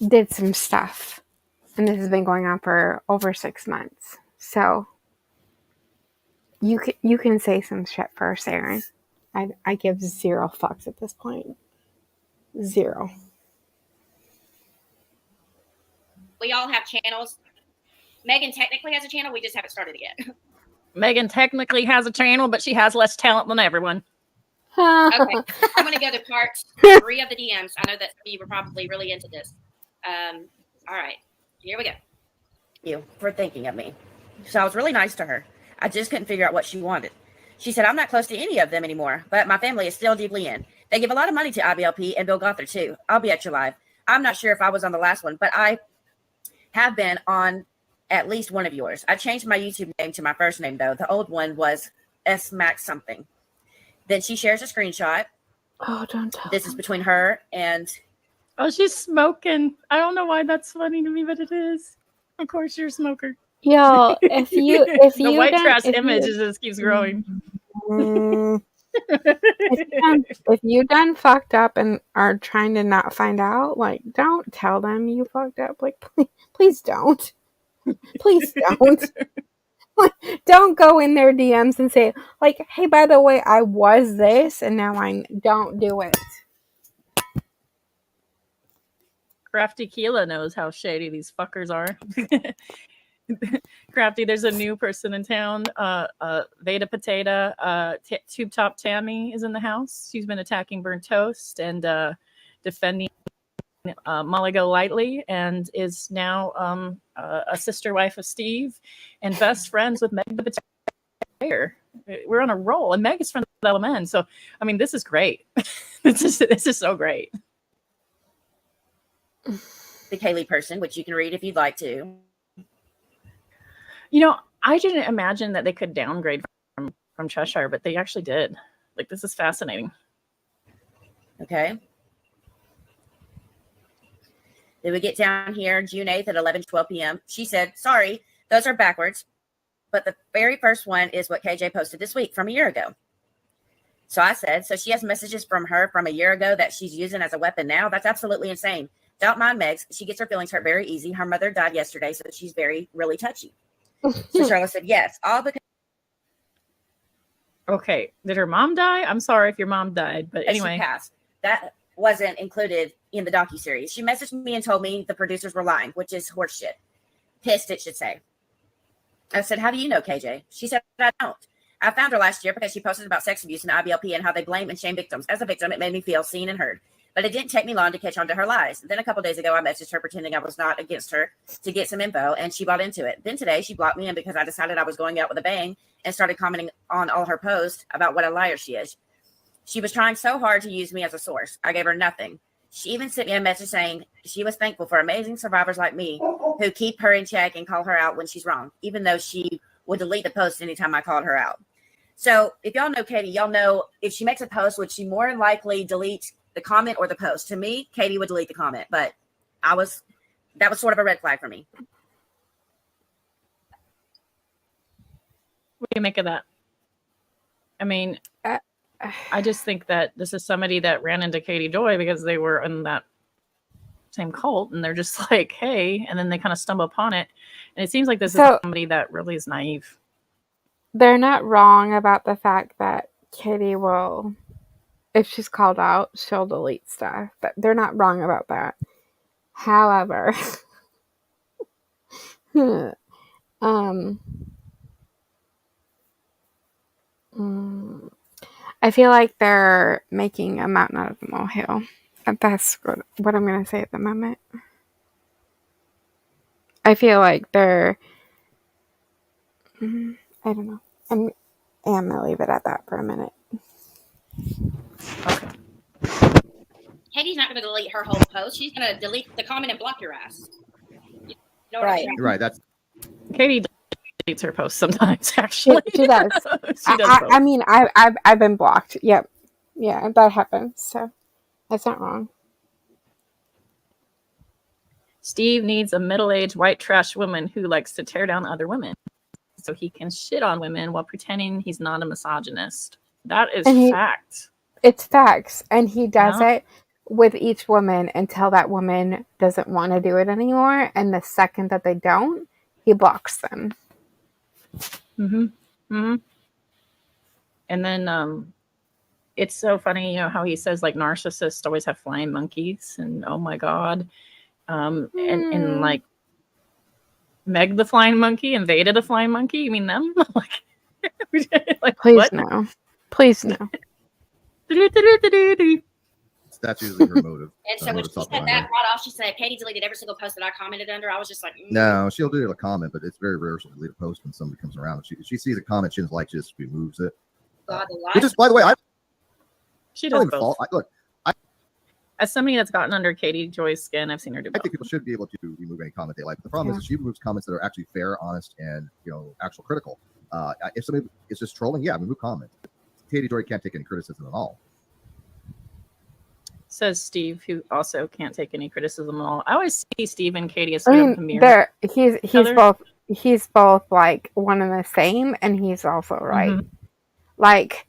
did some stuff. And this has been going on for over 6 months. So you can say some shit first, Aaron. I give 0 fucks at this point. 0. We all have channels. Megan technically has a channel. We just haven't started it yet. Megan technically has a channel, but she has less talent than everyone. Okay, I'm going to go to part 3 of the DMs. I know that you were probably really into this. All right, here we go. You for thinking of me. So I was really nice to her. I just couldn't figure out what she wanted. She said, I'm not close to any of them anymore, but my family is still deeply in. They give a lot of money to IBLP and Bill Gothard too. I'll be at your live. I'm not sure if I was on the last one, but I have been on at least one of yours. I changed my YouTube name to my first name though. The old one was S Max something. Then she shares a screenshot. Oh, don't tell. This is between her and... Oh, she's smoking. I don't know why that's funny to me, but it is. Of course you're a smoker. Yo, if you the white trash image just keeps growing. If you done fucked up and are trying to not find out, like, don't tell them you fucked up. Like, please don't. Please don't. Like, don't go in their DMs and say, like, hey, by the way, I was this and now I'm. Don't do it. Crafty Keela knows how shady these fuckers are. Crafty, there's a new person in town. Vada Potada, Tube Top Tammy is in the house. She's been attacking Burnt Toast and defending Molly Go Lightly, and is now a sister wife of Steve and best friends with Meg the Potato. We're on a roll, and Meg is friends with LMN. So, I mean, this is great. this is so great. The Kaylee person, which you can read if you'd like to. You know, I didn't imagine that they could downgrade from Cheshire, but they actually did. Like, this is fascinating. Okay. Then we get down here June 8th at 11:12 p.m. She said, sorry, those are backwards. But the very first one is what KJ posted this week from a year ago. So I said, so she has messages from her from a year ago that she's using as a weapon now? That's absolutely insane. Don't mind Megs. She gets her feelings hurt very easy. Her mother died yesterday, so she's really touchy. So Charlotte said, yes, all because. Okay. Did her mom die? I'm sorry if your mom died, but anyway. She passed. That wasn't included in the docuseries. She messaged me and told me the producers were lying, which is horseshit. Pissed, it should say. I said, how do you know, KJ? She said, I don't. I found her last year because she posted about sex abuse in IBLP and how they blame and shame victims. As a victim, it made me feel seen and heard. But it didn't take me long to catch on to her lies. Then a couple days ago, I messaged her pretending I was not against her to get some info, and she bought into it. Then today, she blocked me in because I decided I was going out with a bang and started commenting on all her posts about what a liar she is. She was trying so hard to use me as a source. I gave her nothing. She even sent me a message saying she was thankful for amazing survivors like me who keep her in check and call her out when she's wrong, even though she would delete the post anytime I called her out. So if y'all know Katie, y'all know if she makes a post, would she more than likely delete the comment or the post? To me, Katie would delete the comment, but that was sort of a red flag for me. What do you make of that? I mean, I just think that this is somebody that ran into Katie Joy because they were in that same cult, and they're just like, hey, and then they kind of stumble upon it. And it seems like this is somebody that really is naive. They're not wrong about the fact that Katie will, if she's called out, she'll delete stuff. But they're not wrong about that. However, I feel like they're making a mountain out of a molehill. That's what I'm going to say at the moment. I feel like they're... I don't know. I'm going to leave it at that for a minute. Okay. Katie's not going to delete her whole post. She's going to delete the comment and block your ass. You know right. Right. That's Katie deletes her posts sometimes. Actually, she does. She does. I mean, I've been blocked. Yep. Yeah, that happens. So that's not wrong. Steve needs a middle-aged white trash woman who likes to tear down other women so he can shit on women while pretending he's not a misogynist. That is fact. It's facts. And he does it with each woman until that woman doesn't want to do it anymore. And the second that they don't, he blocks them. And then it's so funny, you know, how he says like narcissists always have flying monkeys, and oh my god. And like Meg the flying monkey and Vada the flying monkey, you mean them? like please what? no. Please no. That's usually her motive. And so when she said that right off, she said Katie deleted every single post that I commented under. I was just like, No, she'll delete a comment, but it's very rare she'll delete a post when somebody comes around. If she sees a comment she doesn't like, she just removes it. Which is, by the way, she does both. As somebody that's gotten under Katie Joy's skin, I've seen her do both. I think people should be able to remove any comment they like. But the problem is that she removes comments that are actually fair, honest, and actual critical. If somebody is just trolling, remove comments. Katie Joy can't take any criticism at all. Says Steve, who also can't take any criticism at all. I always see Steve and Katie as sort of the mirror. He's both like one and the same, and he's also right. Like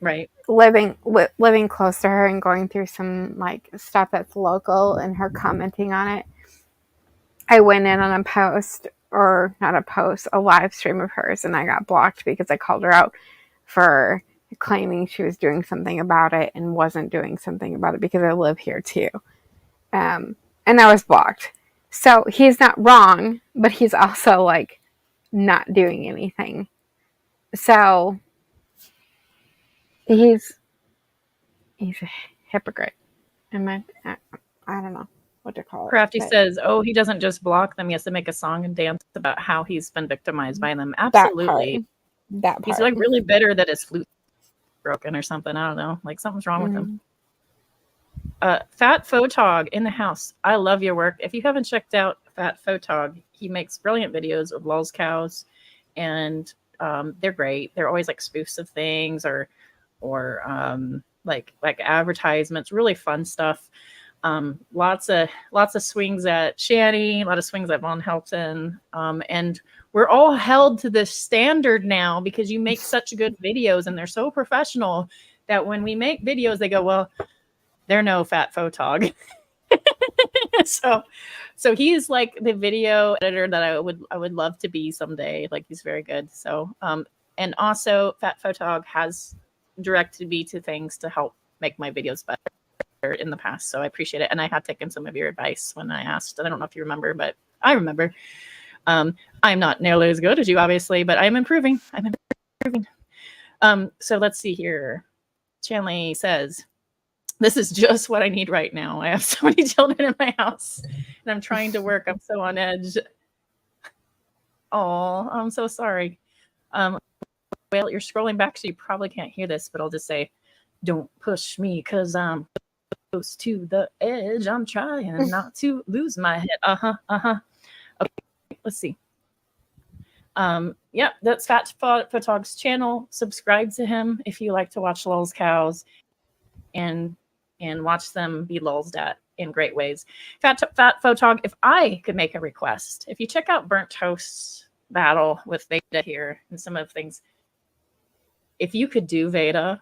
living close to her and going through some like stuff that's local and her commenting on it. I went in on a post, or not a post, a live stream of hers, and I got blocked because I called her out for claiming she was doing something about it and wasn't doing something about it because I live here too. And I was blocked. So he's not wrong, but he's also like not doing anything. So he's a hypocrite. I don't know what to call it. Crafty says, oh, he doesn't just block them. He has to make a song and dance about how he's been victimized by them. Absolutely. That part. He's like really bitter that his flute broken or something. I don't know. Like something's wrong with him. Fat Photog in the house. I love your work. If you haven't checked out Fat Photog, he makes brilliant videos of Lulz cows, and they're great. They're always like spoofs of things or like advertisements. Really fun stuff. Lots of swings at Shani, a lot of swings at Von Helton, and we're all held to this standard now because you make such good videos and they're so professional that when we make videos, they go, well, they're no Fat Photog. So he's like the video editor that I would love to be someday. Like he's very good. So and also Fat Photog has directed me to things to help make my videos better in the past. So I appreciate it. And I had taken some of your advice when I asked, and I don't know if you remember, but I remember. I'm not nearly as good as you, obviously, but I'm improving. So let's see here. Chanley says, this is just what I need right now. I have so many children in my house and I'm trying to work. I'm so on edge. Oh, I'm so sorry. Well, you're scrolling back, so you probably can't hear this, but I'll just say, don't push me because I'm close to the edge. I'm trying not to lose my head. Okay, let's see. Yeah, that's Fat Photog's channel. Subscribe to him if you like to watch Lulz cows and watch them be lulled at in great ways. Fat Photog, if I could make a request, if you check out Burnt Toast's battle with Vada here and some of the things, if you could do Vada,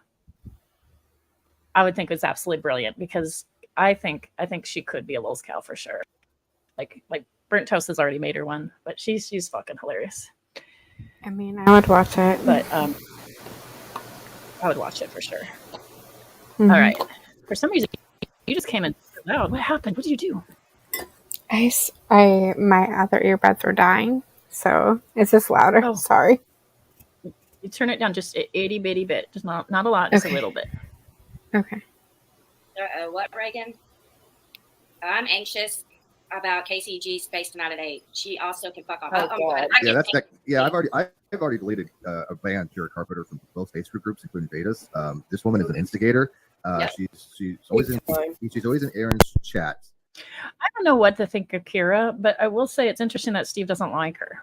I would think it's absolutely brilliant because I think she could be a Lulz cow for sure. Like Burnt Toast has already made her one, but she's fucking hilarious. I mean, I would watch it. But I would watch it for sure. All right. For some reason, you just came in loud. What happened? What did you do? My other earbuds were dying, so it's just louder. Oh. Sorry. You turn it down just a itty bitty bit, just not a lot, just a little bit. Okay. What, Reagan? I'm anxious about KCG Space Tonight at 8. She also can fuck off. I've already deleted a ban, Jared Carpenter, from both Facebook groups, including Veda's. This woman is an instigator. She's always in Aaron's chats. I don't know what to think of Kira, but I will say it's interesting that Steve doesn't like her.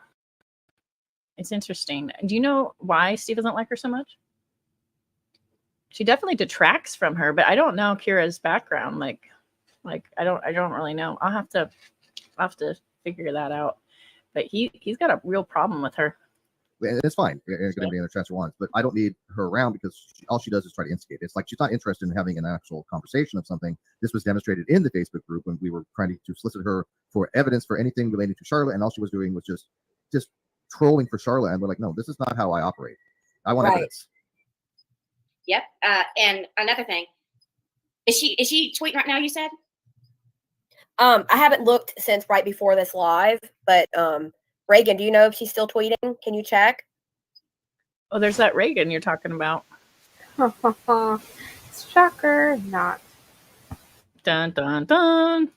It's interesting. Do you know why Steve doesn't like her so much? She definitely detracts from her, but I don't know Kira's background. Like I don't really know. I'll have to figure that out. But he's got a real problem with her. And it's fine. It's going to be in the transfer once, but I don't need her around because all she does is try to instigate. It's like she's not interested in having an actual conversation of something. This was demonstrated in the Facebook group when we were trying to solicit her for evidence for anything relating to Charlotte, and all she was doing was just trolling for Charlotte. And we're like, no, this is not how I operate. I want evidence. Yep. And another thing, is she tweeting right now? You said. I haven't looked since right before this live, but Reagan, do you know if she's still tweeting? Can you check? Oh, there's that Reagan you're talking about. Shocker, not. Dun dun dun.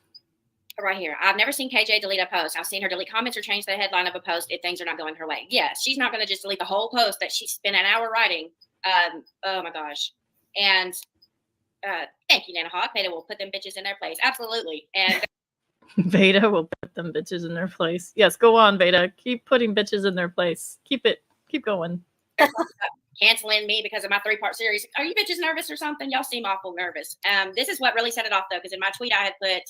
Right here. I've never seen KJ delete a post. I've seen her delete comments or change the headline of a post if things are not going her way. Yeah, she's not going to just delete the whole post that she spent an hour writing. Oh my gosh. And thank you, Nana Hawk. Vada will put them bitches in their place. Absolutely. And Vada will put them bitches in their place. Yes, go on, Vada. Keep putting bitches in their place. Keep going. Canceling me because of my 3-part series. Are you bitches nervous or something? Y'all seem awful nervous. This is what really set it off, though, because in my tweet I had put,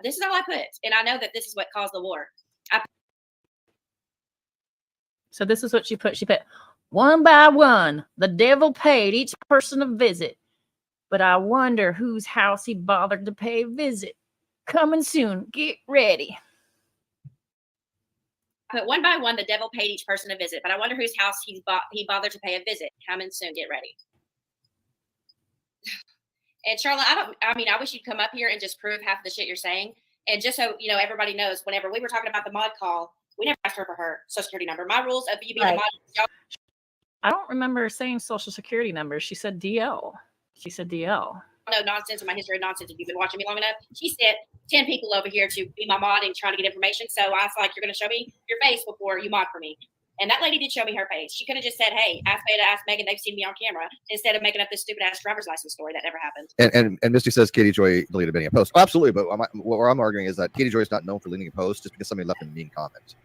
this is all I put, and I know that this is what caused the war. So this is what she put. She put, one by one, the devil paid each person a visit. But I wonder whose house he bothered to pay a visit. Coming soon. Get ready. But one by one, the devil paid each person a visit. But I wonder whose house he bothered to pay a visit. Coming soon. Get ready. And Charlotte, I wish you'd come up here and just prove half of the shit you're saying. And just so everybody knows, whenever we were talking about the mod call, we never asked her for her social security number. My rules of you being a mod. I don't remember saying social security number. She said DL. No nonsense in my history of nonsense. If you've been watching me long enough, she sent 10 people over here to be my mod and trying to get information. So I was like, you're going to show me your face before you mod for me. And that lady did show me her face. She could have just said, hey, ask Vada, ask Megan, they've seen me on camera, instead of making up this stupid ass driver's license story that never happened. And Misty says Katie Joy deleted many a post. Oh, absolutely, but what I'm arguing is that Katie Joy is not known for deleting a post just because somebody left a mean comment.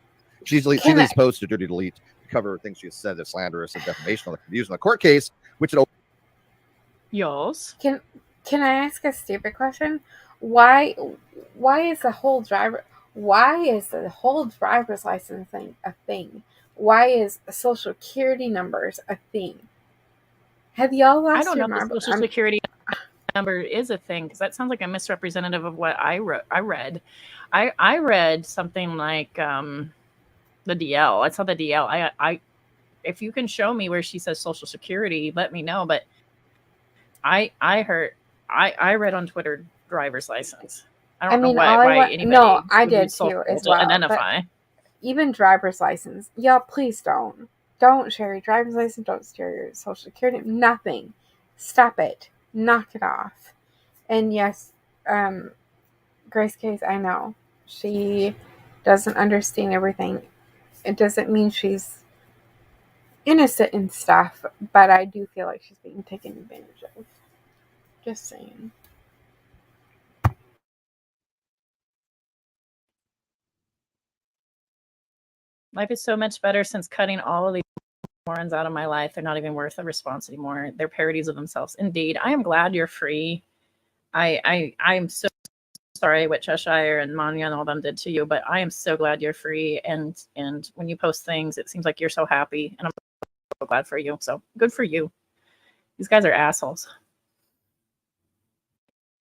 She deletes posts to dirty delete to cover things she has said that's slanderous and defamation that can be used in a court case, which it. Yours. Can I ask a stupid question? Why is the whole driver's license thing a thing? Why is social security numbers a thing? Have y'all lost I don't your know if marbles? the social security number is a thing, because that sounds like a misrepresentative of what I read. I read something like the DL. I saw the DL. I if you can show me where she says social security, let me know. But I read on Twitter driver's license. I don't know why anybody. No, I did too as well. Identify. Even driver's license, y'all, please don't share your driver's license. Don't share your social security. Nothing. Stop it. Knock it off. And yes, Grace Case, I know she doesn't understand everything. It doesn't mean she's innocent and stuff, but I do feel like she's being taken advantage of. Just saying. Life is so much better since cutting all of these morons out of my life. They're not even worth a response anymore. They're parodies of themselves. Indeed, I am glad you're free. I'm so sorry what Cheshire and Manya and all them did to you, but I am so glad you're free. And when you post things, it seems like you're so happy, and I'm so glad for you. So good for you. These guys are assholes.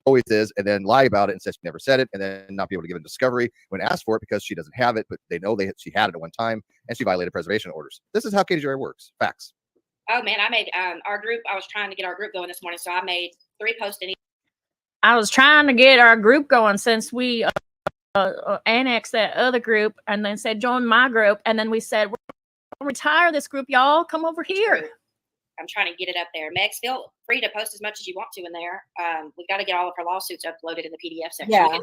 Always is, and then lie about it and say she never said it, and then not be able to give a discovery when asked for it because she doesn't have it, but they know she had it at one time, and she violated preservation orders. This is how Katie Joy works. Facts. Oh man, I made our group. I was trying to get our group going this morning, so I made 3 posts in each. I was trying to get our group going since we annexed that other group, and then said join my group, and then we said we're gonna retire this group. Y'all come over here. I'm trying to get it up there. Megs, feel free to post as much as you want to in there. We got to get all of her lawsuits uploaded in the PDF section. Yeah.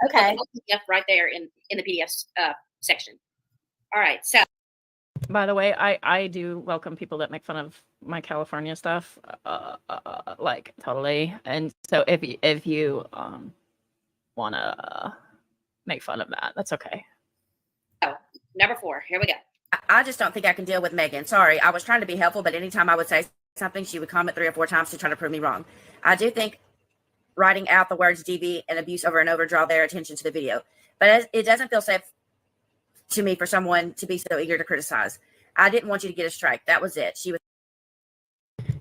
Okay. PDF right there in the PDF section. All right. So. By the way, I do welcome people that make fun of my California stuff, like totally. And so if you want to make fun of that, that's okay. Oh, number 4. Here we go. I just don't think I can deal with Megan. Sorry, I was trying to be helpful, but anytime I would say something, she would comment 3 or 4 times to try to prove me wrong. I do think writing out the words DV and abuse over and over draw their attention to the video, but it doesn't feel safe to me for someone to be so eager to criticize. I didn't want you to get a strike. That was it. She was.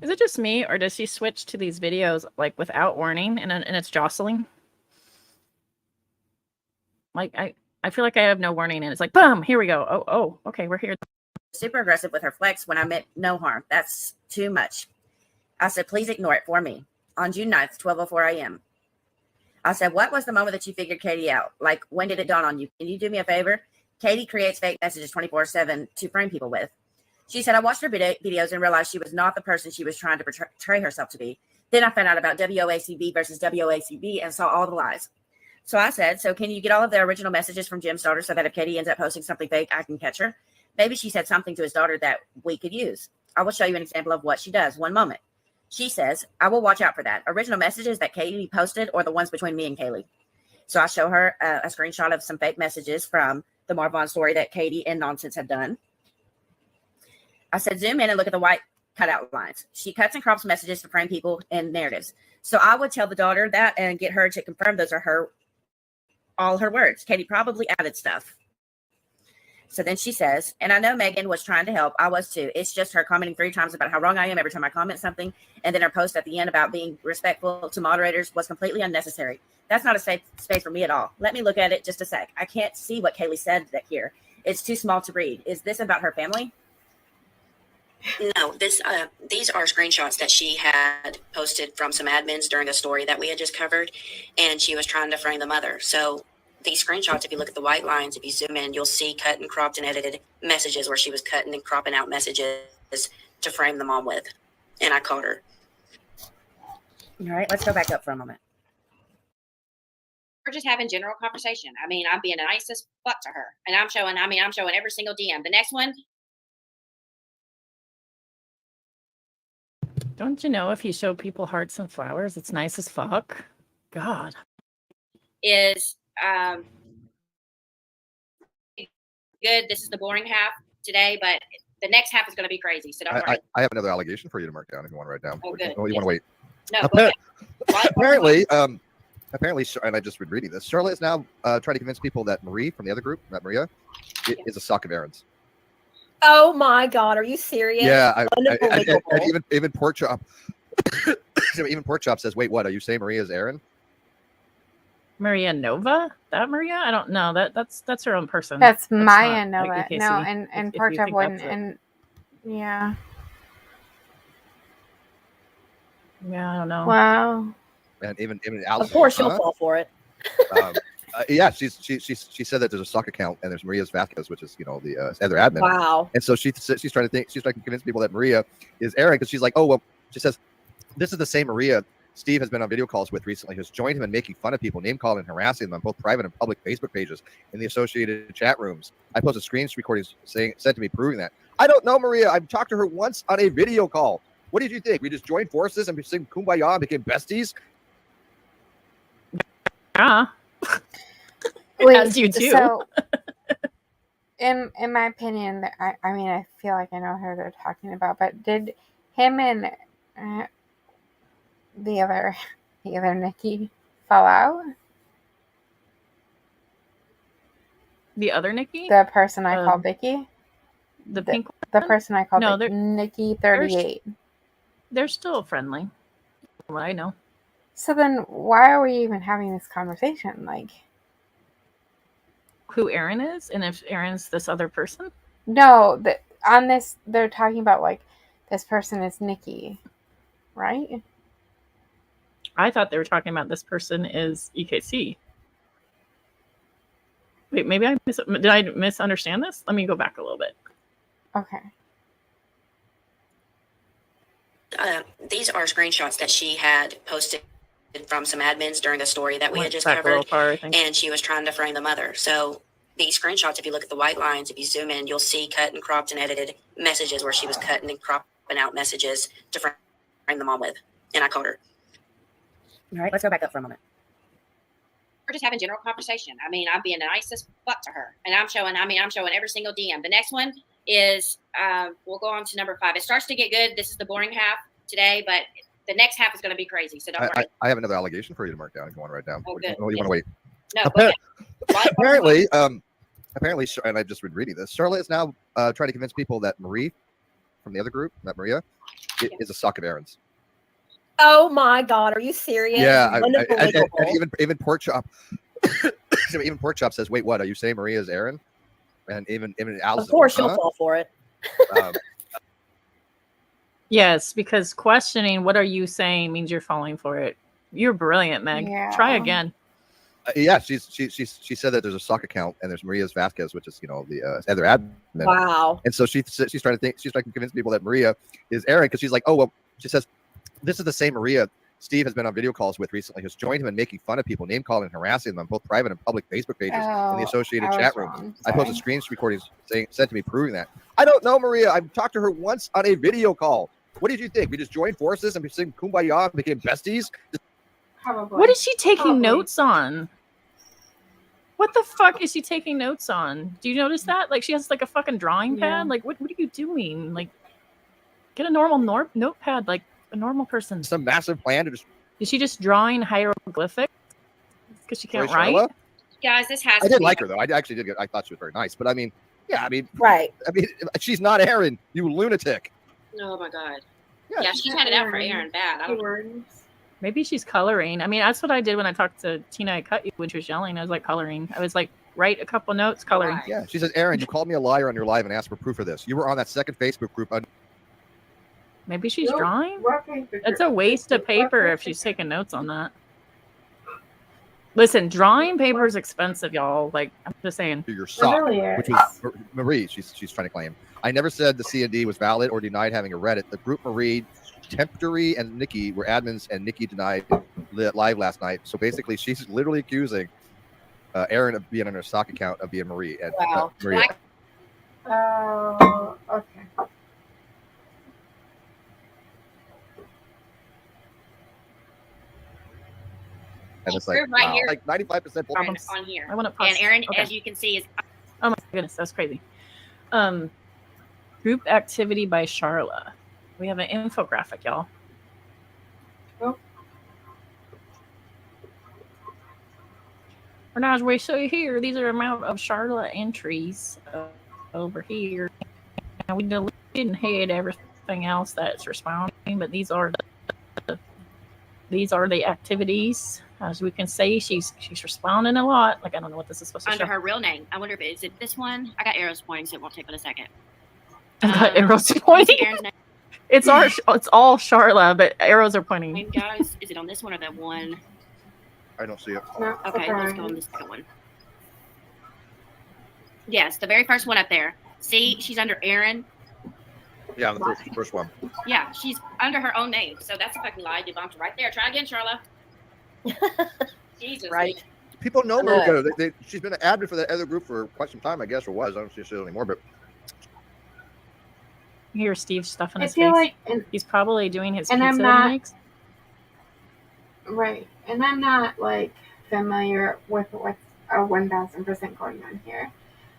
Is it just me, or does she switch to these videos like without warning and it's jostling? Like I feel like I have no warning and it's like, boom, here we go. Oh, okay, we're here. Super aggressive with her flex when I meant no harm. That's too much. I said, please ignore it for me. On June 9th, 12:04 a.m. I said, what was the moment that you figured Katie out? Like, when did it dawn on you? Can you do me a favor? Katie creates fake messages 24/7 to frame people with. She said, I watched her videos and realized she was not the person she was trying to portray herself to be. Then I found out about WOACB versus WOACB and saw all the lies. So I said, so can you get all of the original messages from Jim's daughter so that if Katie ends up posting something fake, I can catch her? Maybe she said something to his daughter that we could use. I will show you an example of what she does. One moment. She says, I will watch out for that. Original messages that Katie posted or the ones between me and Kaylee. So I show her a screenshot of some fake messages from the Marvon story that Katie and Nonsense have done. I said, zoom in and look at the white cutout lines. She cuts and crops messages to frame people and narratives. So I would tell the daughter that and get her to confirm those are all her words. Katie probably added stuff. So then she says, and I know Megan was trying to help. I was too. It's just her commenting 3 times about how wrong I am every time I comment something. And then her post at the end about being respectful to moderators was completely unnecessary. That's not a safe space for me at all. Let me look at it just a sec. I can't see what Kaylee said here. It's too small to read. Is this about her family? No, these are screenshots that she had posted from some admins during a story that we had just covered, and she was trying to frame the mother. So these screenshots, if you look at the white lines, if you zoom in, you'll see cut and cropped and edited messages where she was cutting and cropping out messages to frame the mom with, and I caught her. All right, let's go back up for a moment. We're just having general conversation. I mean, I'm being nice as fuck to her, and I'm showing every single DM. The next one. Don't you know if you show people hearts and flowers, it's nice as fuck? God. Is good. This is the boring half today, but the next half is going to be crazy. So don't worry. I have another allegation for you to mark down if you want to write down. Oh, good. Oh, you want to wait? No. Go Apparently, and I just been reading this. Charlotte is now trying to convince people that Marie from the other group, that Maria, is a sock of Aaron's. Oh my God, are you serious? Yeah, and even Pork Chop, even Pork Chop says, "Wait, what? Are you saying Maria's Aaron?" Maria Nova? That Maria? I don't know. That's her own person. That's Maya not, Nova. like, No, and Pork Chop wouldn't. And yeah. Yeah, I don't know. Wow. And even Allison, of course, she'll fall for it. Yeah, she said that there's a sock account and there's Maria's Vasquez, which is the other admin. Wow. And so she's trying to convince people that Maria is Aaron because she's like, oh well, she says this is the same Maria Steve has been on video calls with recently, who's joined him in making fun of people, name calling and harassing them on both private and public Facebook pages in the associated chat rooms. I posted screen recordings sent to me proving that. I don't know Maria. I've talked to her once on a video call. What did you think? We just joined forces and we sing Kumbaya and became besties? Yeah. Wait, as you do. So, in my opinion, I mean, I feel like I know who they're talking about, but did him and the other Nikki fall out? The other Nikki? The person I called Vicky? The pink the person I called No, Nikki 38. They're still friendly. From what I know. So then why are we even having this conversation? Like, who Aaron is and if Aaron's this other person? No, on this they're talking about like this person is Nikki, right? I thought they were talking about this person is EKC. Wait, maybe did I misunderstand this? Let me go back a little bit. Okay. These are screenshots that she had posted from some admins during a story that we had just Back a little covered, far, I think. and she was trying to frame the mother. So these screenshots, if you look at the white lines, if you zoom in, you'll see cut and cropped and edited messages where she was cutting and cropping out messages to frame the mom with, and I caught her. All right, let's go back up for a moment. We're just having general conversation. I mean, I'm being nice as fuck to her, and I'm showing every single DM. The next one is we'll go on to number 5. It starts to get good. This is the boring half today, but the next half is going to be crazy. So don't worry. I have another allegation for you to mark down if you want to write down. Oh, good. You want to wait? No. Apparently, apparently, and I've just been reading this, Charlotte is now trying to convince people that Marie from the other group, that Maria, is a sock of Aaron's. Oh my God, are you serious? Yeah, and Unbelievable. even Pork Chop, even Pork Chop says, "Wait, what? Are you saying Maria is Aaron?" And even Alice, Of course, she'll fall for it. Yes, because questioning what are you saying means you're falling for it. You're brilliant, Meg. Try again. Yeah, she said that there's a sock account and there's Maria's Vasquez, which is the other admin. Wow. And so she's trying to convince people that Maria is Aaron because she's like, oh well, she says this is the same Maria Steve has been on video calls with recently, who's joined him in making fun of people, name calling and harassing them on both private and public Facebook pages in the associated chat room. I posted screen recordings sent to me proving that. I don't know, Maria. I've talked to her once on a video call. What did you think? We just joined forces and we sing Kumbaya and became besties? Probably. What is she taking notes on? What the fuck is she taking notes on? Do you notice that? Like she has like a fucking drawing pad? Like what are you doing? Like get a normal notepad like a normal person. Some massive plan to just... Is she just drawing hieroglyphics? Because she can't write? Charlotte? Guys, this has I to did be like her though. I actually did. I thought she was very nice. But I mean, right. I mean, she's not Aaron, you lunatic. Oh my God. Yeah, she's had it out for Aaron bad. I don't... Maybe she's coloring. I mean, that's what I did when I talked to Tina. I cut you when she was yelling. I was like coloring. I was like, write a couple notes, coloring. Yeah, she says, Aaron, you called me a liar on your live and asked for proof of this. You were on that second Facebook group. Maybe she's drawing. That's a waste of paper if she's taking notes on that. Listen, drawing paper is expensive, y'all. Like I'm just saying. Your sock, which was Marie. She's trying to claim. I never said the C&D was valid or denied having a Reddit. The group Marie, Temptory, and Nikki were admins, and Nikki denied live last night. So basically, she's literally accusing Aaron of being on her stock account of being Marie. And, wow. Maria. Oh, okay. And it's like, right wow, here. like 95% on here. I want to pause. And Aaron, Okay. as you can see, is oh my goodness, that's crazy. Group activity by Charla. We have an infographic, y'all. Oh. And as we see here, these are amount of Charla entries over here. And we deleted and hid everything else that's responding, but these are the activities. As we can see, she's responding a lot. Like I don't know what this is supposed to under show. her real name. I wonder if is it this one? I got arrows pointing, so it won't take but a second. I've got arrows pointing. Aaron's name. It's all Charla, but arrows are pointing. Name, guys, is it on this one or that one? I don't see it. No, Okay, let's go on the second one. Yes, the very first one up there. See, she's under Aaron. Yeah, the first one. Yeah, she's under her own name. So that's a fucking lie debunked right there. Try again, Charla. Jesus. Right. People know Maria. She's been an admin for that other group for quite some time, I guess, or was. I don't see it anymore, but Here's Steve's stuff in I his feel face. like, He's probably doing his and pizza I'm that not- he makes. right, and I'm not like familiar with what's 1000% going on here,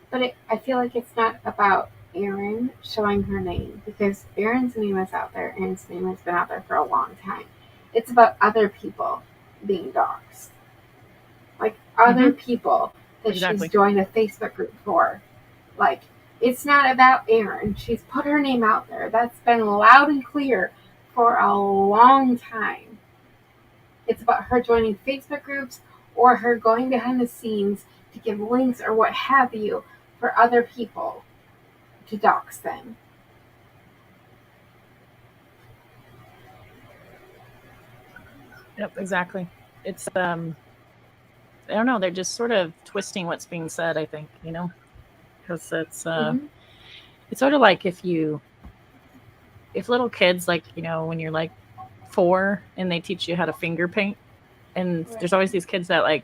but I feel like it's not about Aaron showing her name because Aaron's name is out there. Aaron's name has been out there for a long time. It's about other people being doxxed, like other people that Exactly. she's joined a Facebook group for. Like, it's not about Aaron. She's put her name out there. That's been loud and clear for a long time. It's about her joining Facebook groups or her going behind the scenes to give links or what have you for other people to dox them. Yep, exactly. It's I don't know. They're just sort of twisting what's being said. I think because it's it's sort of like if little kids like when you're like 4 and they teach you how to finger paint, and there's always these kids that like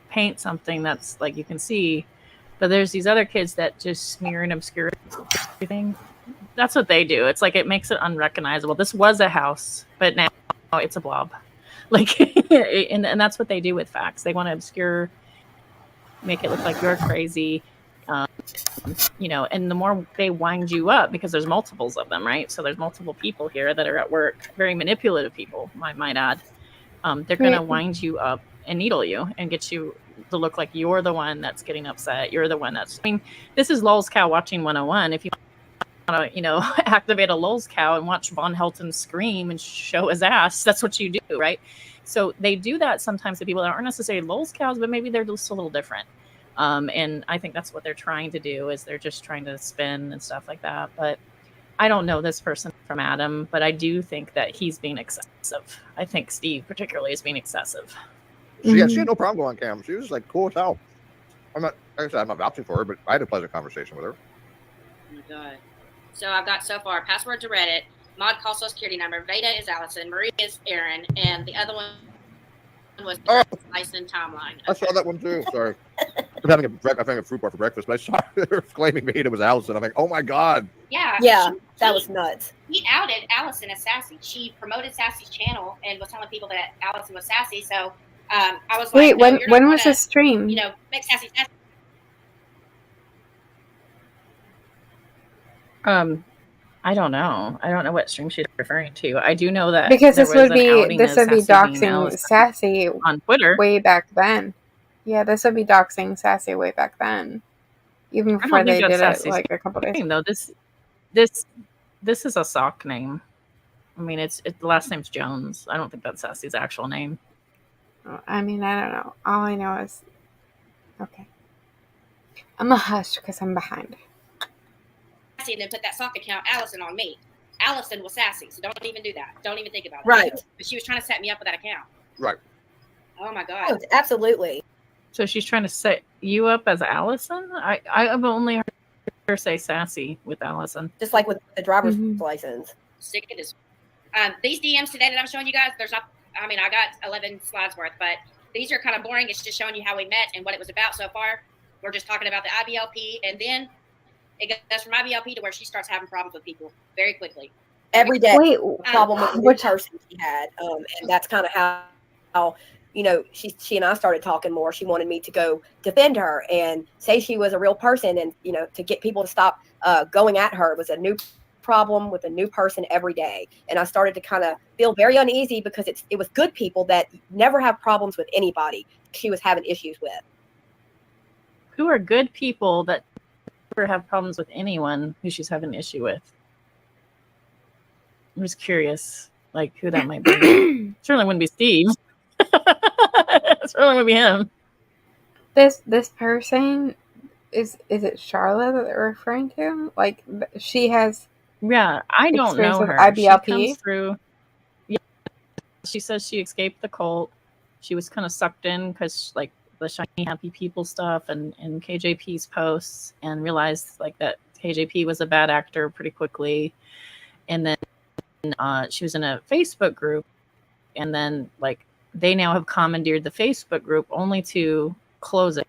paint something that's like you can see, but there's these other kids that just smear and obscure everything. That's what they do. It's like it makes it unrecognizable. This was a house, but now it's a blob. Like, and that's what they do with facts. They want to obscure, make it look like you're crazy, and the more they wind you up, because there's multiples of them, right? So there's multiple people here that are at work, very manipulative people, I might add. They're going to wind you up and needle you and get you to look like you're the one that's getting upset. You're the one that's. I mean, this is Lulz Cow watching 101. If you want to, activate a Lulz Cow and watch Von Helton scream and show his ass, that's what you do, right? So they do that sometimes to people that aren't necessarily Lulz Cows, but maybe they're just a little different. And I think that's what they're trying to do, is they're just trying to spin and stuff like that. But I don't know this person from Adam, but I do think that he's being excessive. I think Steve particularly is being excessive. She had no problem going on cam. She was just like cool as hell. I'm not vouching for her, but I had a pleasant conversation with her. Oh my god. So I've got so far password to Reddit, mod call social security number, Vada is Allison, Maria is Aaron, and the other one was license timeline. I saw that one too. Sorry. I'm having a fruit bar for breakfast, but I saw her claiming Vada was Allison. I'm like, oh my god. Yeah. That was nuts. He outed Allison as Sassy. She promoted Sassy's channel and was telling people that Allison was Sassy. So I was Wait, like, when was this stream? Make Sassy Sassy. I don't know. I don't know what stream she's referring to. I do know that because this would be doxing doxing Sassy on Twitter way back then. Yeah, this would be doxing Sassy way back then, even before they did it like a couple days ago. Though this is a sock name. I mean, the last name's Jones. I don't think that's Sassy's actual name. I mean, I don't know. All I know is okay. I'm a hush because I'm behind. And then put that sock account Allison on me. Allison was Sassy, so don't even do that. Don't even think about it. Right. But she was trying to set me up with that account. Right. Oh my god. Oh, absolutely. So she's trying to set you up as Allison? I've only heard her say Sassy with Allison. Just like with the driver's license. Sick of this. These DMs today that I'm showing you guys, there's not. I mean, I got 11 slides worth, but these are kind of boring. It's just showing you how we met and what it was about so far. We're just talking about the IBLP, and then it goes from IBLP to where she starts having problems with people very quickly. Every day, problem with which person she had, and that's kind of how she and I started talking more. She wanted me to go defend her and say she was a real person, and to get people to stop going at her. It was a new problem with a new person every day, and I started to kind of feel very uneasy because it was good people that never have problems with anybody she was having issues with. Who are good people that never have problems with anyone who she's having an issue with? I'm just curious, like who that might be. Certainly wouldn't be Steve. Certainly wouldn't be him. This person is it Charlotte that they're referring to? Like she has. Yeah, I don't know her. IBLP. She comes through. Yeah, she says she escaped the cult. She was kind of sucked in because like the shiny happy people stuff and KJP's posts, and realized like that KJP was a bad actor pretty quickly. And then she was in a Facebook group, and then like they now have commandeered the Facebook group only to close it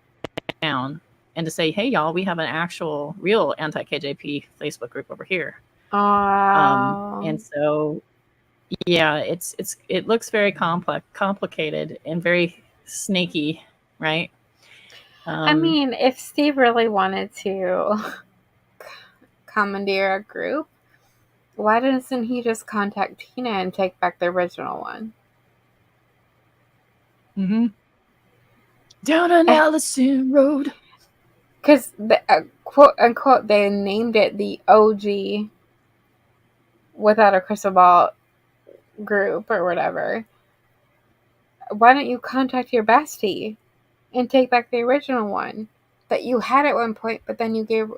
down and to say, hey y'all, we have an actual real anti-KJP Facebook group over here. And so yeah, it looks very complicated and very snaky, right? I mean, if Steve really wanted to commandeer a group, why doesn't he just contact Tina and take back the original one? Down on Allison Road. Because quote unquote, they named it the OG Without a Crystal Ball group or whatever. Why don't you contact your bestie and take back the original one that you had at one point, but then you gave...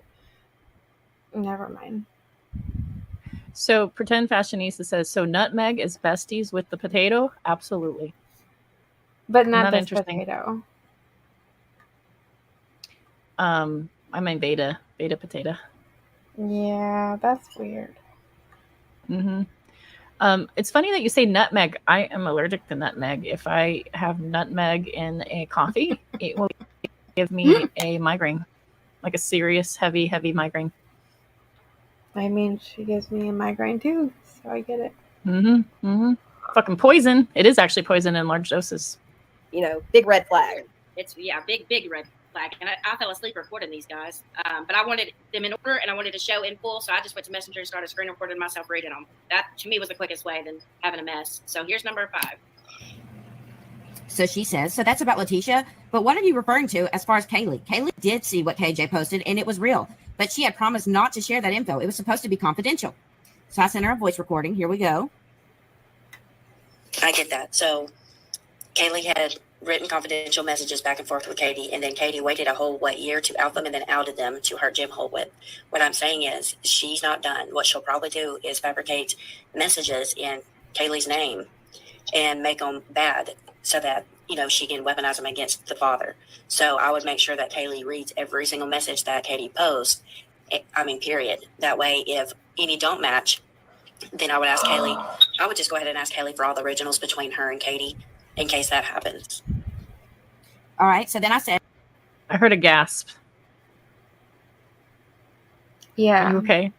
Never mind. So Pretend Fashionista says, so Nutmeg is besties with the potato? Absolutely. But not this potato. I mean Vada potato. Yeah, that's weird. It's funny that you say nutmeg. I am allergic to nutmeg. If I have nutmeg in a coffee, it will give me a migraine, like a serious, heavy migraine. I mean, she gives me a migraine too, so I get it. Fucking poison. It is actually poison in large doses. Big red flag. It's big red flag. And I fell asleep recording these guys, but I wanted them in order and I wanted to show in full, so I just went to Messenger and started screen recording myself reading them. That to me was the quickest way than having a mess. So here's number 5. So she says, so that's about Letitia. But what are you referring to as far as Kaylee? Kaylee did see what KJ posted, and it was real. But she had promised not to share that info. It was supposed to be confidential. So I sent her a voice recording. Here we go. I get that. So Kaylee had written confidential messages back and forth with Katie, and then Katie waited a whole year to out them and then outed them to hurt Jim Holtwood. What I'm saying is she's not done. What she'll probably do is fabricate messages in Kaylee's name and make them bad so that, you know, she can weaponize them against the father. So I would make sure that Kaylee reads every single message that Katie posts. I mean, period. That way, if any don't match, then I would ask Kaylee. I would just go ahead and ask Kaylee for all the originals between her and Katie in case that happens. All right. So then I said, I heard a gasp. Yeah. Are you okay?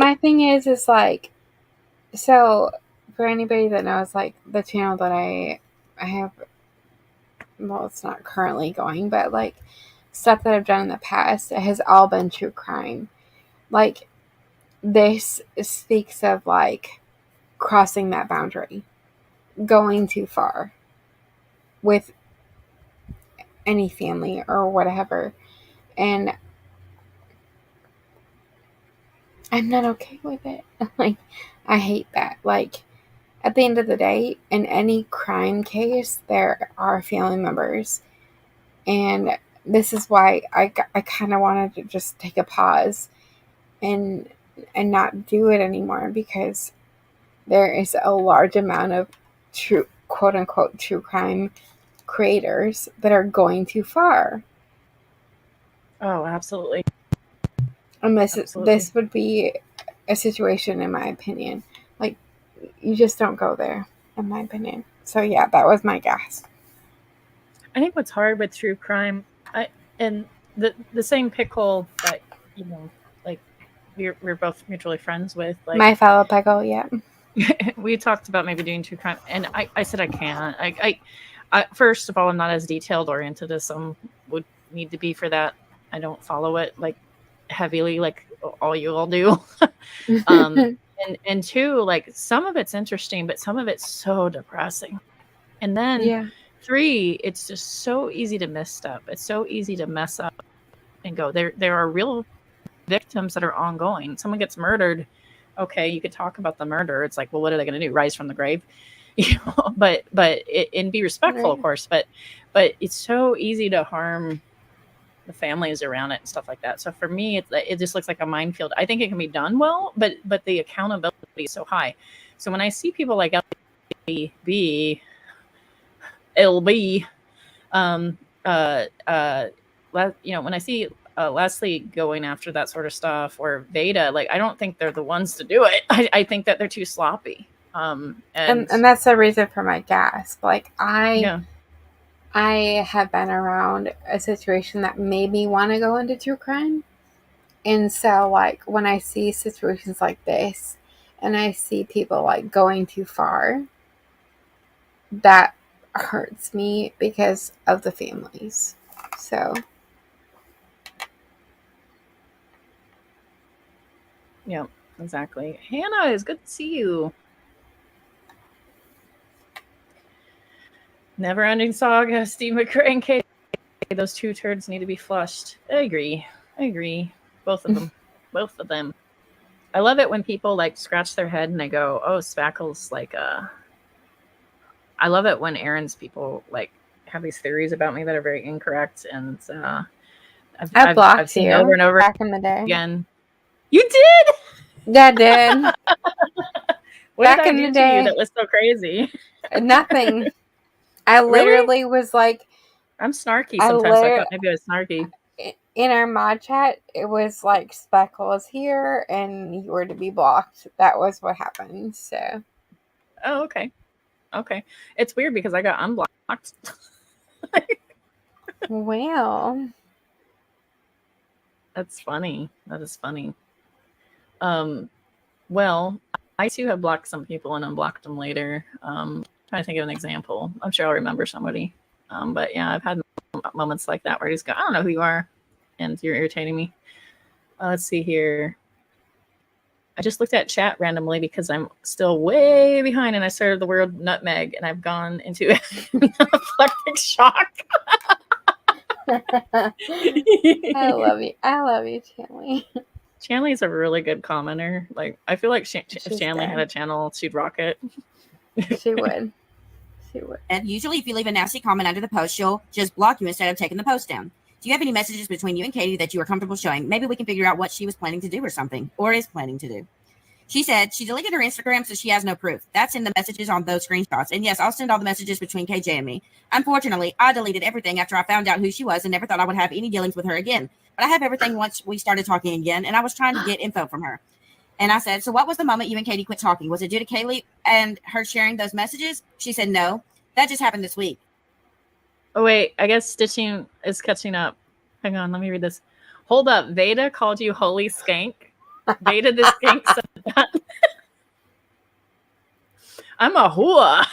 My thing is like, so for anybody that knows, like, the channel that I have, well, it's not currently going, but like stuff that I've done in the past, it has all been true crime. Like, this speaks of like crossing that boundary, going too far with any family or whatever, and I'm not okay with it. Like, I hate that. Like, at the end of the day, in any crime case, there are family members. And this is why I kind of wanted to just take a pause and not do it anymore, because there is a large amount of true, quote unquote, true crime creators that are going too far. Oh, absolutely. And this would be a situation, in my opinion, like, you just don't go there, in my opinion. So yeah, that was my guess. I think what's hard with true crime, and the same pickle that, you know, like we're both mutually friends with, like my fellow pickle, yeah. We talked about maybe doing true crime, and I said I can't. I first of all, I'm not as detailed oriented as some would need to be for that. I don't follow it like heavily like all you all do. And two, like, some of it's interesting, but some of it's so depressing. And then 3, it's just so easy to misstep. It's so easy to mess up and go. There are real victims that are ongoing. Someone gets murdered. Okay, you could talk about the murder. It's like, well, what are they going to do? Rise from the grave? You know, but and be respectful, of course. But it's so easy to harm the families around it and stuff like that. So for me, it just looks like a minefield. I think it can be done well, but the accountability is so high. So when I see people like LB, you know, when I see Leslie going after that sort of stuff, or Vada, like, I don't think they're the ones to do it. I think that they're too sloppy. And that's the reason for my gasp. Like, I have been around a situation that made me want to go into true crime. And so, like, when I see situations like this and I see people like going too far, that hurts me because of the families. So yeah, exactly. Hannah, it's good to see you. Never ending saga, Steve McCray and Katie. Those two turds need to be flushed. I agree. Both of them. Both of them. I love it when people like scratch their head and they go, oh, Spackle's like I love it when Aaron's people like have these theories about me that are very incorrect, and I've seen you over and over back in the day. Again. You did? Yeah, I did. What back did I in do the to day, you that was so crazy? Nothing. I literally was like, I'm snarky sometimes. So I thought maybe I was snarky. In our mod chat, it was like, Speckle is here and you were to be blocked. That was what happened. So. Oh, okay. It's weird because I got unblocked. Well. That's funny. That is funny. Well, I too have blocked some people and unblocked them later. Trying to think of an example. I'm sure I'll remember somebody. But yeah, I've had moments like that where I just go, I don't know who you are, and you're irritating me. Let's see here. I just looked at chat randomly because I'm still way behind and I started the word nutmeg and I've gone into anaphylactic shock. I love you. I love you, Chanley. Chanley's a really good commenter. Like, I feel like if She's Chanley had a good. channel, she'd rock it. She would. She would. And usually, if you leave a nasty comment under the post, she'll just block you instead of taking the post down. Do you have any messages between you and Katie that you are comfortable showing? Maybe we can figure out what she was planning to do or something, or is planning to do. She said she deleted her Instagram, so she has no proof. That's in the messages on those screenshots. And yes, I'll send all the messages between KJ and me. Unfortunately, I deleted everything after I found out who she was and never thought I would have any dealings with her again. But I have everything once we started talking again, and I was trying to get info from her. And I said, so what was the moment you and Katie quit talking? Was it due to Kaylee and her sharing those messages? She said, no, that just happened this week. Oh, wait, I guess Stitching is catching up. Hang on, let me read this. Hold up, Vada called you holy skank. Vada the skank said that. I'm a hooah.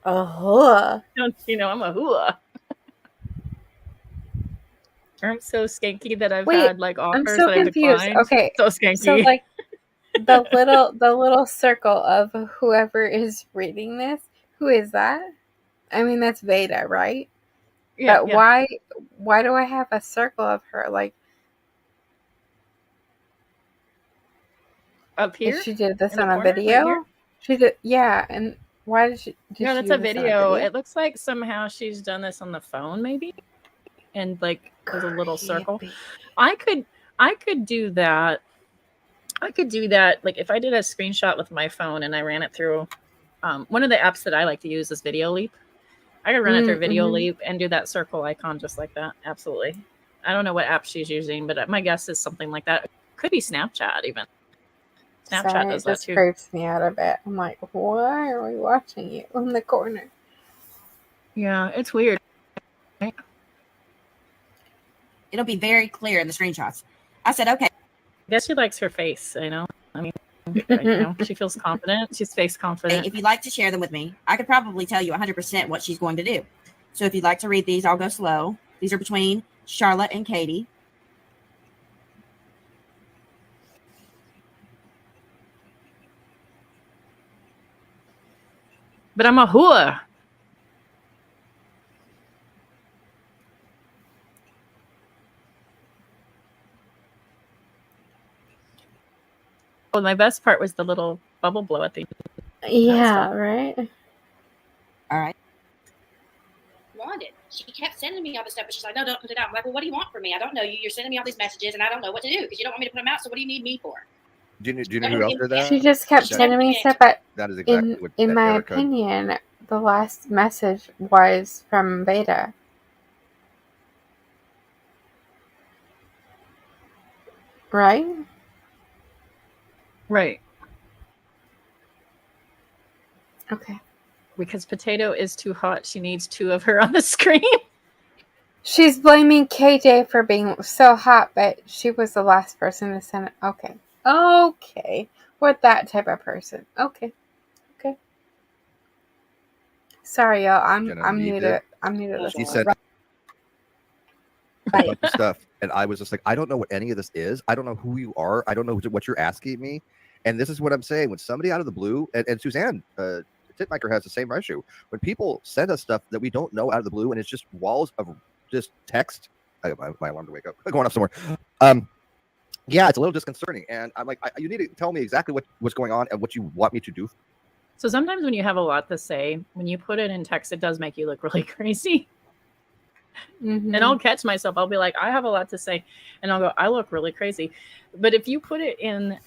A hooah. Don't you know I'm a hooah? I'm so skanky that I've had like offers I'm so that I confused. declined. Okay, So skanky. so like the little circle of whoever is reading this, who is that? I mean, that's Vada, right? Yeah, but yeah. why do I have a circle of her? Like up here? She did this in the on a corner, right video? here? She did, yeah. And why did she Yeah, she that's do a this on video. It looks like somehow she's done this on the phone, maybe. And like there's a little circle. I could do that. I could do that. Like if I did a screenshot with my phone and I ran it through one of the apps that I like to use is Video Leap. I could run it through Video Leap and do that circle icon just like that. Absolutely. I don't know what app she's using, but my guess is something like that. It could be Snapchat even. Snapchat Sorry, does it that just too. creeps me out a bit. I'm like, why are we watching you in the corner? Yeah, it's weird. It'll be very clear in the screenshots. I said, okay. I guess she likes her face, you know? I mean, you know, she feels confident. She's face confident. If you'd like to share them with me, I could probably tell you 100% what she's going to do. So if you'd like to read these, I'll go slow. These are between Charlotte and Katie. But I'm a hooah. Well, my best part was the little bubble blow at the end. Yeah, right? All right. Wanted. She kept sending me all this stuff, but she's like, no, don't put it out. I'm like, well, what do you want from me? I don't know you. You're sending me all these messages, and I don't know what to do because you don't want me to put them out. So what do you need me for? Do you know who else did that? She just kept sending me stuff, but That is exactly what in my Erica- opinion, the last message was from Vada. Right? Right. Okay. Because Potato is too hot. She needs two of her on the screen. She's blaming KJ for being so hot, but she was the last person to send it. Okay. Okay. We're that type of person. Okay. Okay. Sorry, y'all. I'm new to this. She said a bunch of stuff, and I was just like, I don't know what any of this is. I don't know who you are. I don't know what you're asking me. And this is what I'm saying. When somebody out of the blue, and Suzanne Titmaker has the same issue. When people send us stuff that we don't know out of the blue, and it's just walls of just text. I got my alarm to wake up. Going off somewhere. Yeah, it's a little disconcerting. And I'm like, you need to tell me exactly what's going on and what you want me to do. So sometimes when you have a lot to say, when you put it in text, it does make you look really crazy. Mm-hmm. And I'll catch myself. I'll be like, I have a lot to say. And I'll go, I look really crazy. But if you put it in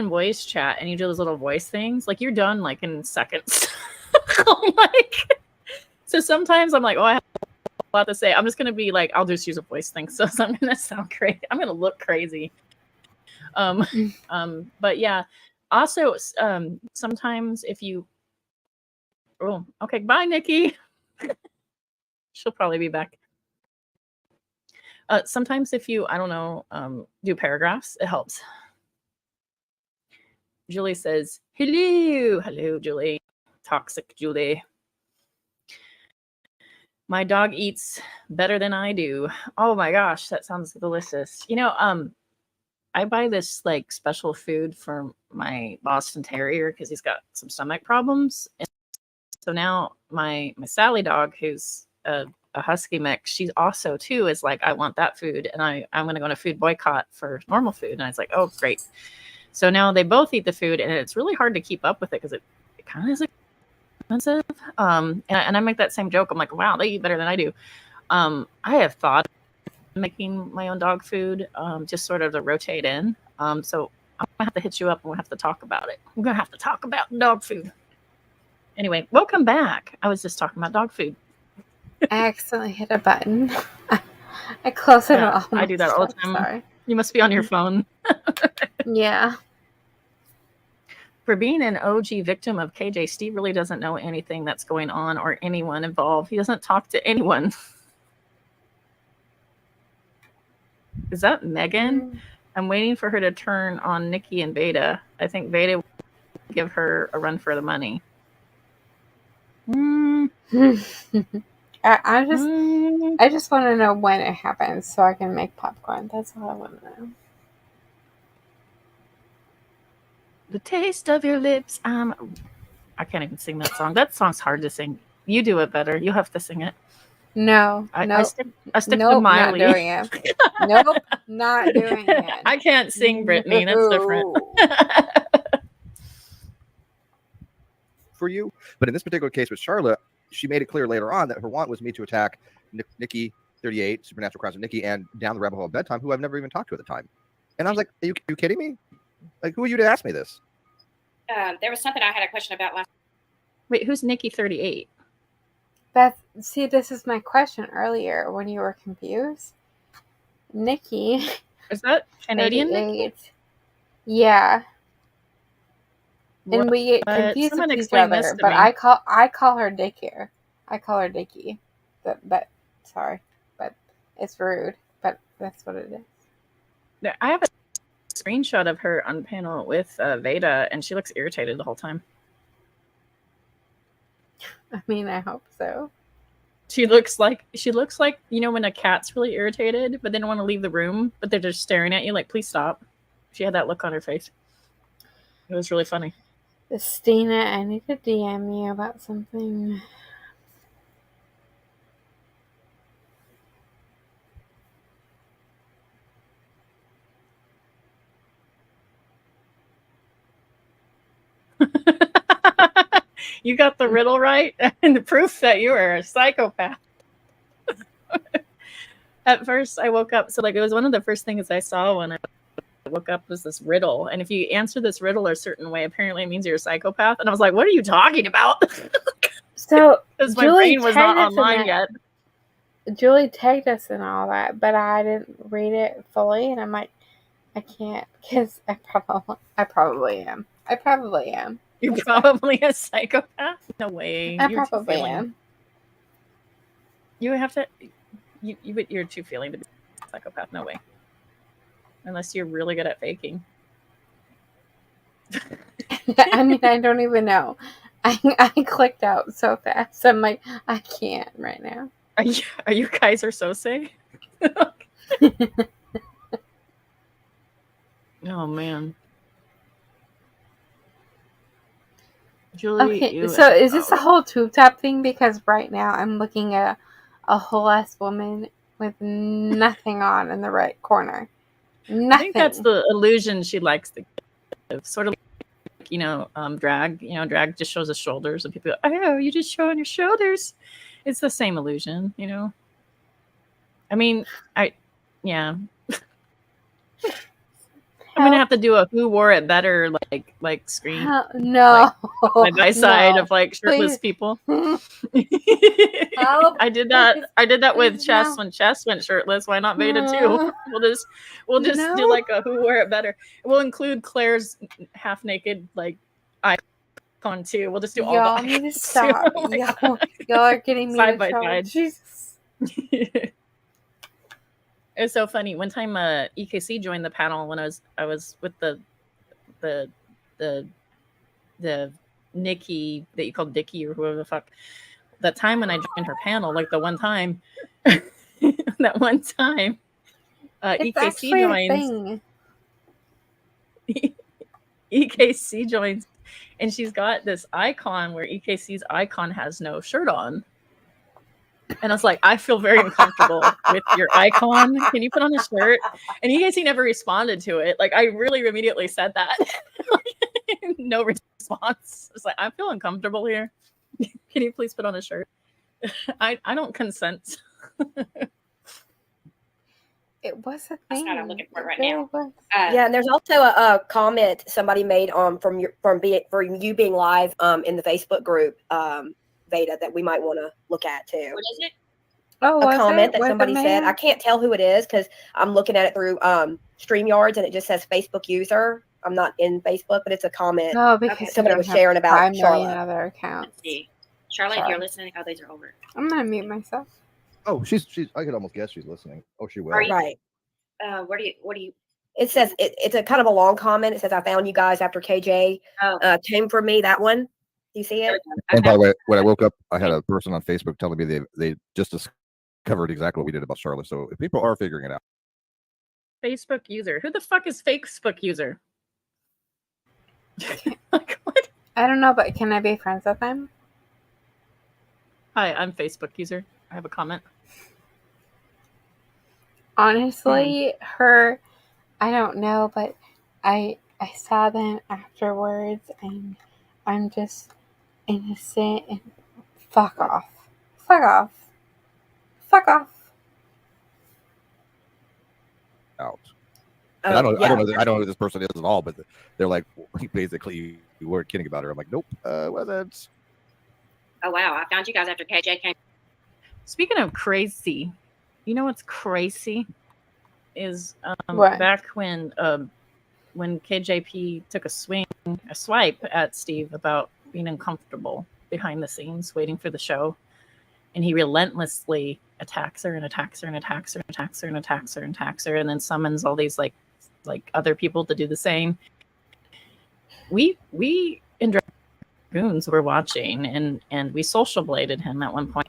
voice chat and you do those little voice things, like you're done like in seconds. So sometimes I'm like, oh, I have a lot to say. I'm just going to be like, I'll just use a voice thing. So I'm going to sound crazy. I'm going to look crazy. But yeah, also sometimes if you, oh, okay. Bye, Nikki. She'll probably be back. Sometimes if you, I don't know, do paragraphs, it helps. Julie says, hello. Hello, Julie. Toxic Julie. My dog eats better than I do. Oh my gosh, that sounds delicious. You know, I buy this like special food for my Boston Terrier because he's got some stomach problems. And so now my Sally dog, who's a husky mix, she's also too is like, I want that food, and I'm going to go on a food boycott for normal food. And I was like, oh great. So now they both eat the food, and it's really hard to keep up with it because it kind of is expensive. And I make that same joke. I'm like, wow, they eat better than I do. I have thought of making my own dog food, just sort of to rotate in. So I'm gonna have to hit you up and we'll have to talk about it. We're gonna have to talk about dog food. Anyway, welcome back. I was just talking about dog food. I accidentally hit a button. I close it all. I do that all the time. Sorry. You must be on your phone. Yeah. For being an OG victim of KJ, Steve really doesn't know anything that's going on or anyone involved. He doesn't talk to anyone. Is that Megan? I'm waiting for her to turn on Nikki and Vada. I think Vada will give her a run for the money. I just want to know when it happens so I can make popcorn. That's all I want to know. The taste of your lips. I can't even sing that song. That song's hard to sing. You do it better. You have to sing it. No, I stick to nope, Miley. not doing it. Nope, not doing it. I can't sing, Brittany. That's different. For you, but in this particular case with Charlotte, she made it clear later on that her want was me to attack Nikki 38, Supernatural Crimes of Nikki, and Down the Rabbit Hole of Bedtime, who I've never even talked to at the time. And I was like, are you kidding me? Like, who are you to ask me this? There was something I had a question about last. Wait, who's Nikki 38? See, this is my question earlier when you were confused. Nikki. Is that Canadian 38. Nikki? Yeah. And we get confused Someone with each explain this other, to but me. I call her Dick here. I call her Dickie. But sorry, but it's rude. But that's what it is. I have a screenshot of her on panel with Vada, and she looks irritated the whole time. I mean, I hope so. She looks like you know when a cat's really irritated, but they don't want to leave the room, but they're just staring at you like, please stop. She had that look on her face. It was really funny. Stina, I need to DM you about something. You got the riddle right, and the proof that you are a psychopath. At first, I woke up, so like it was one of the first things I saw when I woke up was this riddle, and if you answer this riddle a certain way, apparently it means you're a psychopath. And I was like, "What are you talking about?" So because my brain was not online yet. Julie tagged us and all that, but I didn't read it fully, and I'm like, I can't because I probably am. I probably am. You're probably a psychopath? No way. I You're probably am. You have to. You're too feeling to be a psychopath. No way. Unless you're really good at faking. I mean, I don't even know. I clicked out so fast. I'm like, I can't right now. Are you Kaiser Sose? Oh man. Julie, Okay, so is this a whole tube top thing? Because right now I'm looking at a whole ass woman with nothing on in the right corner. Nothing. I think that's the illusion she likes to give. Sort of like, drag. Drag just shows the shoulders, and people go, oh, you're just showing your shoulders. It's the same illusion, I mean, yeah. I'm gonna have to do a who wore it better like screen. No, side by side of like shirtless please. People. Help, I did that. please, I did that with please, Chess no. when Chess went shirtless. Why not Veda too? We'll just No. do like a who wore it better. We'll include Claire's half naked like icon too. We'll just do all y'all the need to icons, stop. too. Y'all are getting me Side in by trouble. side. Jesus. It was so funny. One time, EKC joined the panel when I was with the Nikki that you called Dickie or whoever the fuck. That time when I joined her panel, like the one time, It's EKC actually a joins. thing. EKC joins, and she's got this icon where EKC's icon has no shirt on. And I was like, I feel very uncomfortable with your icon. Can you put on a shirt? And EKC never responded to it. Like, I really immediately said that. No response. I was like, I feel uncomfortable here. Can you please put on a shirt? I don't consent. It was a That's thing. what I'm looking for It right really now. was. Yeah, and there's also a comment somebody made from you being live in the Facebook group, Vada, that we might want to look at too. What is it? Oh, A was comment it? that Was somebody it said. male? I can't tell who it is because I'm looking at it through StreamYards and it just says Facebook user. I'm not in Facebook, but it's a comment. No, because you somebody don't was have sharing about 5 million Charlotte. other accounts. Let's see. Charlotte, if Sorry. you're listening, oh, these are over. I'm gonna mute myself. Oh, she's. I could almost guess she's listening. Oh, she will. Are you, Right. What do you? It says it's a kind of a long comment. It says, "I found you guys after KJ came for me." That one. Do you see it? And by the way, when I woke up, I had a person on Facebook telling me they just discovered exactly what we did about Charlotte. So if people are figuring it out. Facebook user. Who the fuck is Facebook user? I don't know, but can I be friends with them? Hi, I'm Facebook user. I have a comment. Honestly, her, I don't know, but I saw them afterwards, and I'm just innocent and fuck off. Fuck off. Fuck off. Out. And I don't know who this person is at all, but they're like, basically, you weren't kidding about her. I'm like, nope, wasn't. Oh wow, I found you guys after KJ came. Speaking of crazy, you know what's crazy is What? back when KJP took a swipe at Steve about being uncomfortable behind the scenes waiting for the show, and he relentlessly attacks her and attacks her and attacks her and attacks her and attacks her and attacks her, and then summons all these like other people to do the same. We in Dragoons were watching, and we social bladed him at one point.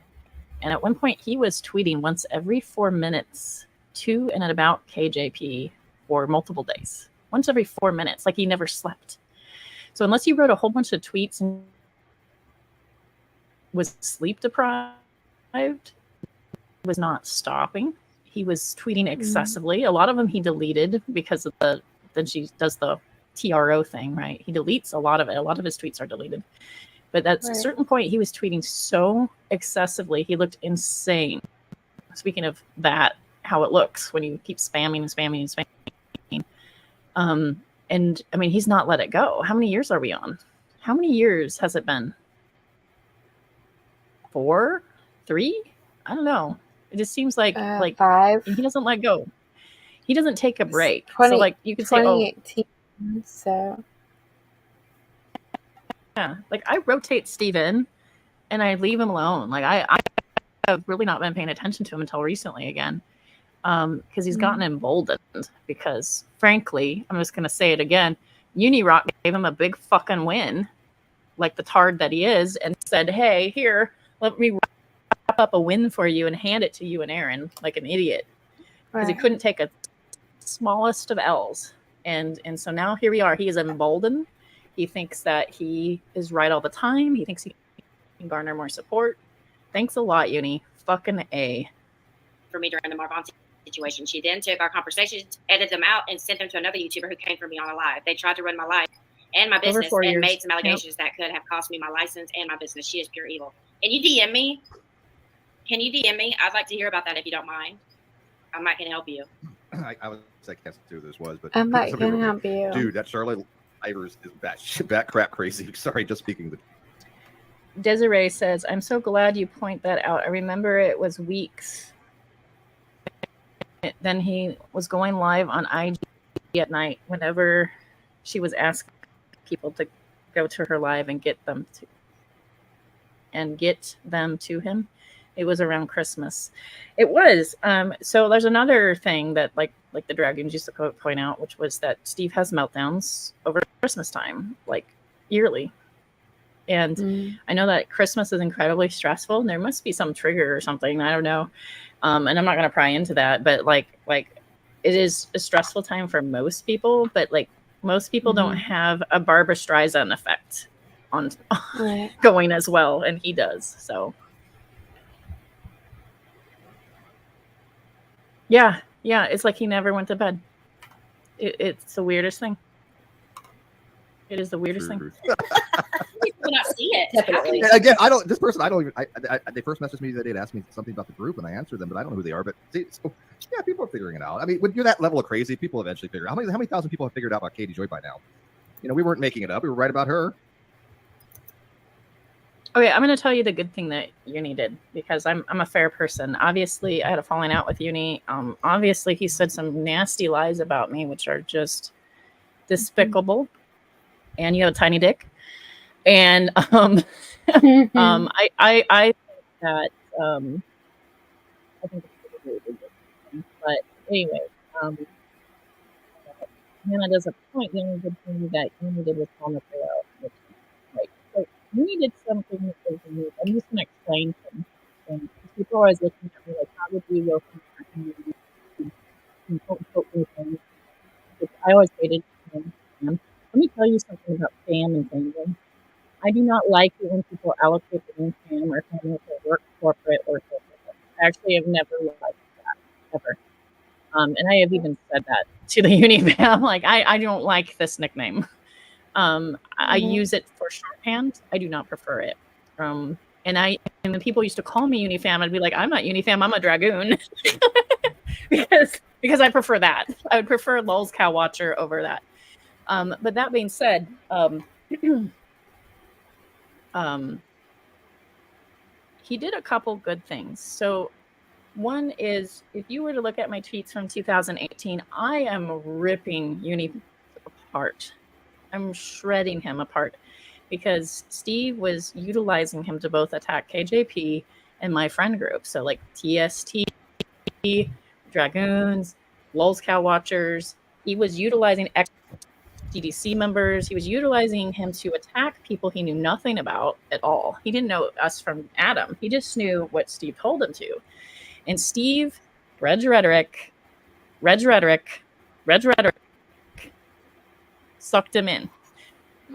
And at one point, he was tweeting once every 4 minutes to and about KJP for multiple days. Once every 4 minutes, like he never slept. So unless he wrote a whole bunch of tweets and was sleep deprived, was not stopping. He was tweeting excessively. A lot of them he deleted because of then she does the TRO thing, right? He deletes a lot of it. A lot of his tweets are deleted. But at a certain point, he was tweeting so excessively, he looked insane. Speaking of that, how it looks when you keep spamming and spamming and spamming. And I mean, he's not let it go. How many years are we on? How many years has it been? 4? 3? I don't know. It just seems like 5. he doesn't let go. He doesn't take a break. So like you could say, 2018. So yeah, like I rotate Steve in and I leave him alone. Like I have really not been paying attention to him until recently again. Because he's gotten emboldened because frankly, I'm just gonna say it again, Unirock gave him a big fucking win, like the tard that he is, and said, hey, here, let me wrap up a win for you and hand it to you and Aaron like an idiot. Because he couldn't take a smallest of L's. And so now here we are. He is emboldened. He thinks that he is right all the time. He thinks he can garner more support. Thanks a lot, Uni. Fucking A. For me during the Marvon situation. She then took our conversations, edited them out, and sent them to another YouTuber who came for me on a live. They tried to run my life and my business and made some allegations that could have cost me my license and my business. She is pure evil. And you DM me. Can you DM me? I'd like to hear about that if you don't mind. I might can help you. I was like, I can't see who this was, but I might can help you. Dude, that Charlotte Ivers is bat crap crazy. Sorry, just speaking the. Desiree says, I'm so glad you point that out. I remember it was weeks. Then he was going live on IG at night whenever she was asking people to go to her live and get them to him. It was around Christmas. It was. So there's another thing that like the Dragons used to point out, which was that Steve has meltdowns over Christmas time, like yearly. And I know that Christmas is incredibly stressful, and there must be some trigger or something. I don't know. And I'm not going to pry into that, but like it is a stressful time for most people. But like Most people don't have a Barbara Streisand effect on Right. going as well, and he does. So yeah, it's like he never went to bed. It's the weirdest thing. It is the weirdest thing. We cannot see it. Definitely. Again, I don't. This person, I don't even. They first messaged me the other day to ask me something about the group, and I answered them, but I don't know who they are. But see, so, yeah, people are figuring it out. I mean, when you're that level of crazy, people eventually figure out. How many thousand people have figured out about Katie Joy by now? You know, we weren't making it up. We were right about her. Okay, I'm going to tell you the good thing that Uni did, because I'm a fair person. Obviously, I had a falling out with Uni. Obviously, he said some nasty lies about me, which are just despicable. And you have a tiny dick. And I think that I think it's a really good thing. But anyway, Hannah does a point. The only good thing that Uni did was call Nicole out, which like so Uni did something that was unique. I'm just gonna explain things. And people are always looking at me like, how would you go from that community to quote things? Which I always hated him. Let me tell you something about fam and fandom. I do not like it when people allocate the name fam or family to work corporate or corporate. I actually have never liked that, ever. And I have even said that to the uni fam. Like, I don't like this nickname. I use it for shorthand. I do not prefer it. And the people used to call me Unifam. I'd be like, I'm not Unifam, I'm a Dragoon. because I prefer that. I would prefer Lulz Cow Watcher over that. But that being said, he did a couple good things. So one is, if you were to look at my tweets from 2018, I am ripping Uni apart. I'm shredding him apart because Steve was utilizing him to both attack KJP and my friend group. So like TST, Dragoons, Lulz Cow Watchers. He was utilizing DDC members. He was utilizing him to attack people he knew nothing about at all. He didn't know us from Adam. He just knew what Steve told him to. And Steve, Reg Rhetoric, sucked him in.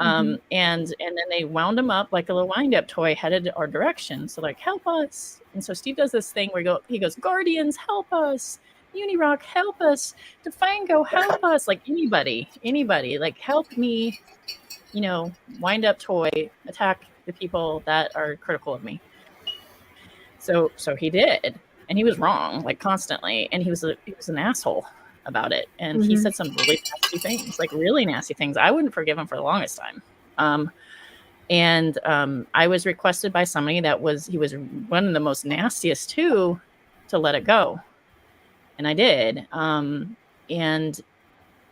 And then they wound him up like a little wind-up toy headed our direction. So like, help us. And so Steve does this thing where he goes, Guardians, help us. Unirock, help us. Defango, help us. Like anybody, like help me, wind up toy, attack the people that are critical of me. So he did. And he was wrong, like constantly. And he was an asshole about it. And he said some really nasty things, like really nasty things. I wouldn't forgive him for the longest time. I was requested by somebody he was one of the most nastiest too, to let it go. And I did. And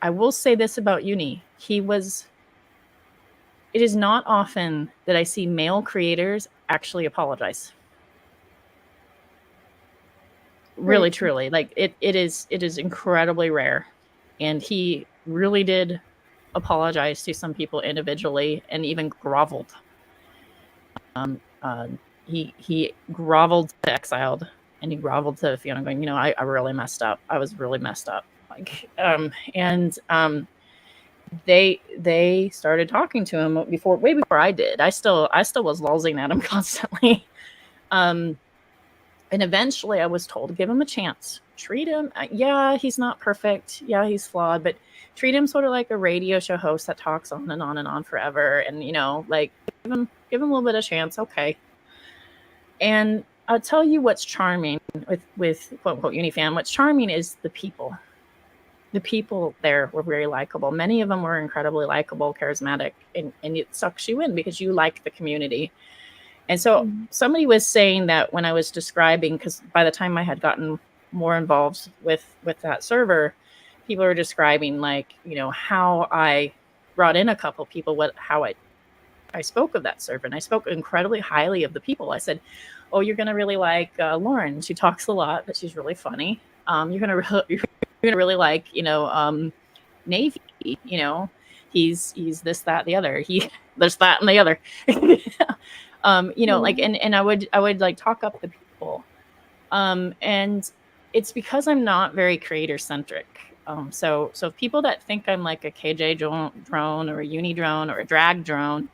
I will say this about Uni. It is not often that I see male creators actually apologize. Really, truly. Like it is incredibly rare. And he really did apologize to some people individually and even groveled. He groveled to Exiled. And he groveled to Fiona going, I really messed up. I was really messed up. Like, they started talking to him way before I did. I still was lulzing at him constantly. And eventually I was told to give him a chance. Treat him. Yeah, he's not perfect. Yeah, he's flawed, but treat him sort of like a radio show host that talks on and on and on forever. And, like give him a little bit of chance. Okay. And I'll tell you what's charming with quote unquote Unifam. What's charming is the people. The people there were very likable. Many of them were incredibly likable, charismatic, and it sucks you in because you like the community. And so somebody was saying that when I was describing, because by the time I had gotten more involved with that server, people were describing like, how I brought in a couple people, how I spoke of that server. And I spoke incredibly highly of the people. I said, oh, you're going to really like Lauren. She talks a lot, but she's really funny. You're going to really like, Navy, he's this, that, the other. There's that and the other. Like, and I would like talk up the people. And it's because I'm not very creator centric. So people that think I'm like a KJ drone or a uni drone or a drag drone,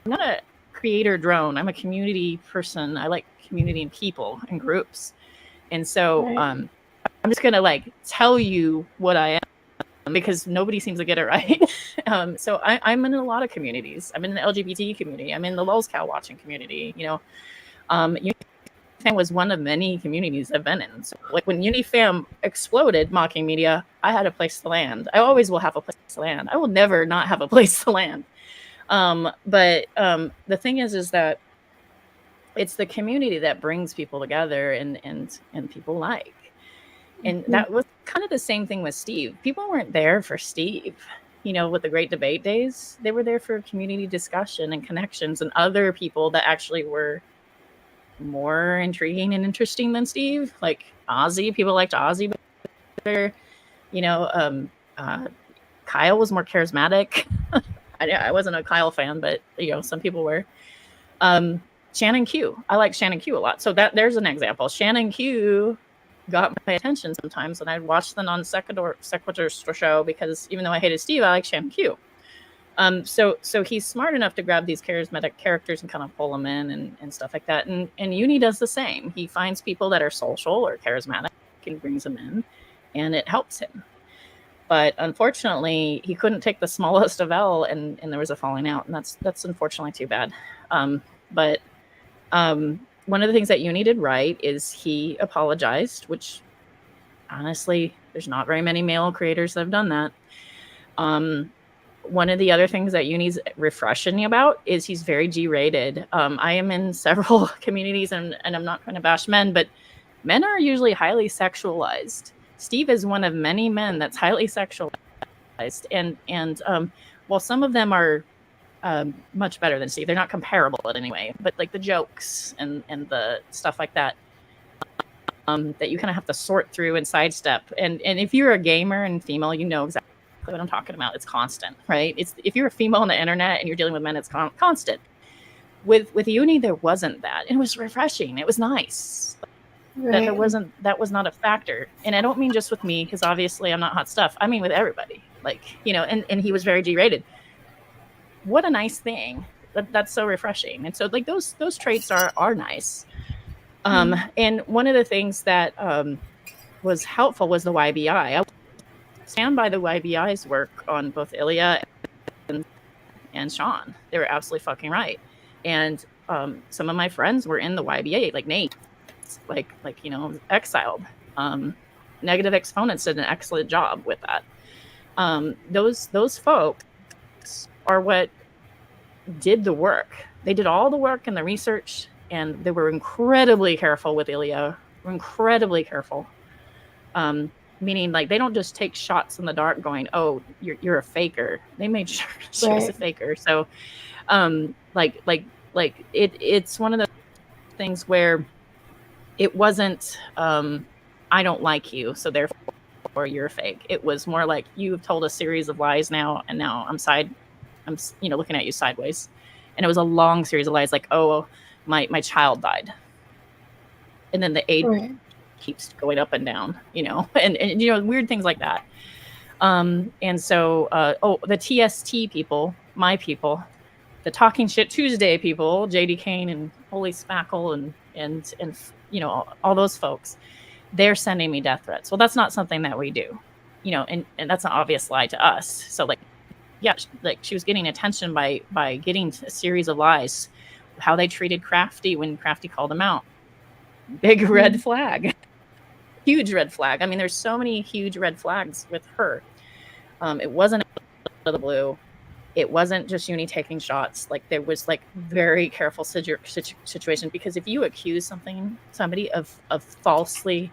I'm not a creator drone. I'm a community person. I like community and people and groups. And so I'm just going to like tell you what I am because nobody seems to get it right. So I'm in a lot of communities. I'm in the LGBT community. I'm in the Lulz Cow watching community. You know, Unifam was one of many communities I've been in. So like when Unifam exploded mocking media, I had a place to land. I always will have a place to land. I will never not have a place to land. But the thing is that it's the community that brings people together and people like. And that was kind of the same thing with Steve. People weren't there for Steve, you know, with the Great Debate Days. They were there for community discussion and connections and other people that actually were more intriguing and interesting than Steve. Like Ozzy, people liked Ozzy better. You know, Kyle was more charismatic. I wasn't a Kyle fan, but you know, some people were. Shannon Q. I like Shannon Q a lot. So there's an example. Shannon Q got my attention sometimes, and I'd watch the non sequitur show because even though I hated Steve, I like Shannon Q. So he's smart enough to grab these charismatic characters and kind of pull them in and stuff like that. And Uni does the same. He finds people that are social or charismatic and brings them in, and it helps him. But unfortunately, he couldn't take the smallest of L, and there was a falling out, and that's unfortunately too bad. But one of the things that Uni did right is he apologized, which honestly, there's not very many male creators that have done that. One of the other things that Uni's refreshing about is he's very G-rated. I am in several communities, and I'm not going to bash men, but men are usually highly sexualized. Steve is one of many men that's highly sexualized, and while some of them are much better than Steve, they're not comparable in any way, but like the jokes and the stuff like that that you kind of have to sort through and sidestep. And if you're a gamer and female, you know exactly what I'm talking about. It's constant, right? It's if you're a female on the internet and you're dealing with men, it's constant. With Uni, there wasn't that. It was refreshing. It was nice. Right. That was not a factor. And I don't mean just with me, because obviously I'm not hot stuff. I mean with everybody. Like, you know, and he was very G-rated. What a nice thing. That's so refreshing. And so like those traits are nice. And one of the things that was helpful was the YBI. I stand by the YBI's work on both Ilya and Sean. They were absolutely fucking right. And some of my friends were in the YBA, like Nate, like you know, exiled. Negative Exponents did an excellent job with that. Those folks are what did the work. They did all the work and the research, and they were incredibly careful with Ilya. Incredibly careful. Meaning, like, they don't just take shots in the dark going, oh, you're a faker. They made sure she was a faker. So, it's one of the things where it wasn't, I don't like you, so therefore you're a fake. It was more like, you've told a series of lies now, and now I'm looking at you sideways. And it was a long series of lies, like, oh, my child died. And then the aid keeps going up and down, you know, and you know, weird things like that. And so, the TST people, my people, the Talking Shit Tuesday people, JD Kane and Holy Spackle and you know, all those folks, they're sending me death threats. Well, that's not something that we do, you know, and that's an obvious lie to us. So like, yeah, like she was getting attention by getting a series of lies, how they treated Crafty when Crafty called them out. Big red flag. Huge red flag. I mean, there's so many huge red flags with her. It wasn't out of the blue. It wasn't just Uni taking shots. Like, there was like very careful situation, because if you accuse somebody of falsely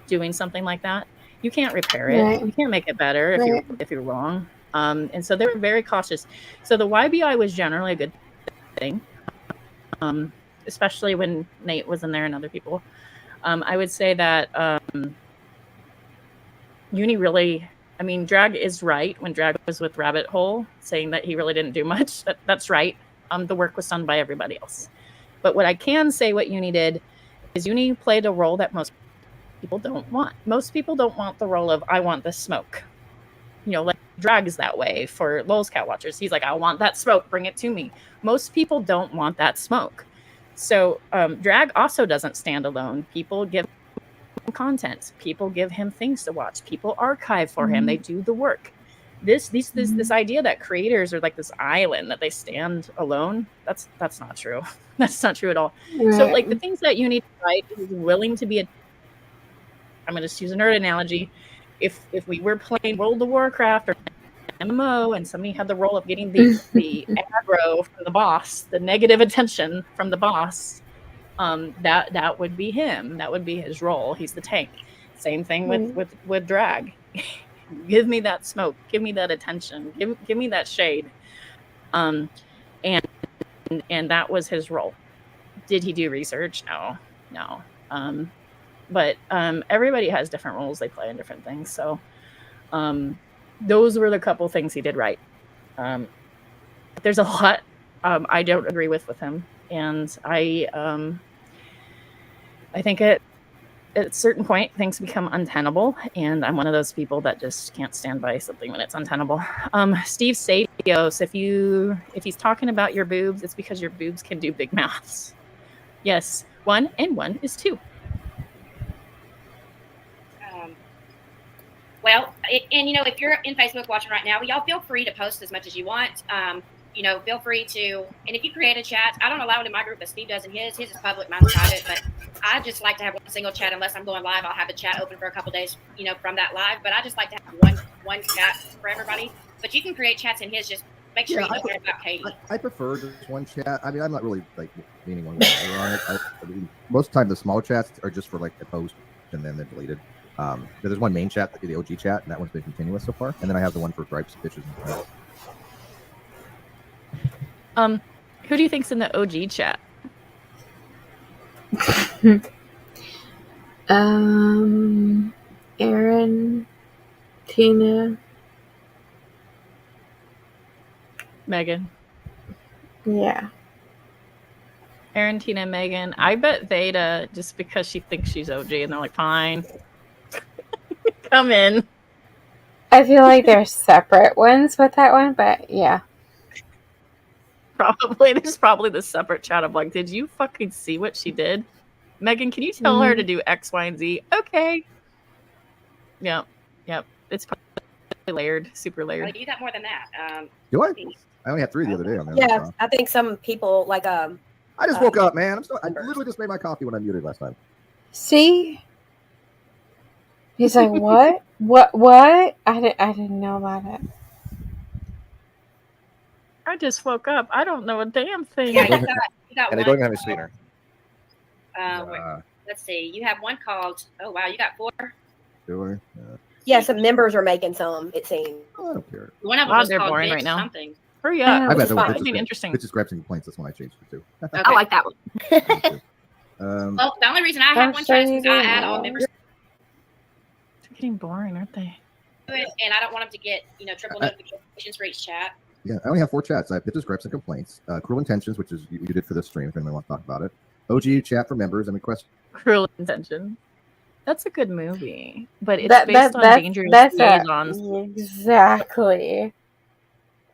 doing something like that, you can't repair it. Right. You can't make it better if you're wrong. And so they were very cautious. So the YBI was generally a good thing, especially when Nate was in there and other people. I would say that Uni really, I mean, Drag is right when Drag was with Rabbit Hole, saying that he really didn't do much. That's right. The work was done by everybody else. But what I can say what Uni did is Uni played a role that most Most people don't want the role of I want the smoke. Like Drag is that way for Lowell's Cat Watchers. He's like, I want that smoke, bring it to me. Most people don't want that smoke. So Drag also doesn't stand alone. People give him content. People give him things to watch. People archive for him. They do the work. This idea that creators are like this island that they stand alone, that's not true. That's not true at all. So like the things that you need to write is willing to be I'm going to just use a nerd analogy. If we were playing World of Warcraft or MMO and somebody had the role of getting the aggro from the boss, the negative attention from the boss, that would be him. That would be his role. He's the tank. Same thing with Drag. Give me that smoke. Give me that attention. Give me that shade. And that was his role. Did he do research? No. But everybody has different roles they play in different things. So those were the couple things he did right. There's a lot I don't agree with him. And I think at a certain point, things become untenable. And I'm one of those people that just can't stand by something when it's untenable. Steve Sadios, if he's talking about your boobs, it's because your boobs can do big mouths. Yes, 1 and 1 is 2. Well, and if you're in Facebook watching right now, y'all feel free to post as much as you want. Feel free to, and if you create a chat, I don't allow it in my group, but Steve does in his. His is public, mine's private. But I just like to have one single chat unless I'm going live. I'll have a chat open for a couple days, from that live. But I just like to have one chat for everybody. But you can create chats in his. Just make sure you don't care about Katie. I prefer just one chat. I mean, I'm not really leaning one way on it. I mean, most of the time, the small chats are just for the post and then they're deleted. There's one main chat, the OG chat, and that one's been continuous so far. And then I have the one for gripes, bitches, and friends. Who do you think's in the OG chat? Aaron, Tina, Megan. Yeah. Aaron, Tina, Megan. I bet Vada just because she thinks she's OG, and they're like, fine. Come in. I feel like there's separate ones with that one, but yeah. There's probably the separate chat of like, did you fucking see what she did? Megan, can you tell her to do X, Y, and Z? Okay. Yep. It's probably layered, super layered. You got more than that. Do I? I only had 3 the other day on there. Yeah, I think some people I just woke up, man. I literally just made my coffee when I muted last time. See? He's like, what? What? I didn't know about it. I just woke up. I don't know a damn thing. Yeah, you got and one. I don't even have a sweetener. Let's see. You have one called. Oh wow, you got 4. Do I? Yeah, some members are making some. It seems. I don't care. One of them was they're called boring Bitch right now. Something. Hurry up. I bet that would be interesting. Bitches, grabs, and complaints. That's one I changed it to. Okay. I like that one. Well, the only reason I have one chat is because I add all members. They're getting boring, aren't they? And I don't want them to get triple notifications for each chat. Yeah, I only have 4 chats. I have bitches, gripes, and complaints. Cruel Intentions, which is you did for this stream. If anyone wants to talk about it. OG chat for members and request. Cruel Intentions. That's a good movie, but it's based on dangerous liaisons. Exactly.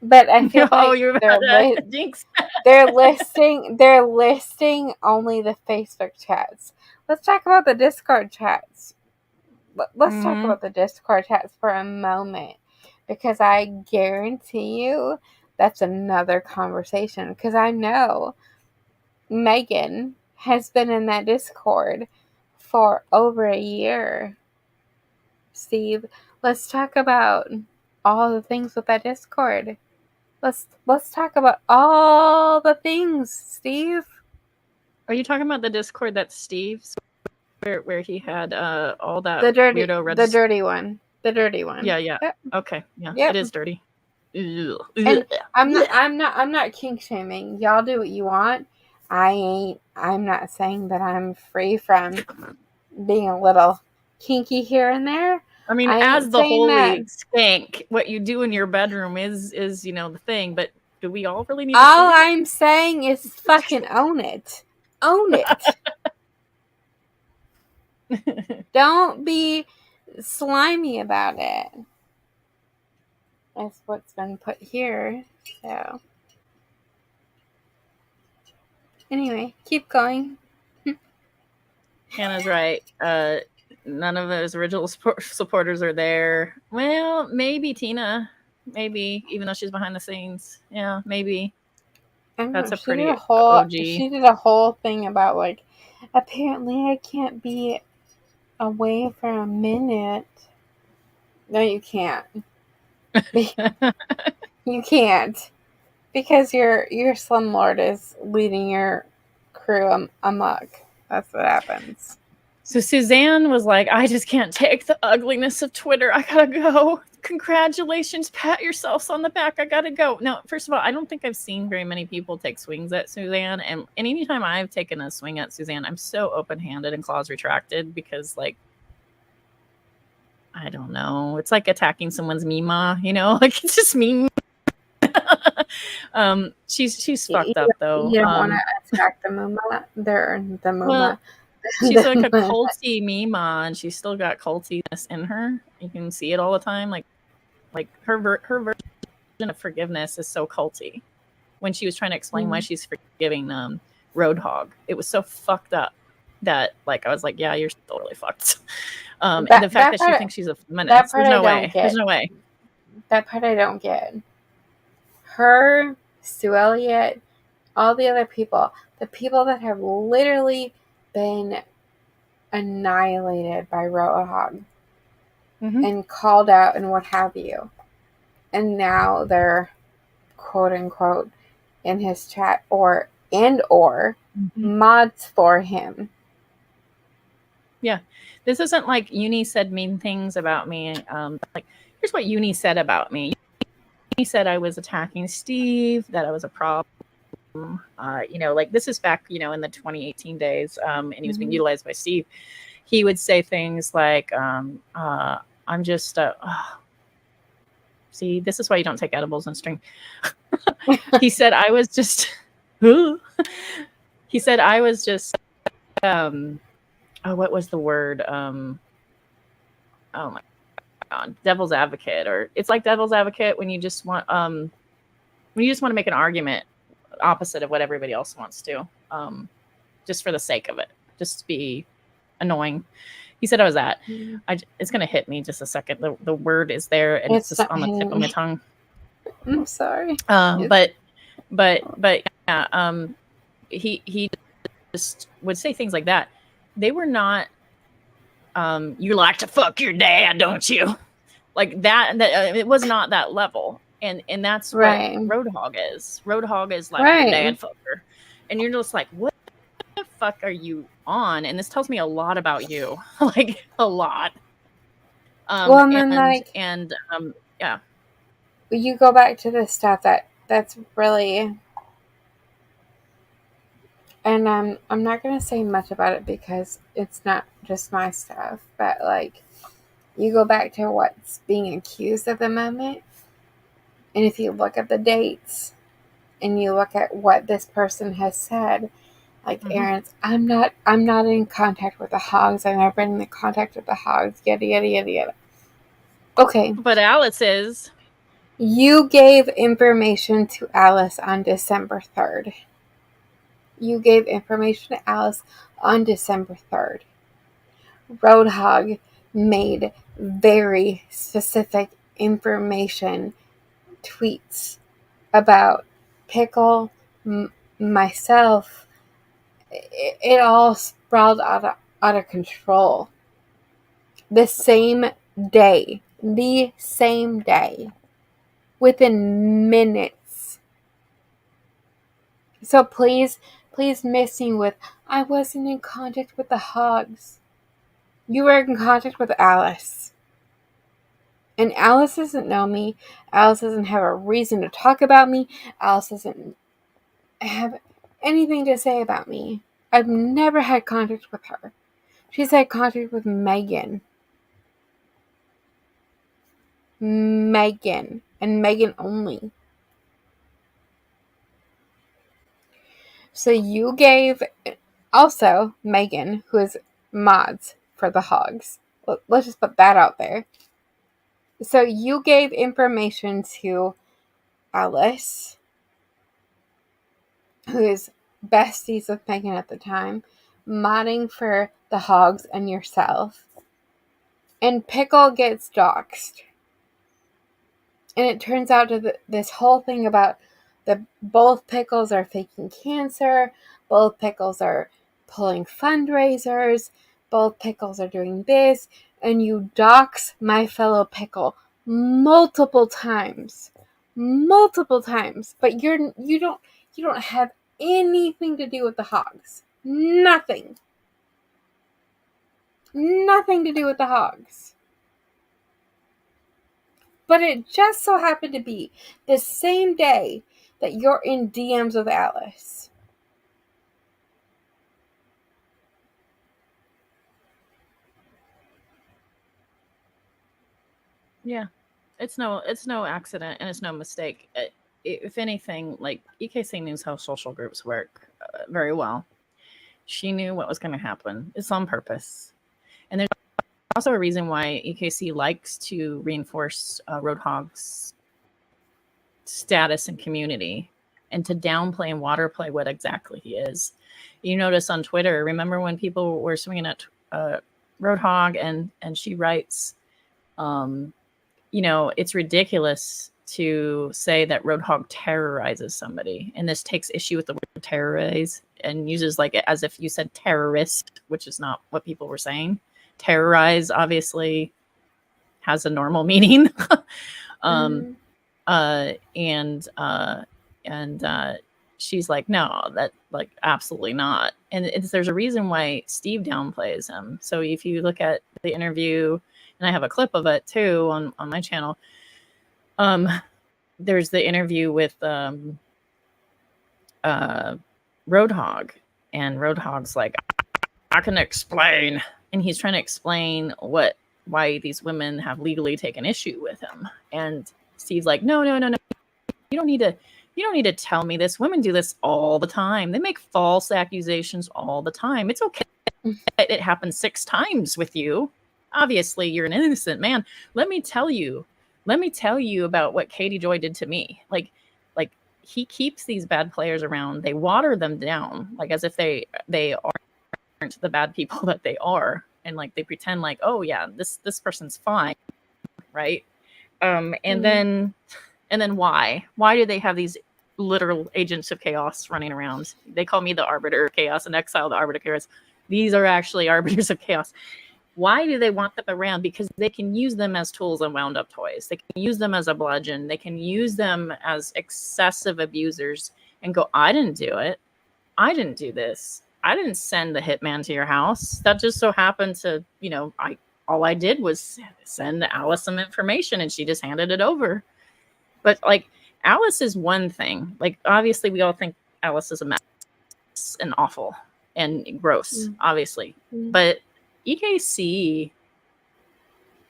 But I feel like they're listing only the Facebook chats. Let's talk about the Discord chats. Let's talk about the Discord chats for a moment, because I guarantee you that's another conversation. Because I know Megan has been in that Discord for over a year. Steve, let's talk about all the things with that Discord. Let's talk about all the things, Steve. Are you talking about the Discord that's Steve's, where he had all that weirdo the dirty one? The dirty one. Yeah. Yep. Okay. Yeah. Yep. It is dirty. And I'm not kink shaming. Y'all do what you want. I'm not saying that I'm free from being a little kinky here and there. I mean, as the holy skank, what you do in your bedroom is the thing. But do we all really need? All I'm saying is fucking own it. Own it. Don't be slimy about it. That's what's been put here. So, anyway, keep going. Hannah's right. None of those original supporters are there. Well, maybe Tina. Maybe, even though she's behind the scenes. Yeah, maybe. That's a pretty OG. She did a whole thing about, like, apparently I can't be away for a minute. No, you can't. You can't. Because your slumlord is leading your crew amok. That's what happens. So Suzanne was like, I just can't take the ugliness of Twitter. I gotta go. Congratulations. Pat yourselves on the back. I gotta go. Now, first of all, I don't think I've seen very many people take swings at Suzanne. And anytime I've taken a swing at Suzanne, I'm so open-handed and claws retracted because, like, I don't know. It's like attacking someone's Mima, you know? Like, it's just mean. She's fucked up, though. You don't want to attack the Muma. The Muma. Well, she's like a culty Mima, and she's still got cultiness in her. You can see it all the time. Like her version of forgiveness is so culty. When she was trying to explain why she's forgiving Roadhog, it was so fucked up that, like, I was like, yeah, you're still really fucked. And the fact that she thinks she's a feminist, there's no way. There's no way. That part I don't get. Her, Sue Elliott, all the other people, the people that have literally been annihilated by Roadhog and called out and what have you. And now they're, quote unquote, in his chat or mods for him. Yeah. This isn't like Uni said mean things about me. Like, here's what Uni said about me. He said I was attacking Steve, that I was a problem. You know, like, this is back, you know, in the 2018 days, and he was being utilized by Steve. He would say things like, I'm just, see, this is why you don't take edibles and string. He said I was just, he said I was just, what was the word? Oh my God, devil's advocate, or it's like devil's advocate when you just want to make an argument opposite of what everybody else wants to, just for the sake of it, just to be annoying. He said I was that. It's gonna hit me just a second. The word is there and it's just on the tip of my tongue. I'm sorry. But yeah, he just would say things like that. They were not, you like to fuck your dad, don't you? Like that it was not that level. And that's what Roadhog is. Roadhog is like your dad fucker. And you're just like, what the fuck are you on? And this tells me a lot about you. Like, a lot. Yeah. You go back to the stuff that's really, and I'm not going to say much about it because it's not just my stuff, but, like, you go back to what's being accused at the moment, and if you look at the dates and you look at what this person has said, like, Aaron's, I'm not in contact with the hogs. I've never been in contact with the hogs. Yada yada yada yada. Okay, but Alice is. You gave information to Alice on December 3rd. You gave information to Alice on December 3rd. Roadhog made very specific information tweets about Pickle, myself. It all sprawled out of control. The same day. Within minutes. So please miss me with, I wasn't in contact with the hogs. You were in contact with Alice. And Alice doesn't know me. Alice doesn't have a reason to talk about me. Alice doesn't have anything to say about me. I've never had contact with her. She's had contact with Megan. Megan. And Megan only. So you gave also Megan, who is mods for the hogs. Let's just put that out there. So you gave information to Alice, who is besties with Megan at the time, modding for the hogs and yourself. And Pickle gets doxxed. And it turns out to this whole thing about both Pickles are faking cancer, both Pickles are pulling fundraisers, both Pickles are doing this, and you dox my fellow Pickle multiple times, but you don't have anything to do with the hogs. Nothing to do with the hogs. But it just so happened to be the same day that you're in DMs with Alice. Yeah, it's no accident and it's no mistake. If anything, like EKC knows how social groups work very well. She knew what was going to happen. It's on purpose, and there's also a reason why EKC likes to reinforce Roadhog's status and community, and to downplay and waterplay what exactly he is. You notice on Twitter, remember when people were swinging at Roadhog and she writes, it's ridiculous to say that Roadhog terrorizes somebody, and this takes issue with the word terrorize and uses like it as if you said terrorist, which is not what people were saying. Terrorize obviously has a normal meaning. She's like, no, that like absolutely not. And there's a reason why Steve downplays him. So if you look at the interview, and I have a clip of it too on my channel, there's the interview with Roadhog, and Roadhog's like, I can explain, and he's trying to explain why these women have legally taken issue with him, and Steve's like, no, you don't need to tell me this. Women do this all the time. They make false accusations all the time. It's okay. It happened 6 times with you. Obviously, you're an innocent man. Let me tell you about what Katie Joy did to me. Like he keeps these bad players around. They water them down, like as if they aren't the bad people that they are, and like they pretend like, oh yeah, this person's fine, right? And then why do they have these literal agents of chaos running around? They call me the arbiter of chaos and exile the arbiter of chaos. These are actually arbiters of chaos. Why do they want them around? Because they can use them as tools and wound up toys. They can use them as a bludgeon. They can use them as excessive abusers and go, I didn't do it. I didn't do this. I didn't send the hitman to your house. That just so happened to, all I did was send Alice some information and she just handed it over. But like Alice is one thing. Like obviously we all think Alice is a mess and awful and gross, obviously. But EKC,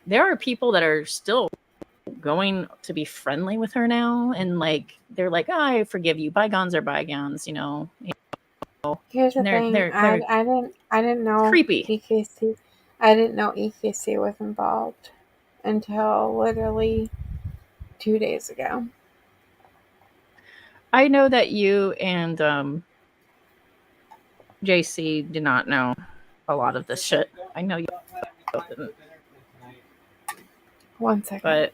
there are people that are still going to be friendly with her now, and like they're like, oh, I forgive you. Bygones are bygones, Here's the thing. I didn't know creepy. EKC. I didn't know EKC was involved until literally 2 days ago. I know that you and JC did not know a lot of this shit. I know you both didn't. 1 second. But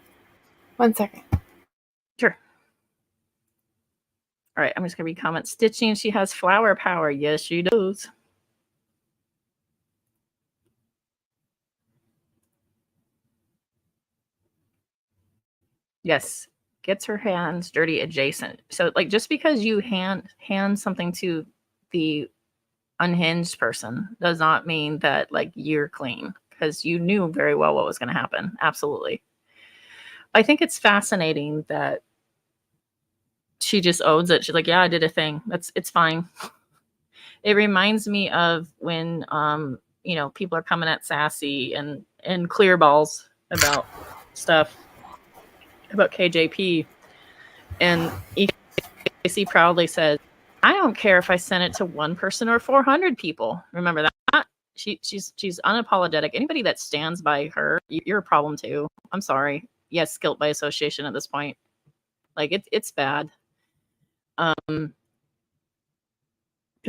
1 second. Sure. All right, I'm just gonna read comments. Stitching, she has flower power. Yes, she does. Yes, gets her hands dirty adjacent. So like just because you hand something to the unhinged person does not mean that like you're clean, because you knew very well what was going to happen. Absolutely. I think it's fascinating that she just owns it. She's like, yeah, I did a thing. It's fine. It reminds me of when people are coming at Sassy and clear balls about stuff about KJP, and EKC proudly says, I don't care if I send it to one person or 400 people. Remember that? she's unapologetic. Anybody that stands by her, you're a problem too. I'm sorry. Yes, guilt by association at this point. Like it's bad. Because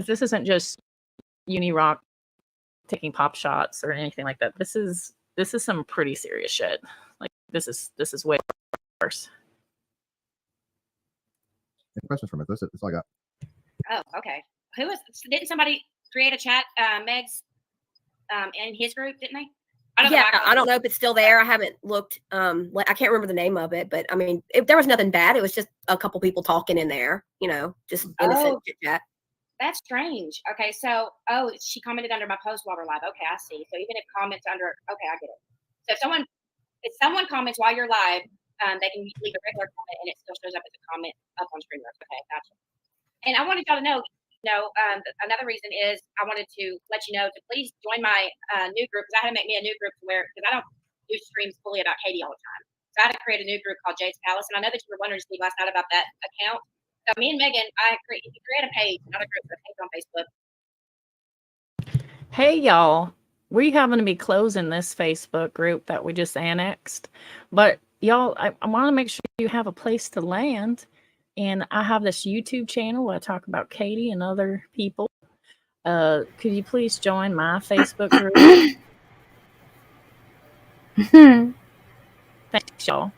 this isn't just uni rock taking pop shots or anything like that. This is some pretty serious shit. Like this is way worse. Any questions from it? That's all I got. Oh, okay. Didn't somebody create a chat, Meg's, in his group, didn't they? I don't know if it's still there. I haven't looked. I can't remember the name of it, but I mean, there was nothing bad. It was just a couple people talking in there, just innocent chit chat. That's strange. Okay, so she commented under my post while we're live. Okay, I see. So even if comments under, okay, I get it. So if someone comments while you're live, they can leave a regular comment and it still shows up as a comment up on StreamYard. Okay, gotcha. And I wanted y'all to know, another reason is I wanted to let you know to please join my new group, because I had to make me a new group because I don't do streams fully about Katie all the time. So I had to create a new group called Jade's Palace. And I know that you were wondering, Steve, last night about that account. So me and Megan, if you create a page, another group, a page on Facebook. Hey y'all, we happen to be closing this Facebook group that we just annexed, but y'all, I want to make sure you have a place to land. And I have this YouTube channel where I talk about Katie and other people. Could you please join my Facebook group? Thanks, y'all.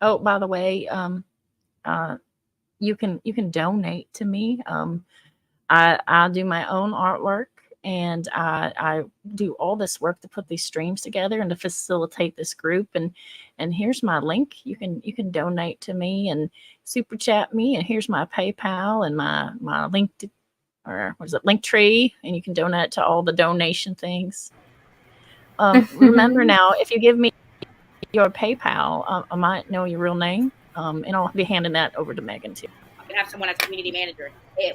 Oh, by the way, you can donate to me. I do my own artwork, and I do all this work to put these streams together and to facilitate this group. And here's my link. You can donate to me and super chat me. And here's my PayPal and my link link tree, and you can donate to all the donation things. Remember now, if you give me your PayPal, I might know your real name, and I'll be handing that over to Megan too. I can have someone as community manager.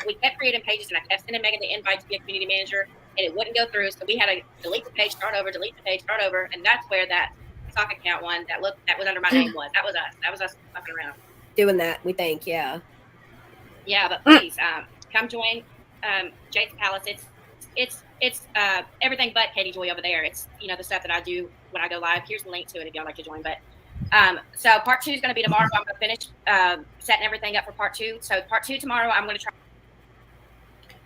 We kept creating pages, and I kept sending Megan the invite to be a community manager, and it wouldn't go through. So we had to delete the page, start over, and that's where that sock account one that was under my name was. That was us. That was us fucking around. Doing that, we think, yeah. Yeah, but please come join Jade's Palace. It's everything but Katie Joy over there. It's the stuff that I do when I go live. Here's the link to it if y'all like to join. But so part 2 is going to be tomorrow. I'm going to finish setting everything up for part 2. So part 2 tomorrow, I'm going to try.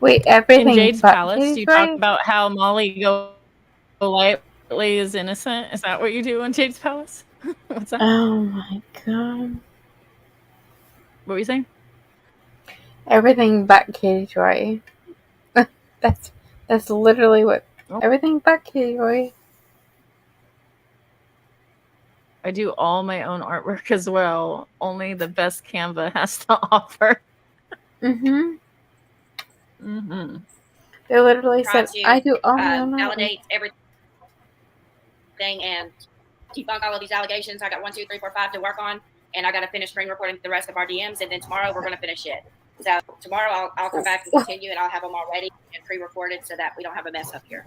Wait, everything in Jade's but Palace, Katie's you Joy? talk about how Molly Golightly is innocent. Is that what you do in Jade's Palace? What's that? Oh my god. What were you saying? Everything but Katie Joy. That's literally what. Everything but Katie Joy. I do all my own artwork as well. Only the best Canva has to offer. Mm-hmm. Mm-hmm. They literally Try said, to, I do all my own artwork. validate everything and debunk all of these allegations. I got 1, 2, 3, 4, 5 to work on, and I got to finish screen recording the rest of our DMs, and then tomorrow we're going to finish it. So tomorrow I'll come back and continue, and I'll have them all ready and pre-recorded so that we don't have a mess up here.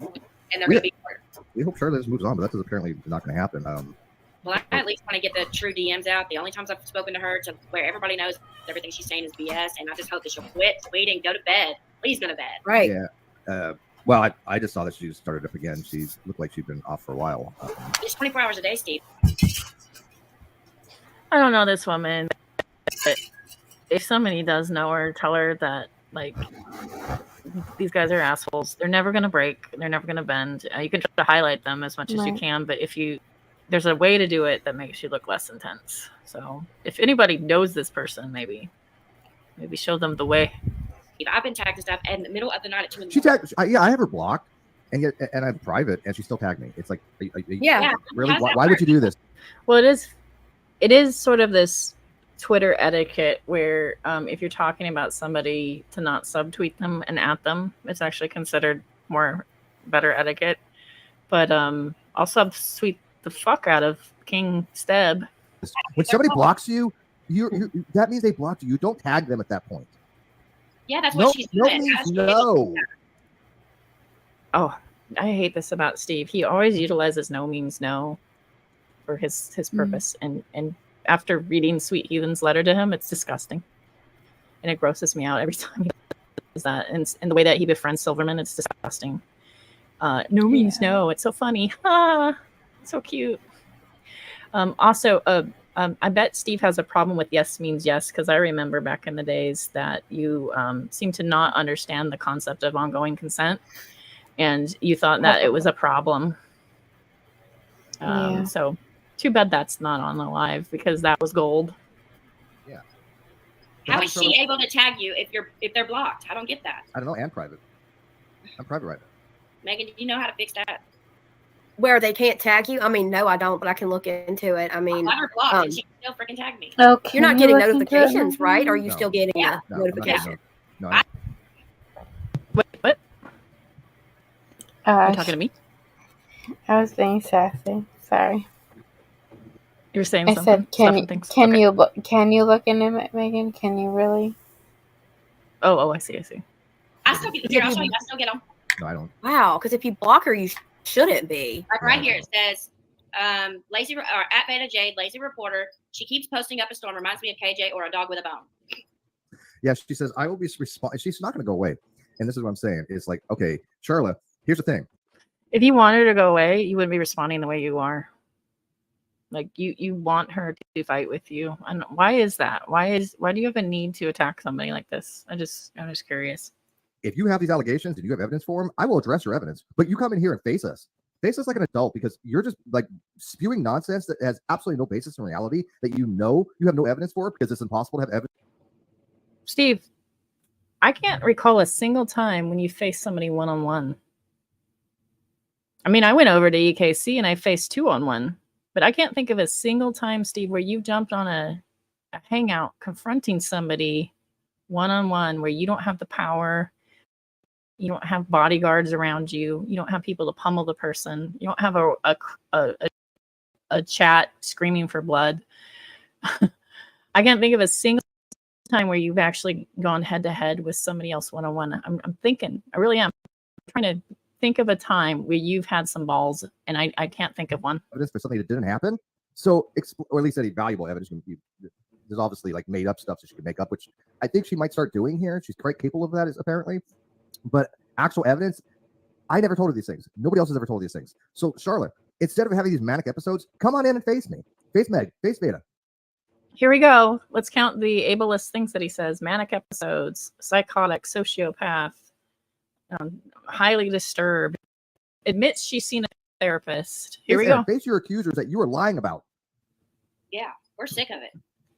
And they're going to be short. We hope Charlotte moves on, but that's apparently not going to happen. Well, I at least want to get the true DMs out. The only times I've spoken to her to where everybody knows everything she's saying is BS, and I just hope that she'll quit tweeting, go to bed. Please go to bed. Right. Yeah. Well, I just saw that she started up again. She looked like she'd been off for a while. It's 24 hours a day, Steve. I don't know this woman, but if somebody does know her, tell her that, like, these guys are assholes. They're never going to break. They're never going to bend. You can try to highlight them as much as you can, but there's a way to do it that makes you look less intense. So if anybody knows this person, maybe show them the way. I've been tagged and stuff in the middle of the night at 2 in the She morning. tagged. I have her blocked, and I'm private, and she still tagged me. It's like, Yeah. really? Why would you do this? Well, it is sort of this Twitter etiquette where if you're talking about somebody, to not subtweet them and at them. It's actually considered better etiquette. But I'll subtweet the fuck out of King Steb. When somebody blocks you, that means they blocked you. You don't tag them at that point. Yeah, that's what she's doing. No. Oh, I hate this about Steve. He always utilizes no means no for his purpose. And after reading Sweet Heathen's letter to him, it's disgusting. And it grosses me out every time. that, and the way that he befriends Silverman, it's disgusting. No means no. It's so funny. So cute. Also, I bet Steve has a problem with yes means yes, because I remember back in the days that you seemed to not understand the concept of ongoing consent, and you thought that it was a problem. So too bad that's not on the live, because that was gold. Yeah. How is she able to tag you if they're blocked? I don't get that. I don't know, and private. I'm private right now. Megan, do you know how to fix that? Where they can't tag you? I mean, no, I don't, but I can look into it. I mean, I her blocked and she can still freaking tag me. Oh, you're not getting notifications, right? Or are you still getting Yeah. the notification? No. What? You talking to me? I was being sassy. Sorry. You were saying I something. said, can you look into it, Megan? Can you really? Oh, I see. I still get here. I'll show you. I still get them. No, I don't. Wow, because if you block her, you shouldn't be. Like right here, it says, lazy or at Vada Jade, lazy reporter. She keeps posting up a storm. Reminds me of KJ or a dog with a bone. Yeah, she says, I will be responding. She's not going to go away. And this is what I'm saying. It's like, okay, Charlotte, here's the thing. If you want her to go away, you wouldn't be responding the way you are. Like you want her to fight with you. And why is that? Why do you have a need to attack somebody like this? I'm just curious. If you have these allegations and you have evidence for them, I will address your evidence. But you come in here and face us. Face us like an adult, because you're just like spewing nonsense that has absolutely no basis in reality, that you have no evidence for, because it's impossible to have evidence. Steve, I can't recall a single time when you faced somebody one-on-one. I mean, I went over to EKC and I faced 2-on-1, but I can't think of a single time, Steve, where you jumped on a hangout confronting somebody one-on-one where you don't have the power. You don't have bodyguards around you. You don't have people to pummel the person. You don't have a chat screaming for blood. I can't think of a single time where you've actually gone head to head with somebody else one-on-one. I'm thinking, I really am. I'm trying to think of a time where you've had some balls, and I can't think of one. Evidence for something that didn't happen. So, or at least any valuable evidence. There's obviously like made up stuff that she could make up, which I think she might start doing here. She's quite capable of that, apparently. But actual evidence, I never told her these things. Nobody else has ever told her these things. So, Charlotte, instead of having these manic episodes, come on in and face me. Face Meg. Face Vada. Here we go. Let's count the ableist things that he says. Manic episodes, psychotic, sociopath, highly disturbed, admits she's seen a therapist. Here we go. Face your accusers that you were lying about. Yeah, we're sick of it.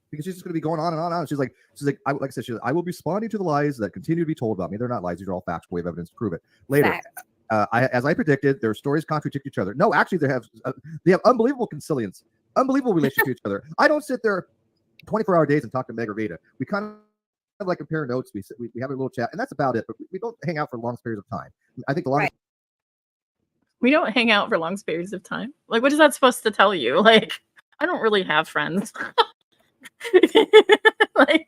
Because she's just going to be going on and on and on. She's like, like I said, I will be responding to the lies that continue to be told about me. They're not lies. These are all facts. We have evidence to prove it. Later, as I predicted, their stories contradict each other. No, actually, they have unbelievable consilience, unbelievable relationship to each other. I don't sit there 24-hour days and talk to Meg or Vada. We kind of like compare notes. We have a little chat, and that's about it. But we don't hang out for long periods of time. I think a lot of we don't hang out for long periods of time. Like, what is that supposed to tell you? Like, I don't really have friends. Like,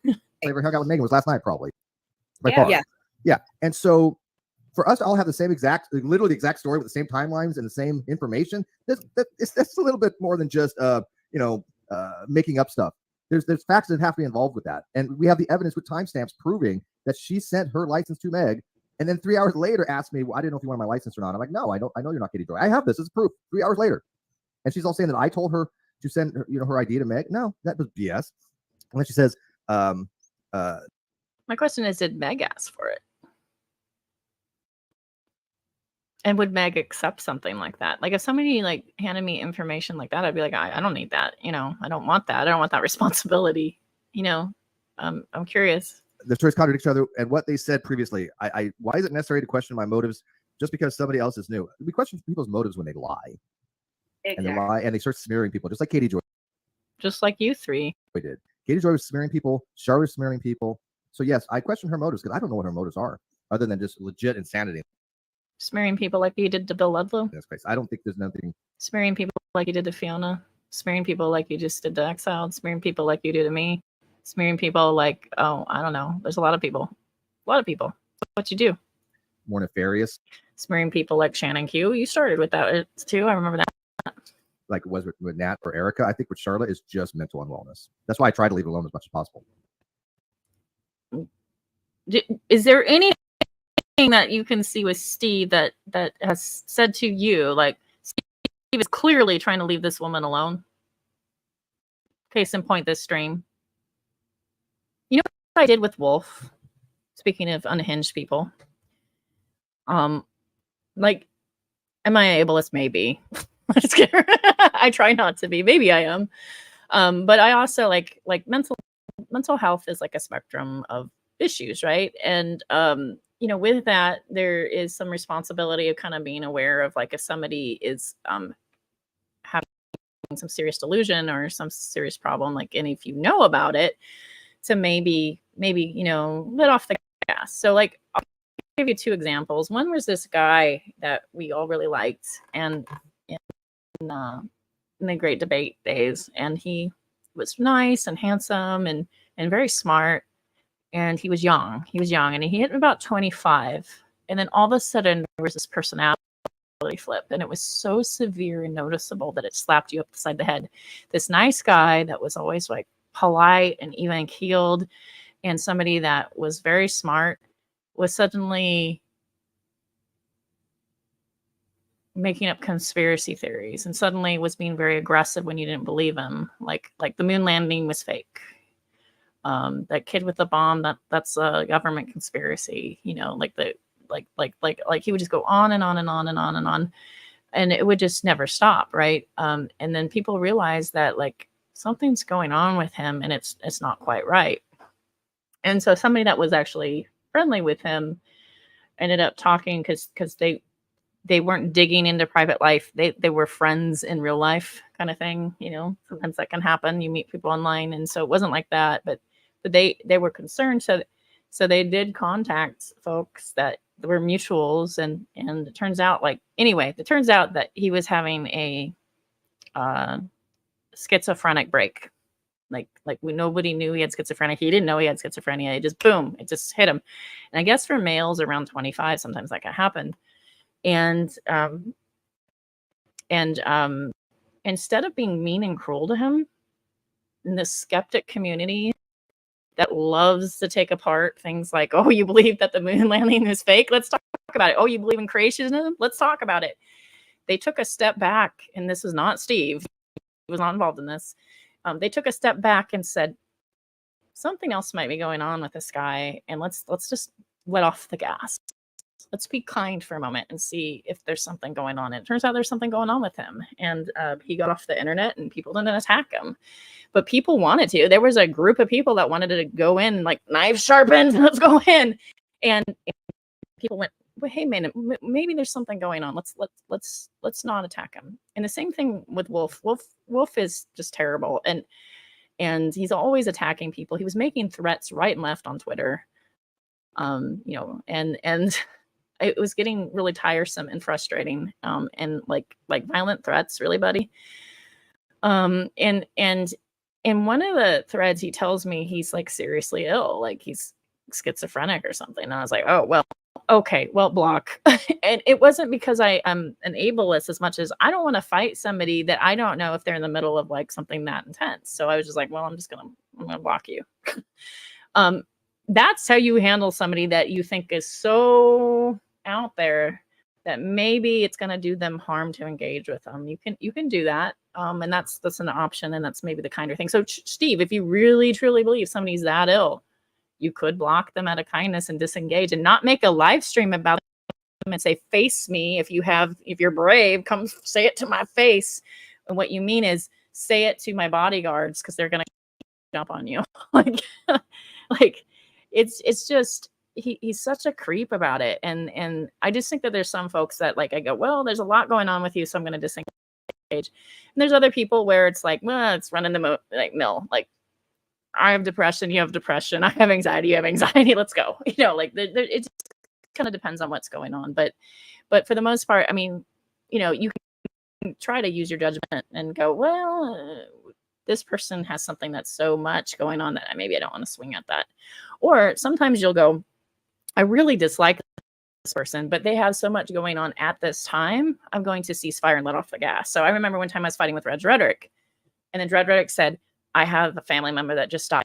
I ever hung out with Megan was last night, probably. Yeah. And so, for us to all have the same literally the exact story with the same timelines and the same information, that's a little bit more than just making up stuff. There's facts that have to be involved with that, and we have the evidence with timestamps proving that she sent her license to Meg, and then 3 hours later asked me, well, I didn't know if you wanted my license or not. I'm like, no, I know you're not getting joy. I have this as proof. 3 hours later, and she's all saying that I told her to send her, her ID to Meg. No, that was BS. And then she says, my question is, did Meg ask for it? And would Meg accept something like that? Like, if somebody handed me information like that, I'd be like, I don't need that. I don't want that. I don't want that responsibility. I'm curious. The stories contradict each other and what they said previously. Why is it necessary to question my motives just because somebody else is new? We question people's motives when they lie. Exactly. And they lie and they start smearing people, just like Katie Joy. Just like you three. We did. Katie Joy was smearing people. Charlotte was smearing people. So yes, I question her motives because I don't know what her motives are, other than just legit insanity. Smearing people like you did to Bill Ludlow. That's crazy. I don't think there's nothing. Smearing people like you did to Fiona. Smearing people like you just did to Exiled. Smearing people like you did to me. Smearing people like, I don't know. There's a lot of people. What you do? More nefarious. Smearing people like Shannon Q. You started with that too. I remember that. Like was it with Nat or Erica? I think with Charlotte is just mental unwellness. That's why I try to leave it alone as much as possible. Is there anything that you can see with Steve that has said to you, like, Steve is clearly trying to leave this woman alone? Case in point, this stream. You know what I did with Wolf? Speaking of unhinged people. Like, am I an ableist? Maybe. I try not to be. Maybe I am. But I also like mental health is like a spectrum of issues, right? And you know, with that, there is some responsibility of kind of being aware of, like, if somebody is having some serious delusion or some serious problem, like, and if you know about it, to maybe you know, let off the gas. So, like, I'll give you two examples. One was this guy that we all really liked, and in the Great Debate days, and he was nice and handsome and very smart, and he was young, and he hit about 25, and then all of a sudden there was this personality flip, and it was so severe and noticeable that it slapped you upside the head. This nice guy that was always like polite and even keeled, and somebody that was very smart, was suddenly making up conspiracy theories, and suddenly was being very aggressive when you didn't believe him. Like the moon landing was fake. That kid with the bomb, that's a government conspiracy. You know, like he would just go on and on and on and on and on, and it would just never stop, right? And then people realized that, like, something's going on with him, and it's not quite right. And so somebody that was actually friendly with him ended up talking, because they weren't digging into private life. They were friends in real life, kind of thing. You know, sometimes that can happen. You meet people online, and so it wasn't like that. But they were concerned, so they did contact folks that were mutuals, and it turns out, like, anyway, it turns out that he was having a schizophrenic break. Like nobody knew he had schizophrenia. He didn't know he had schizophrenia. It just, boom, it just hit him. And I guess for males around 25, sometimes that can happen. And instead of being mean and cruel to him, in this skeptic community that loves to take apart things like, oh, you believe that the moon landing is fake? Let's talk about it. Oh, you believe in creationism? Let's talk about it. They took a step back, and this was not Steve. He was not involved in this. They took a step back and said, something else might be going on with this guy, and let's just let off the gas. Let's be kind for a moment and see if there's something going on. And it turns out there's something going on with him. And he got off the internet, and people didn't attack him. But people wanted to. There was a group of people that wanted to go in, like, knives sharpened, let's go in. And people went, well, hey, man, maybe there's something going on. Let's not attack him. And the same thing with Wolf. Wolf is just terrible. And he's always attacking people. He was making threats right and left on Twitter. You know, and it was getting really tiresome and frustrating, and like violent threats, really, buddy. And in one of the threads, he tells me he's, like, seriously ill, like he's schizophrenic or something. And I was like, oh, well, okay, well, block. And it wasn't because I am an ableist as much as I don't want to fight somebody that I don't know if they're in the middle of, like, something that intense. So I was just like, well, I'm gonna block you. That's how you handle somebody that you think is so out there that maybe it's going to do them harm to engage with them. You can do that. And that's an option, and that's maybe the kinder thing. So Steve, if you really truly believe somebody's that ill, you could block them out of kindness and disengage, and not make a live stream about them and say, face me. If you're brave, come say it to my face. And what you mean is, say it to my bodyguards, because they're going to jump on you. like it's just, he's such a creep about it. And I just think that there's some folks that, like, I go, well, there's a lot going on with you, so I'm going to disengage. And there's other people where it's like, well, it's running the mill. Like, I have depression, you have depression. I have anxiety, you have anxiety. Let's go. You know, like, it kind of depends on what's going on. But for the most part, I mean, you know, you can try to use your judgment and go, well, this person has something that's so much going on that maybe I don't want to swing at that. Or sometimes you'll go, I really dislike this person, but they have so much going on at this time, I'm going to cease fire and let off the gas. So I remember one time I was fighting with Red Rhetoric, and then Red Rhetoric said, I have a family member that just died.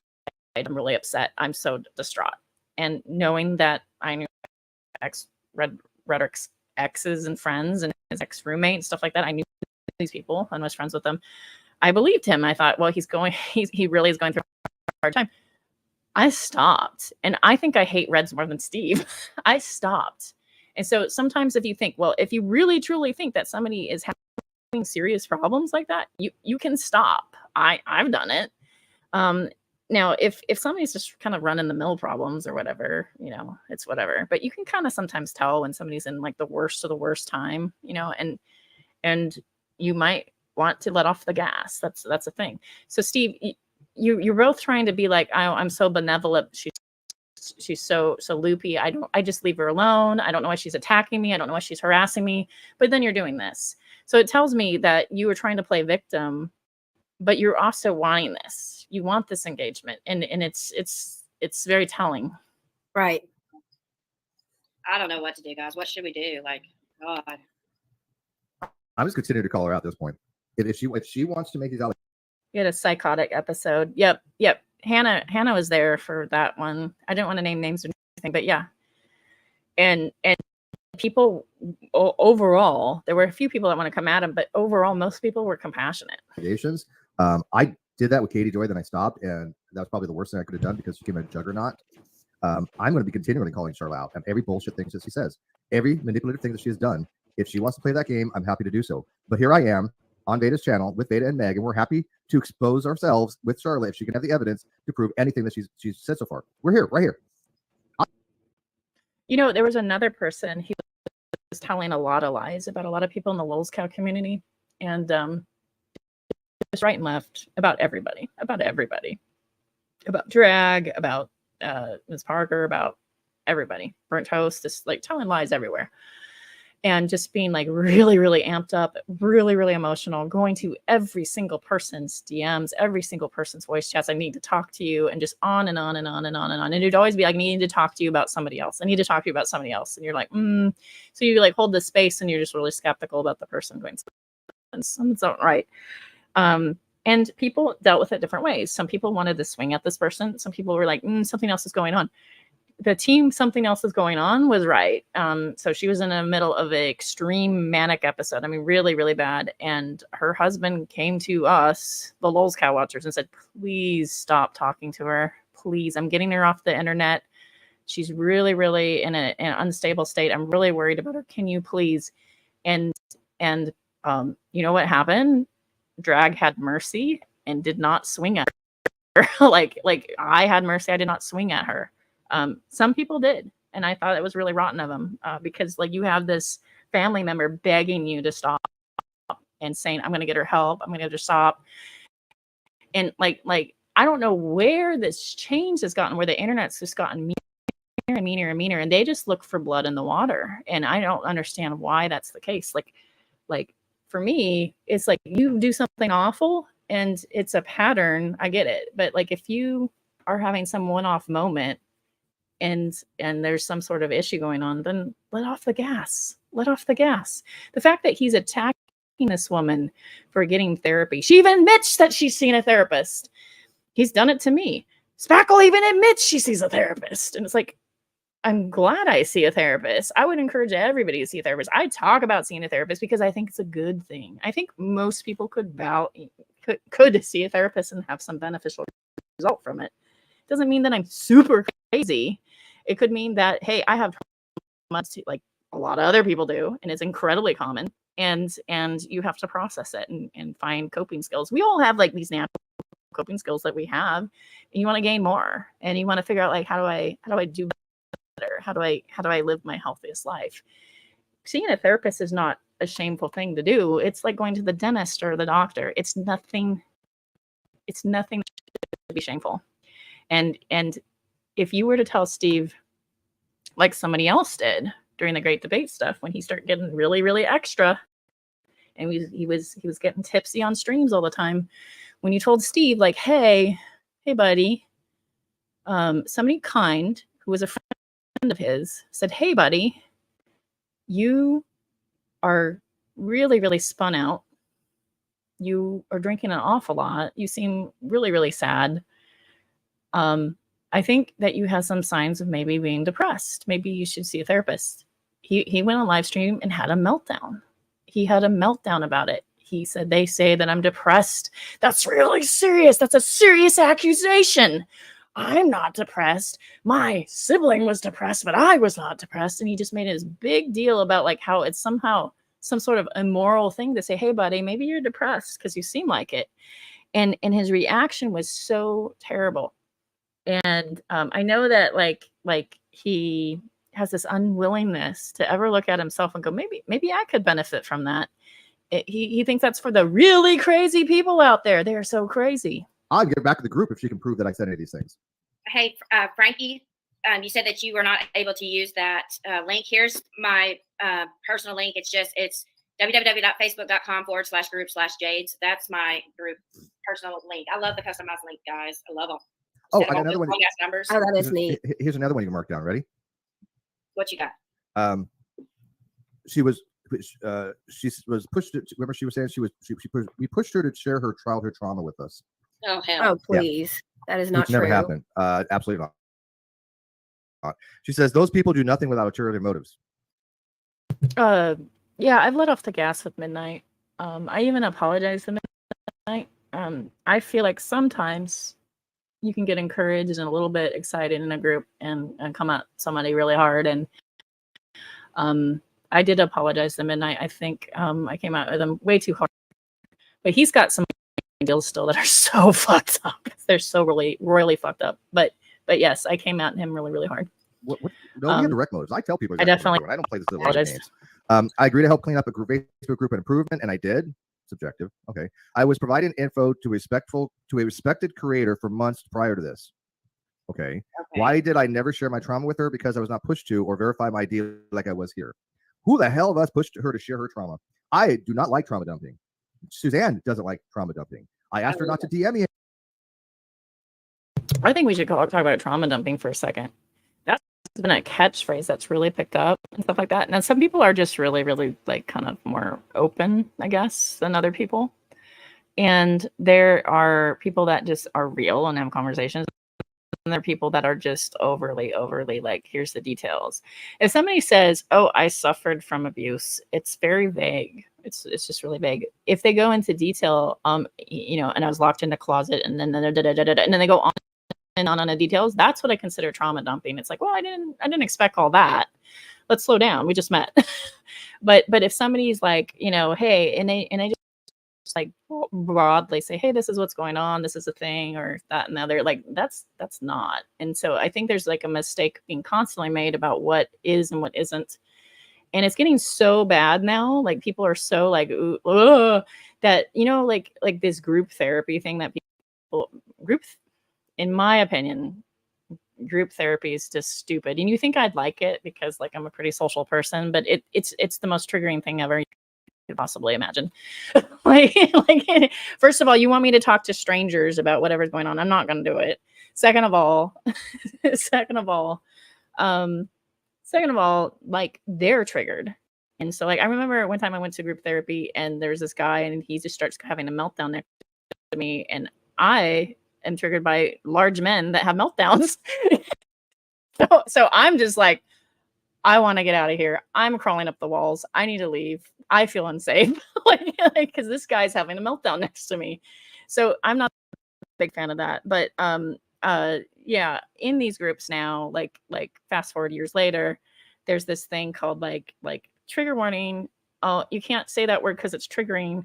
I'm really upset. I'm so distraught. and knowing that I knew Redrick's exes and friends and his ex-roommate and stuff like that, I knew these people and was friends with them. I believed him. I thought, well, he really is going through a hard time. I stopped. And I think I hate Reds more than Steve. I stopped. And so sometimes if you think, well, if you really truly think that somebody is having serious problems like that, you can stop. I've done it. Now, if somebody's just kind of running the mill problems or whatever, it's whatever. But you can kind of sometimes tell when somebody's in like the worst of the worst time, and you might want to let off the gas. That's a thing. So Steve, you're both trying to be like, I'm so benevolent. She's so loopy. I just leave her alone. I don't know why she's attacking me. I don't know why she's harassing me. But then you're doing this. So it tells me that you were trying to play victim, but you're also wanting this. You want this engagement, and it's very telling. Right. I don't know what to do, guys. What should we do? Like, God. I'm just continuing to call her out at this point. If she wants to make these allegations. We had a psychotic episode. Yep. Hannah was there for that one. I didn't want to name names or anything, but yeah. And people overall, there were a few people that want to come at him, but overall, most people were compassionate. I did that with Katie Joy, then I stopped, and that was probably the worst thing I could have done because she became a juggernaut. I'm going to be continually calling Charlotte out on every bullshit thing that she says, every manipulative thing that she has done. If she wants to play that game, I'm happy to do so. But here I am on Vada's channel with Vada and Meg, and we're happy to expose ourselves with Charlotte if she can have the evidence to prove anything that she's said so far. We're here, right here. There was another person who was telling a lot of lies about a lot of people in the Lulz Cow community, and just right and left about everybody, about drag, about Ms. Parker, about everybody, burnt toast, just like telling lies everywhere. And just being like really, really amped up, really, really emotional, going to every single person's DMs, every single person's voice chats. I need to talk to you, and just on and on and on and on and on. And it'd always be like, I need to talk to you about somebody else. I need to talk to you about somebody else. And you're like, So you like hold this space, and you're just really skeptical about the person going, something's not right. And people dealt with it different ways. Some people wanted to swing at this person. Some people were like, something else is going on. The team, something else is going on, was right. So she was in the middle of an extreme manic episode. I mean, really, really bad. And her husband came to us, the Lulz Cow Watchers, and said, please stop talking to her. Please, I'm getting her off the internet. She's really, really in an unstable state. I'm really worried about her. Can you please? And you know what happened? Drag had mercy and did not swing at her. like I had mercy. I did not swing at her. Some people did, and I thought it was really rotten of them, because like you have this family member begging you to stop and saying, I'm going to get her help. I'm going to get her stop. And like I don't know where this change has gotten, where the internet's just gotten meaner and meaner and meaner, and they just look for blood in the water. And I don't understand why that's the case. Like for me, it's like you do something awful and it's a pattern. I get it. But like if you are having some one-off moment, and there's some sort of issue going on, then let off the gas. Let off the gas. The fact that he's attacking this woman for getting therapy. She even admits that she's seen a therapist. He's done it to me. Spackle even admits she sees a therapist. And it's like, I'm glad I see a therapist. I would encourage everybody to see a therapist. I talk about seeing a therapist because I think it's a good thing. I think most people could see a therapist and have some beneficial result from it. Doesn't mean that I'm super crazy. It could mean that, hey, I have much like a lot of other people do, and it's incredibly common. And you have to process it and find coping skills. We all have like these natural coping skills that we have, and you want to gain more, and you want to figure out like how do I do better? How do I live my healthiest life? Seeing a therapist is not a shameful thing to do. It's like going to the dentist or the doctor. It's nothing to be shameful. And if you were to tell Steve, like somebody else did during the Great Debate stuff, when he started getting really, really extra, and he was getting tipsy on streams all the time, when you told Steve, like, hey buddy, somebody kind who was a friend of his said, hey buddy, you are really, really spun out. You are drinking an awful lot. You seem really, really sad. I think that you have some signs of maybe being depressed. Maybe you should see a therapist. He went on live stream and had a meltdown. He had a meltdown about it. He said, they say that I'm depressed. That's really serious. That's a serious accusation. I'm not depressed. My sibling was depressed, but I was not depressed. And he just made this big deal about like how it's somehow some sort of immoral thing to say, hey, buddy, maybe you're depressed because you seem like it. And his reaction was so terrible. And I know that like he has this unwillingness to ever look at himself and go, maybe I could benefit from that. He thinks that's for the really crazy people out there. They are so crazy. I'll get back to the group if she can prove that I said any of these things. Hey, Frankie, you said that you were not able to use that link. Here's my personal link. It's www.facebook.com/group/Jades. That's my group personal link. I love the customized link, guys. I love them. Oh, I got another one. Numbers. Oh, that is neat. Here's another one you can mark down. Ready? What you got? She was pushed. Remember, she was saying we pushed her to share her childhood trauma with us. Oh hell! Oh please, that is not Which true. never happened. Absolutely not. She says those people do nothing without ulterior motives. Yeah, I've let off the gas with Midnight. I even apologized to Midnight. I feel like sometimes you can get encouraged and a little bit excited in a group and come at somebody really hard. And I did apologize to Midnight. I think I came out with him way too hard. But he's got some deals still that are so fucked up. They're so really royally fucked up. But yes, I came at him really, really hard. No, we have direct motives. I tell people I definitely I don't play this little games. I agree to help clean up a Facebook group and improvement, and I did. Subjective. Okay. I was providing info to a respected creator for months prior to this. Okay. Why did I never share my trauma with her? Because I was not pushed to or verify my idea like I was here. Who the hell of us pushed her to share her trauma? I do not like trauma dumping. Suzanne doesn't like trauma dumping. I asked her not to DM me. I think we should talk about trauma dumping for a second. That's been a catchphrase that's really picked up and stuff like that. Now, some people are just really, really like kind of more open, I guess, than other people. And there are people that just are real and have conversations. And there are people that are just overly like, here's the details. If somebody says, oh, I suffered from abuse, it's very vague. It's just really vague. If they go into detail, and I was locked in the closet and then and then they go on and on the details, that's what I consider trauma dumping. It's like, well, I didn't expect all that. Let's slow down. We just met. but if somebody's like, hey, and they just like broadly say, hey, this is what's going on, this is a thing, or that and the other, like that's not. And so I think there's like a mistake being constantly made about what is and what isn't. And it's getting so bad now. Like people are so like, that, like this group therapy thing that people in my opinion, group therapy is just stupid. And you think I'd like it because like I'm a pretty social person, but it's the most triggering thing ever you could possibly imagine. like first of all, you want me to talk to strangers about whatever's going on. I'm not going to do it. Second of all, like they're triggered. And so like I remember one time I went to group therapy and there's this guy and he just starts having a meltdown next to me, and I am triggered by large men that have meltdowns. so I'm just like, I want to get out of here. I'm crawling up the walls. I need to leave. I feel unsafe. Because this guy's having a meltdown next to me. So I'm not a big fan of that. But yeah, in these groups now, like fast forward years later, there's this thing called like trigger warning. Oh, you can't say that word because it's triggering.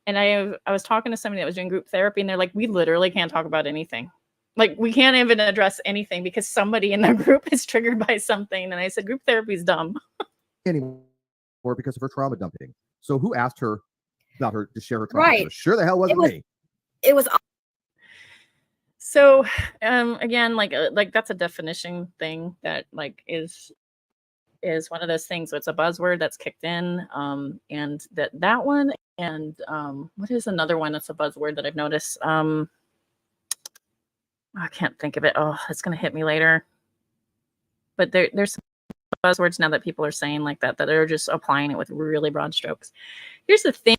And I was talking to somebody that was doing group therapy, and they're like, we literally can't talk about anything. Like, we can't even address anything because somebody in the group is triggered by something. And I said, group therapy is dumb. Anymore because of her trauma dumping. So who asked her about her to share her trauma? Right. So sure the hell wasn't me. It was. So again, like that's a definition thing that like is one of those things. So it's a buzzword that's kicked in, and that one. And what is another one that's a buzzword that I've noticed? I can't think of it. Oh, it's going to hit me later. But there's some buzzwords now that people are saying like that are just applying it with really broad strokes. Here's the thing,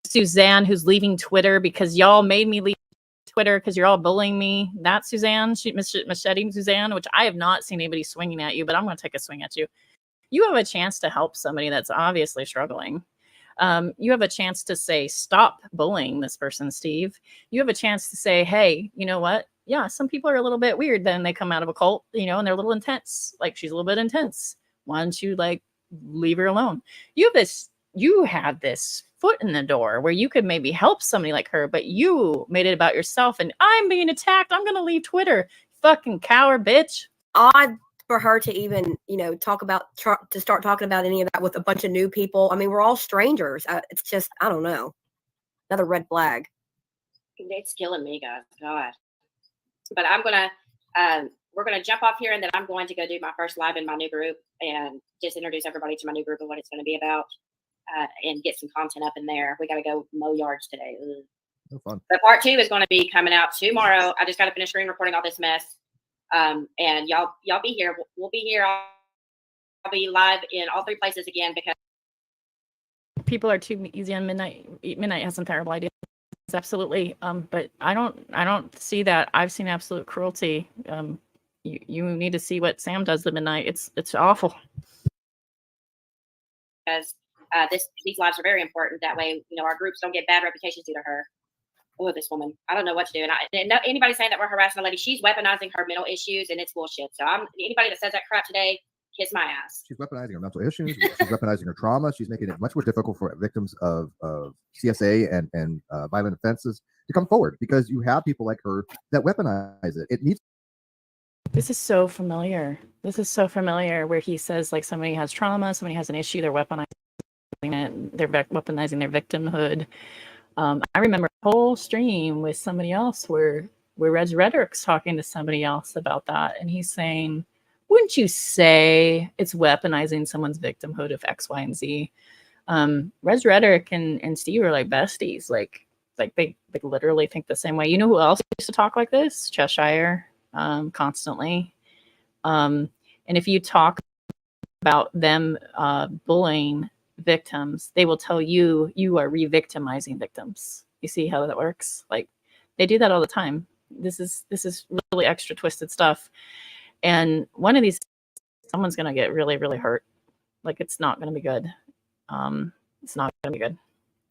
Suzanne, who's leaving Twitter because y'all made me leave Twitter because you're all bullying me. That's Suzanne, machete Suzanne, which I have not seen anybody swinging at you, but I'm going to take a swing at you. You have a chance to help somebody that's obviously struggling. You have a chance to say, stop bullying this person, Steve. You have a chance to say, hey, you know what? Yeah, some people are a little bit weird. Then they come out of a cult, you know, and they're a little intense. Like, she's a little bit intense. Why don't you, like, leave her alone? You have this foot in the door where you could maybe help somebody like her, but you made it about yourself and I'm being attacked. I'm going to leave Twitter. Fucking coward, bitch. Odd for her to even, you know, to start talking about any of that with a bunch of new people. I mean, we're all strangers. It's just, I don't know. Another red flag. It's killing me, guys. God. But we're gonna jump off here, and then I'm going to go do my first live in my new group and just introduce everybody to my new group and what it's going to be about, and get some content up in there. We got to go mow yards today. No fun. But part 2 is going to be coming out tomorrow. I just got to finish screen recording all this mess. And y'all be here. We'll be here. I'll be live in all 3 places again because people are too easy on midnight. Midnight has some terrible ideas, absolutely. But I don't see that. I've seen absolute cruelty. You need to see what Sam does at midnight. It's awful. Because these lives are very important. That way, you know, our groups don't get bad reputations due to her. Oh, this woman. I don't know what to do. And anybody saying that we're harassing a lady, she's weaponizing her mental issues, and it's bullshit. So anybody that says that crap today, kiss my ass. She's weaponizing her mental issues. She's weaponizing her trauma. She's making it much more difficult for victims of CSA and violent offenses to come forward because you have people like her that weaponize it. It needs. This is so familiar. Where he says like somebody has trauma, somebody has an issue, they're weaponizing it. They're weaponizing their victimhood. I remember a whole stream with somebody else where Reg Rhetoric's talking to somebody else about that, and he's saying, wouldn't you say it's weaponizing someone's victimhood of X, Y, and Z? Reg Rhetoric and Steve are like besties. Like they literally think the same way. You know who else used to talk like this? Cheshire, constantly. And if you talk about them bullying victims, they will tell you are re-victimizing victims. You see how that works? Like they do that all the time. This is really extra twisted stuff. And one of these, someone's gonna get really, really hurt. Like it's not gonna be good. It's not gonna be good.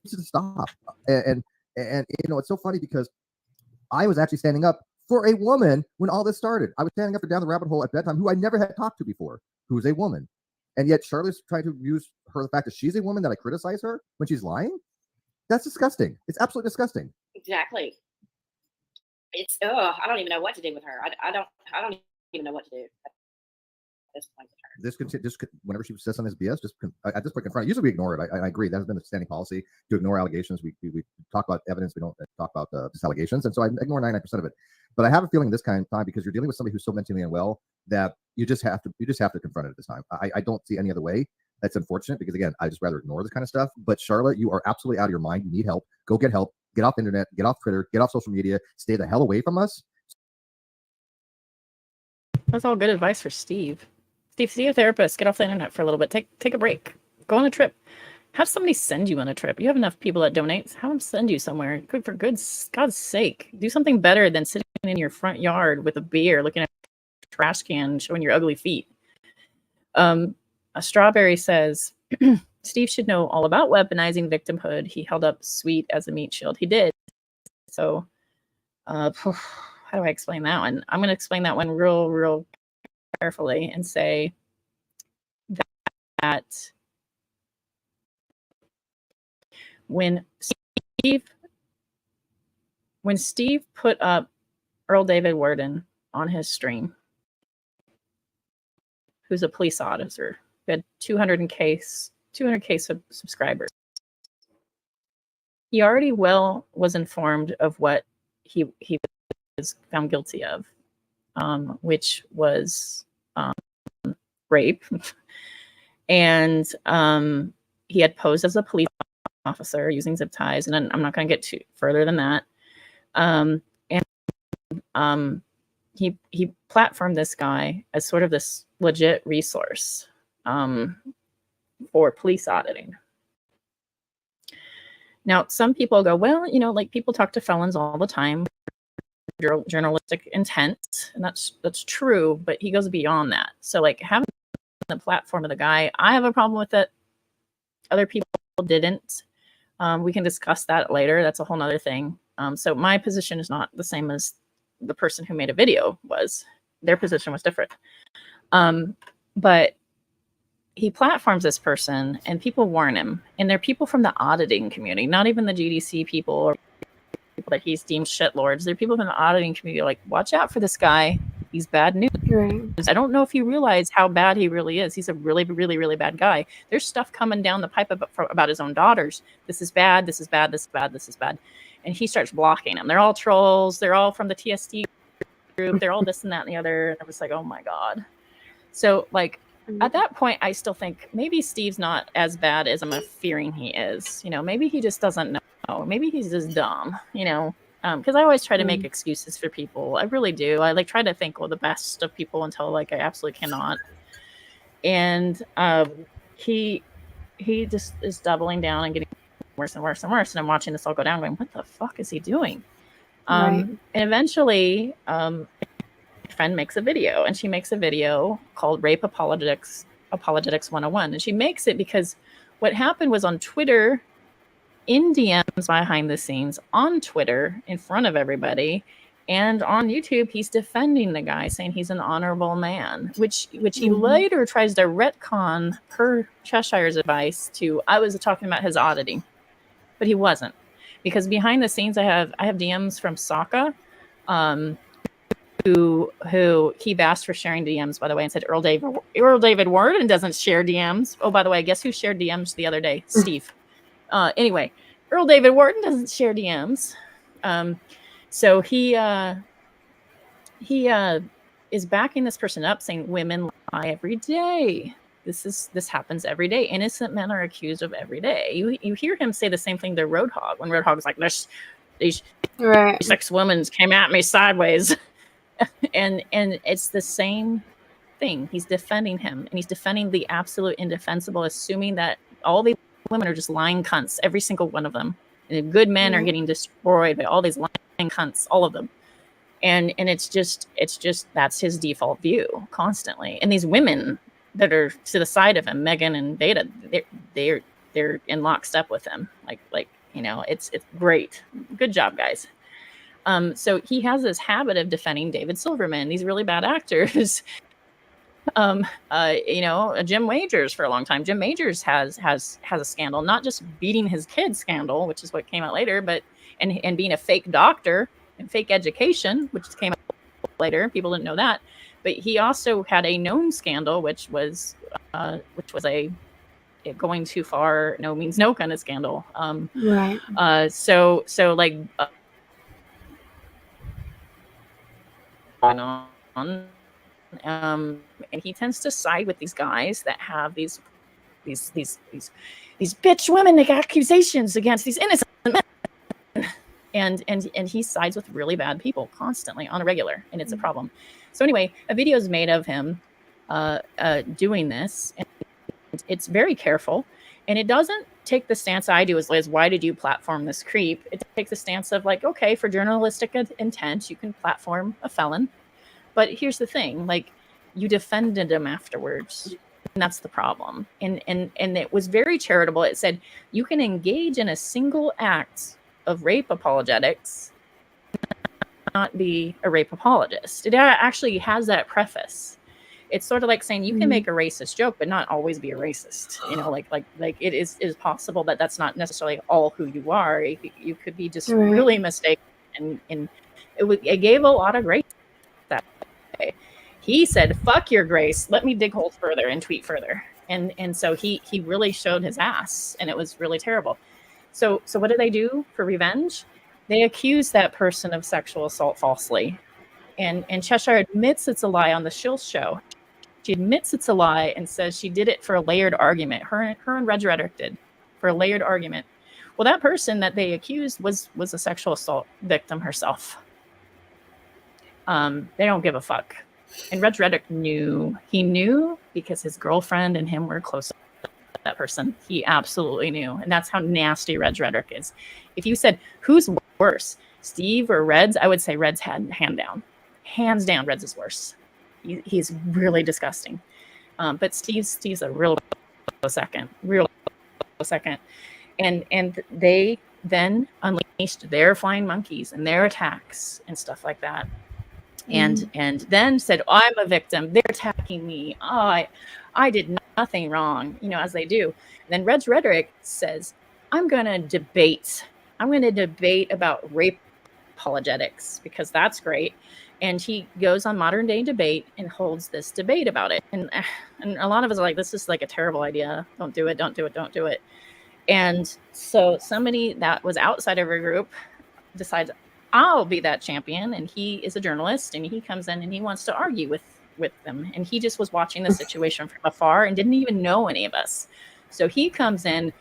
To stop. And you know, it's so funny because I was actually standing up for a woman when all this started. I was standing up and down the rabbit hole at bedtime, who I never had talked to before, who's a woman. And yet Charlotte's trying to use the fact that she's a woman that I criticize her when she's lying. That's disgusting. It's absolutely disgusting. Exactly. It's I don't even know what to do with her. I don't even know what to do at this point with her. Just whenever she says something BS, just at this point confront it. Usually we ignore it. I agree. That has been a standing policy to ignore allegations. We talk about evidence. We don't talk about just allegations. And so I ignore 99% of it. But I have a feeling this kind of time because you're dealing with somebody who's so mentally unwell that you just have to confront it at this time. I don't see any other way. That's unfortunate because again, I just rather ignore this kind of stuff. But Charlotte, you are absolutely out of your mind. You need help. Go get help. Get off the internet. Get off Twitter. Get off social media. Stay the hell away from us. That's all good advice for Steve. Steve, see a therapist. Get off the internet for a little bit. Take a break. Go on a trip. Have somebody send you on a trip. You have enough people that donate. Have them send you somewhere. For God's sake, do something better than sitting in your front yard with a beer, looking at a trash can, showing your ugly feet. A Strawberry says, Steve should know all about weaponizing victimhood. He held up Sweet as a meat shield. He did. So, how do I explain that one? I'm going to explain that one real carefully and say that when Steve put up Earl David Worden on his stream, who's a police officer, who had 200K subscribers, he already was informed of what he was found guilty of, which was rape, and he had posed as a police officer using zip ties, and I'm not going to get too further than that. He platformed this guy as sort of this legit resource for police auditing. Now, some people go, well, you know, like people talk to felons all the time. journalistic intent, and that's true, but he goes beyond that. So like having the platform of the guy, I have a problem with it. Other people didn't. We can discuss that later. That's a whole nother thing. So my position is not the same as the person who made a video was. Their position was different. But he platforms this person and people warn him. And they're people from the auditing community, not even the GDC people or people that he's deemed shitlords. They're people from the auditing community like, watch out for this guy. He's bad news. Right. I don't know if you realize how bad he really is. He's a really, really, really bad guy. There's stuff coming down the pipe about his own daughters. This is bad. This is bad. This is bad. This is bad. And he starts blocking them. They're all trolls. They're all from the TSD group. They're all this and that and the other. And I was like, oh my God. So like at that point, I still think maybe Steve's not as bad as I'm fearing he is. You know, maybe he just doesn't know. Maybe he's just dumb, you know. Because I always try to make excuses for people. I really do. I like try to think the best of people until like I absolutely cannot. And he just is doubling down and getting worse and worse and worse. And I'm watching this all go down, going, "What the fuck is he doing?" And eventually, a friend makes a video, and she makes a video called "Rape Apologetics 101," and she makes it because what happened was on Twitter. In DMs behind the scenes on Twitter in front of everybody and on YouTube, he's defending the guy saying he's an honorable man, which he later tries to retcon per Cheshire's advice to, I was talking about his auditing, but he wasn't, because behind the scenes, I have DMs from Sokka, who he asked for sharing DMs, by the way, and said Earl David Warden doesn't share DMs. Oh, by the way, guess who shared DMs the other day? Steve. Anyway, Earl David Wharton doesn't share DMs. So he is backing this person up, saying women lie every day. This happens every day. Innocent men are accused of every day. You hear him say the same thing to Roadhog when Roadhog's like, these 6 women came at me sideways. and it's the same thing. He's defending him, and he's defending the absolute indefensible, assuming that all these women are just lying cunts, every single one of them. And good men are getting destroyed by all these lying cunts, all of them. And it's just that's his default view constantly. And these women that are to the side of him, Megan and Vada, they're in lockstep with him. Like you know, it's great. Good job, guys. So he has this habit of defending David Silverman, these really bad actors. You know, Jim Majors for a long time. Jim Majors has a scandal, not just beating his kids scandal, which is what came out later, but and being a fake doctor and fake education, which came out later. People didn't know that, but he also had a known scandal, which was a going too far, no means no kind of scandal. So like on. And he tends to side with these guys that have these bitch women accusations against these innocent men, and he sides with really bad people constantly on a regular, and it's a problem. So anyway, a video is made of him doing this, and it's very careful, and it doesn't take the stance I do as Liz. Why did you platform this creep? It takes the stance of like, okay, for journalistic intent, you can platform a felon. But here's the thing, like, you defended him afterwards, and that's the problem. And it was very charitable. It said, you can engage in a single act of rape apologetics, not be a rape apologist. It actually has that preface. It's sort of like saying you can make a racist joke, but not always be a racist. You know, like it is possible that that's not necessarily all who you are. You could be just really mistaken, and it gave a lot of grace that way. He said, "Fuck your grace. Let me dig holes further and tweet further." And so he really showed his ass, and it was really terrible. So what do they do for revenge? They accuse that person of sexual assault falsely, and Cheshire admits it's a lie on the Shill show. She admits it's a lie and says she did it for a layered argument. Her and Red Rhetoric did for a layered argument. Well, that person that they accused was a sexual assault victim herself. They don't give a fuck. And Red Rhetoric knew. He knew because his girlfriend and him were close to that person. He absolutely knew. And that's how nasty Red Rhetoric is. If you said, who's worse, Steve or Reds, I would say Reds had hands down. Reds is worse. He's really disgusting. But Steve's a real second. And they then unleashed their flying monkeys and their attacks and stuff like that. And then said, oh, I'm a victim. They're attacking me. Oh, I did nothing wrong, as they do. And then Red's rhetoric says, I'm going to debate about rape apologetics because that's great. And he goes on Modern Day Debate and holds this debate about it. And a lot of us are like, this is like a terrible idea. Don't do it. And so somebody that was outside of our group decides, I'll be that champion. And he is a journalist and he comes in and he wants to argue with them. And he just was watching the situation from afar and didn't even know any of us. So he comes in,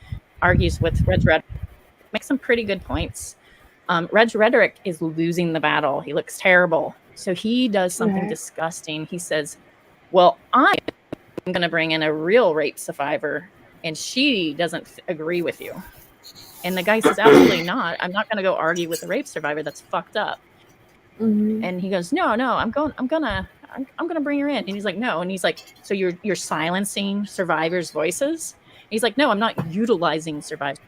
argues with Red's rhetoric, makes some pretty good points. Red's rhetoric is losing the battle. He looks terrible. So he does something disgusting. He says, well, I'm going to bring in a real rape survivor and she doesn't agree with you. And the guy says, absolutely not. I'm not going to go argue with a rape survivor. That's fucked up. And he goes, no, I'm going to bring her in. And he's like, no. And he's like, so you're silencing survivors' voices? And he's like, no, I'm not utilizing survivors'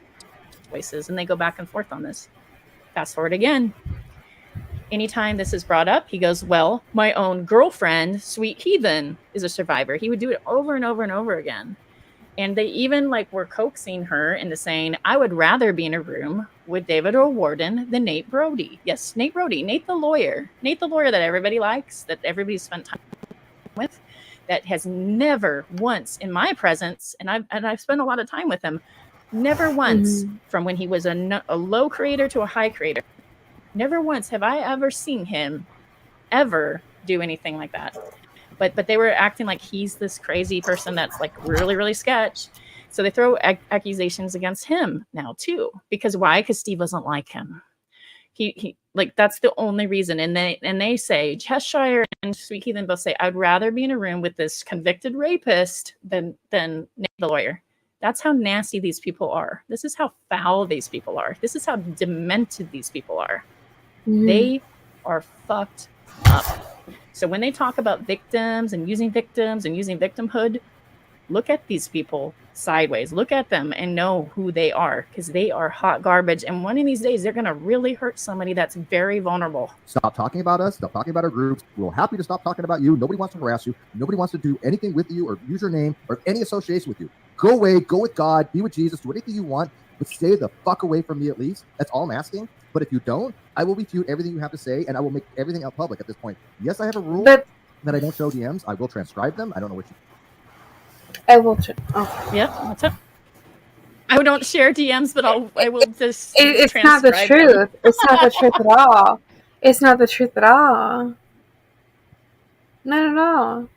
voices. And they go back and forth on this. Fast forward again. Anytime this is brought up, he goes, well, my own girlfriend, Sweet Heathen, is a survivor. He would do it over and over and over again. And they even were coaxing her into saying, I would rather be in a room with David O'Warden than Nate Brody. Yes, Nate Brody, Nate the lawyer that everybody likes, that everybody spent time with, that has never once in my presence, and I've spent a lot of time with him, never once from when he was a low creator to a high creator, never once have I ever seen him ever do anything like that. But they were acting like he's this crazy person that's really, really sketch. So they throw accusations against him now too. Because why? Because Steve doesn't like him. He that's the only reason. And they say, Cheshire and Sweet Heathen both say, I'd rather be in a room with this convicted rapist than Nate the lawyer. That's how nasty these people are. This is how foul these people are. This is how demented these people are. They are fucked up. So when they talk about victims and using victimhood, look at these people sideways. Look at them and know who they are, because they are hot garbage. And one of these days, they're going to really hurt somebody that's very vulnerable. Stop talking about us. Stop talking about our groups. We're happy to stop talking about you. Nobody wants to harass you. Nobody wants to do anything with you or use your name or any association with you. Go away. Go with God. Be with Jesus. Do anything you want, but stay the fuck away from me at least. That's all I'm asking. But if you don't, I will refute everything you have to say, and I will make everything out public at this point. Yes, I have a rule that I don't show DMs. I will transcribe them. I don't know what you... I will... Yeah, that's it. I don't share DMs, but I will just It's not the truth. It's not the truth at all. It's not the truth at all. Not at all.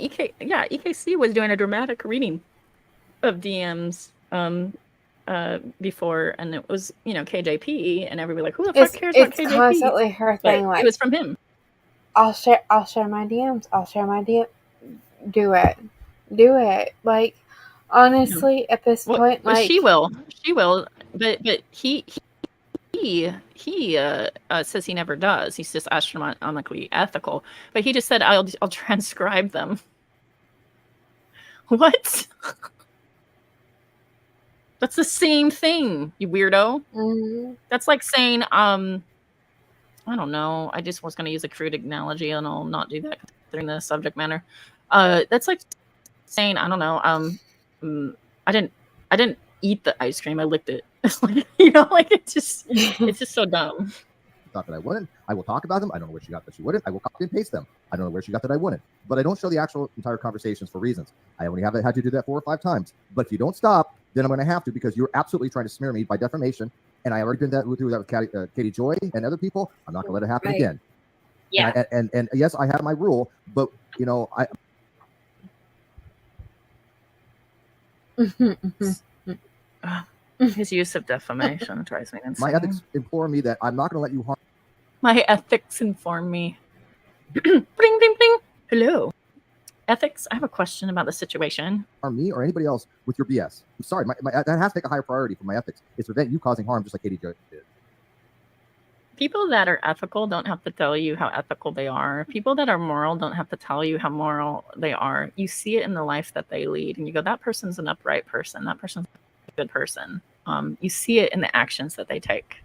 EKC was doing a dramatic reading of DMs before, and it was KJP, and everybody who the fuck cares about KJP? It's constantly her thing. It was from him. I'll share my DMs. I'll share my DM. Do it. Honestly, at this point, she will. But he says he never does. He's just astronomically ethical. But he just said, I'll transcribe them. What? That's the same thing, you weirdo. That's like saying, I don't know. I just was going to use a crude analogy, and I'll not do that considering the subject matter. That's like saying, I don't know. I didn't eat the ice cream. I licked it. It's just so dumb. Thought that I wouldn't. I will talk about them. I don't know where she got that she wouldn't. I will copy and paste them. I don't know where she got that I wouldn't. But I don't show the actual entire conversations for reasons. I only had to do that 4 or 5 times. But if you don't stop, then I'm going to have to, because you're absolutely trying to smear me by defamation. And I already did that with Katie Joy and other people. I'm not going to let it happen again. Yeah. And yes, I have my rule, but His use of defamation drives me insane. My ethics inform me that I'm not going to let you harm. My ethics inform me. Bling, bling, bling. Hello. Ethics, I have a question about the situation. Harm me or anybody else with your BS. I'm sorry, that has to take a higher priority for my ethics. It's to prevent you causing harm, just like Katie did. People that are ethical don't have to tell you how ethical they are. People that are moral don't have to tell you how moral they are. You see it in the life that they lead, and you go, that person's an upright person. That person's a good person. You see it in the actions that they take.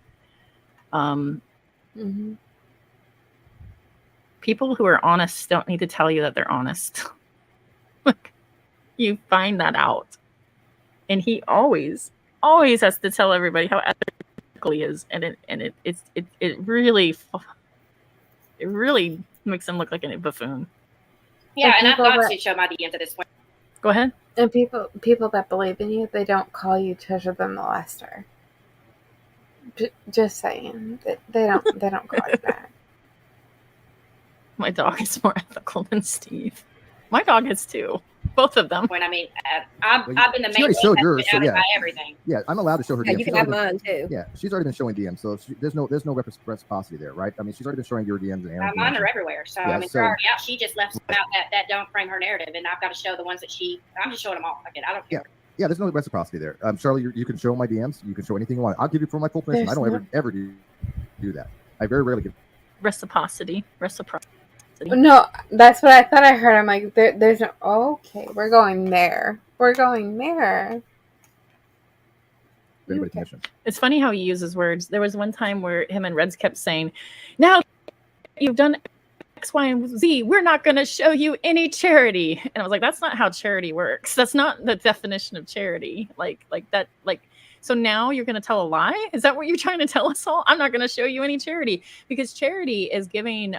People who are honest don't need to tell you that they're honest. You find that out. And he always has to tell everybody how ethical he is. And it really makes him look like a buffoon. Yeah, and I've got to show my DMs at this point. Go ahead. And people that believe in you, they don't call you Treasure the Molester. Just saying. They don't call you that. My dog is more ethical than Steve. My dog is too. Both of them. When I've been the main one showed that's yours, been so outed by everything. Yeah, I'm allowed to show her Yeah, DMs. you can have mine too. Yeah, she's already been showing DMs, so there's no reciprocity there, right? I mean, she's already been showing your DMs and Aaron's Mine DMs. are everywhere. So Yeah, I mean, they're already out. She just left some out that don't frame her narrative, and I've got to show the ones that I'm just showing them all. I don't care. Yeah, there's no reciprocity there. Charlie, you can show my DMs. You can show anything you want. I'll give you for my full permission. I don't ever do that. I very rarely give reciprocity. No, that's what I thought I heard. I'm like, there's no. Okay, we're going there. Everybody permission. It's funny how he uses words. There was one time where him and Reds kept saying, "Now you've done X, Y, and Z, we're not going to show you any charity." And I was like, that's not how charity works. That's not the definition of charity. Like that. So now you're going to tell a lie? Is that what you're trying to tell us all? I'm not going to show you any charity, because charity is giving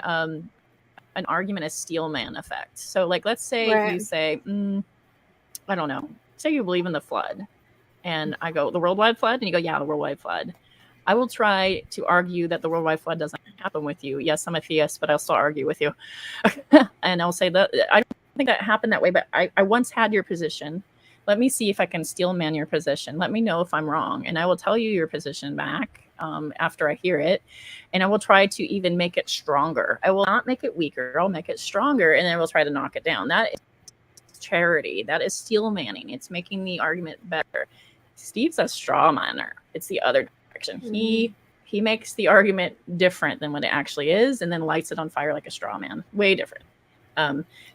an argument a steel man effect. So like, let's say you say, I don't know, say you believe in the flood, and I go, the worldwide flood, and you go, yeah, the worldwide flood. I will try to argue that the worldwide flood doesn't happen with you. Yes, I'm a theist, but I'll still argue with you. And I'll say that I don't think that happened that way, but I once had your position. Let me see if I can steel man your position. Let me know if I'm wrong, and I will tell you your position back after I hear it, and I will try to even make it stronger. I will not make it weaker. I'll make it stronger, and then I will try to knock it down. That is charity. That is steel manning. It's making the argument better. Steve's a straw manner. It's the other direction. He makes the argument different than what it actually is, and then lights it on fire like a straw man. Way different.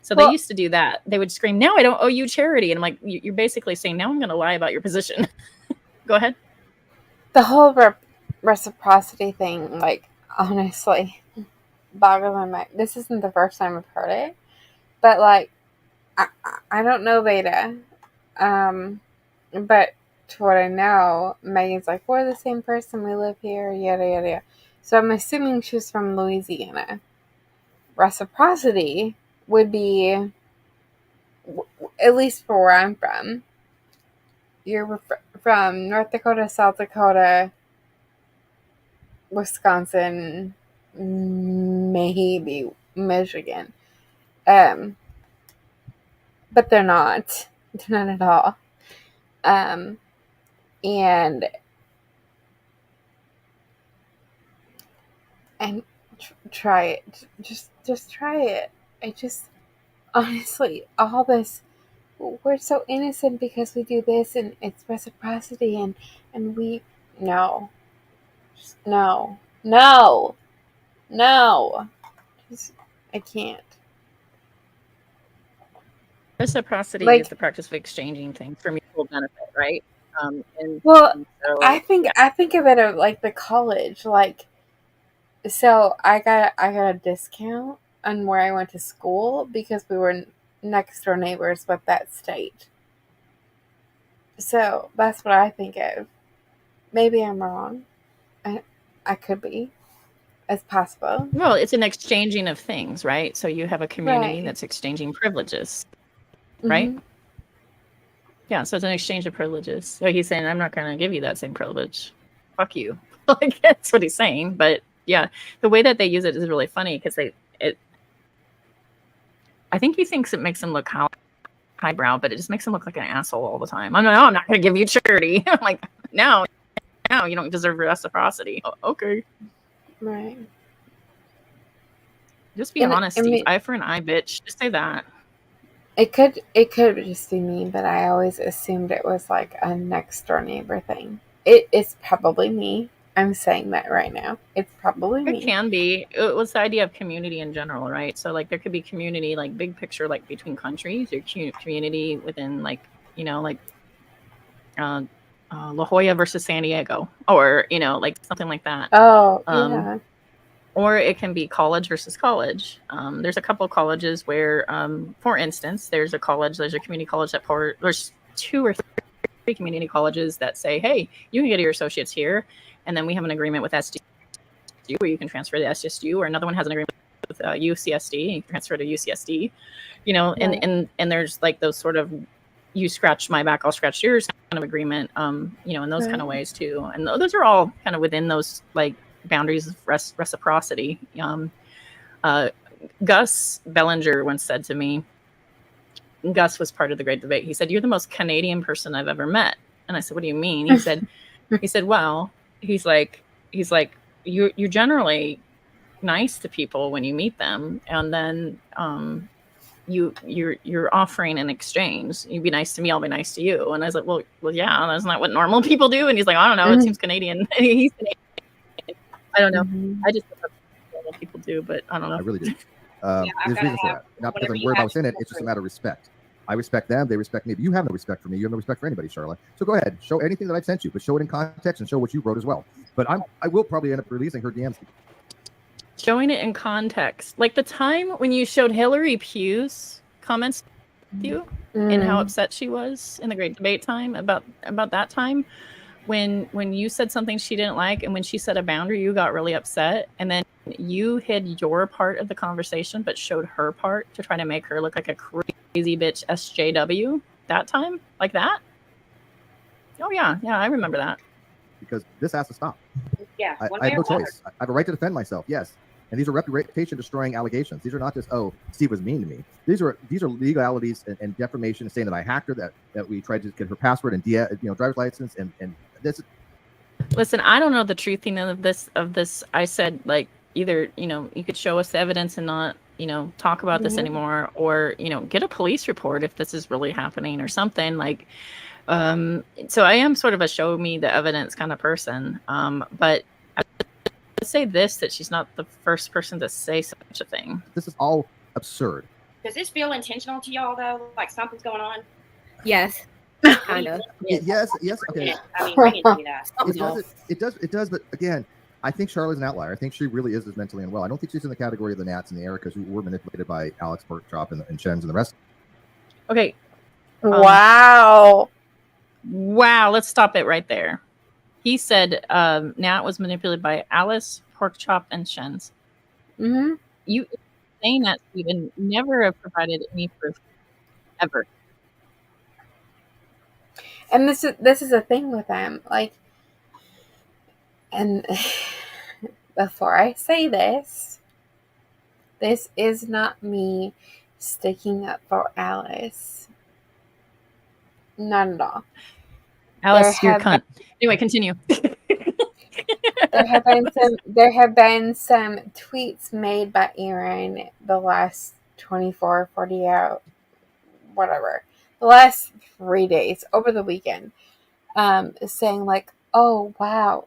So they used to do that. They would scream, "Now I don't owe you charity." And I'm like, you're basically saying, now I'm going to lie about your position. Go ahead. The whole reciprocity thing, like, honestly, boggles my mind. This isn't the first time I've heard it, but like, I don't know Vada, but to what I know, Megan's like, we're the same person, we live here, yada yada yada. So I'm assuming she's from Louisiana. Reciprocity would be, at least for where I'm from, you're from North Dakota, South Dakota, Wisconsin, maybe Michigan. But they're not. They're not at all. And try it. Just try it. Honestly, all this, we're so innocent because we do this, and it's reciprocity, and we, no. Just no. I can't. Reciprocity is the practice of exchanging things for mutual benefit, right? So, I think of it like the college, like, so I got a discount on where I went to school because we were next door neighbors with that state. So that's what I think of. Maybe I'm wrong. I could be. It's possible. Well, it's an exchanging of things, right? So you have a community that's exchanging privileges, right? Mm-hmm. Yeah, so it's an exchange of privileges. So he's saying, I'm not going to give you that same privilege. Fuck you. Like, that's what he's saying. But yeah, the way that they use it is really funny because I think he thinks it makes him look highbrow, but it just makes him look like an asshole all the time. I'm not going to give you charity. I'm like, no, you don't deserve reciprocity. Oh, okay. Right. Just be honest, Steve. Eye for an eye, bitch. Just say that. It could just be me, but I always assumed it was like a next door neighbor thing. It's probably me. I'm saying that right now. It's probably It me. can be. It was the idea of community in general, right? So like there could be community, like big picture, like between countries, or community within, like, you know, like La Jolla versus San Diego, or, you know, like something like that. Oh, yeah. Or it can be college versus college. There's a couple of colleges where, for instance, there's a community college there's 2 or 3 community colleges that say, hey, you can get your associates here. And then we have an agreement with SDU where you can transfer to SSU, or another one has an agreement with UCSD, you can transfer to UCSD, you know, Right. and there's like those sort of, you scratch my back, I'll scratch yours kind of agreement, you know, in those kind of Right. ways too. And those are all kind of within those like boundaries of reciprocity. Gus Bellinger once said to me, Gus was part of the Great Debate. He said, "You're the most Canadian person I've ever met." And I said, "What do you mean?" He said, "Well," he's like, you're generally nice to people when you meet them, and then you're offering an exchange. You be nice to me, I'll be nice to you." And I was like, well, yeah, that's not what normal people do. And he's like, I don't know, it seems Canadian. He's Canadian. I don't know. I just don't know what normal people do, but I don't know. I really do. There's reasons for that. Not because I'm worried about what's in it. It's just a matter of respect. I respect them. They respect me. But you have no respect for me. You have no respect for anybody, Charlotte. So go ahead. Show anything that I've sent you, but show it in context and show what you wrote as well. But I will probably end up releasing her DMs. Showing it in context. Like the time when you showed Hillary Pugh's comments with you and how upset she was in the Great Debate time about that time. When you said something she didn't like, and when she set a boundary, you got really upset, and then you hid your part of the conversation but showed her part to try to make her look like a crazy bitch SJW that time, like that. Oh yeah, I remember that. Because this has to stop. Yeah, I have no choice. I have a right to defend myself. Yes. And these are reputation destroying allegations. These are not just, oh, Steve was mean to me. These are legalities and defamation, saying that I hacked her, that we tried to get her password and driver's license, and this. Listen, I don't know the truthiness of this. I said, like, either, you could show us the evidence and not, talk about this anymore, or, get a police report if this is really happening or something. Like, so I am sort of a show me the evidence kind of person. But I would say this, that she's not the first person to say such a thing. This is all absurd. Does this feel intentional to y'all though? Like something's going on? Yes. Kind of. Yes. Okay. I mean, bring it to me that. It does. But again, I think Charlotte's an outlier. I think she really is mentally unwell. I don't think she's in the category of the Nats and the Ericas who were manipulated by Alex Porkchop and Shens and the rest. Okay. Wow. Let's stop it right there. He said Nat was manipulated by Alice, Porkchop, and Shens. Mm-hmm. You saying that, Stephen, never have provided any proof ever. And this is a thing with them, like, and before I say this is not me sticking up for Alice. Not at all. Alice, you're a cunt. Anyway, continue. There have been some tweets made by Aaron the last 24, 40 hours, whatever, the last 3 days over the weekend, saying like, oh wow,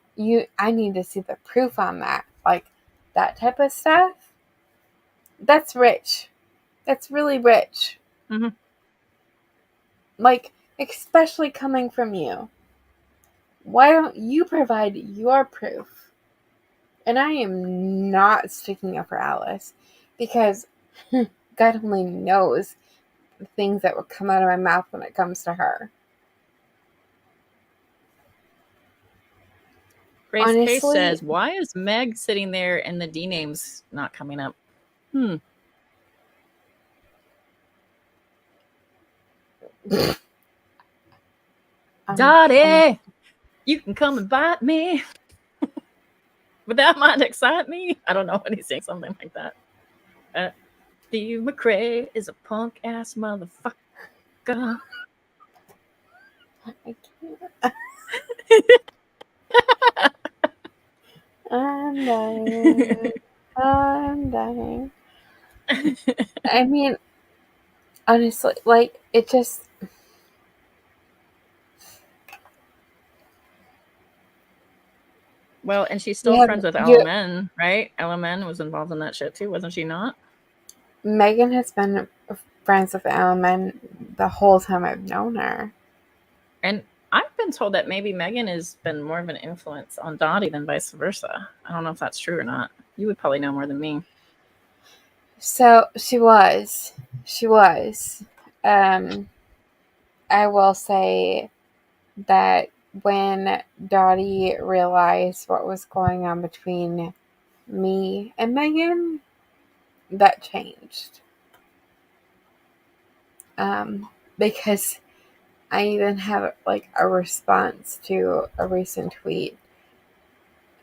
I need to see the proof on that, like that type of stuff. That's rich. That's really rich. Mm-hmm. Like, especially coming from you. Why don't you provide your proof? And I am not sticking up for Alice, because God only knows the things that will come out of my mouth when it comes to her. Grace Case says, why is Meg sitting there and the D name's not coming up? Dottie, you can come and bite me. But that might excite me. I don't know what he's saying, something like that. Steve McRae is a punk ass motherfucker. I can't. I'm dying. I mean, honestly, like, it just. Well, and she's still friends with LMN, right? LMN was involved in that shit too, wasn't she not? Megan has been friends with LMN the whole time I've known her. And I've been told that maybe Megan has been more of an influence on Dottie than vice versa. I don't know if that's true or not. You would probably know more than me. So she was. I will say that when Dottie realized what was going on between me and Megan, that changed. Because I even have like a response to a recent tweet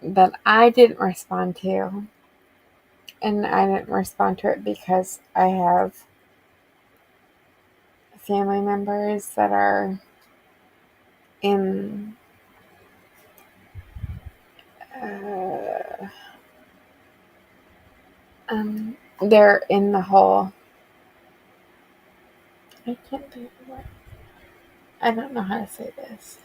that I didn't respond to. And I didn't respond to it because I have family members that are in they're in the whole. I can't think of what. I don't know how to say this.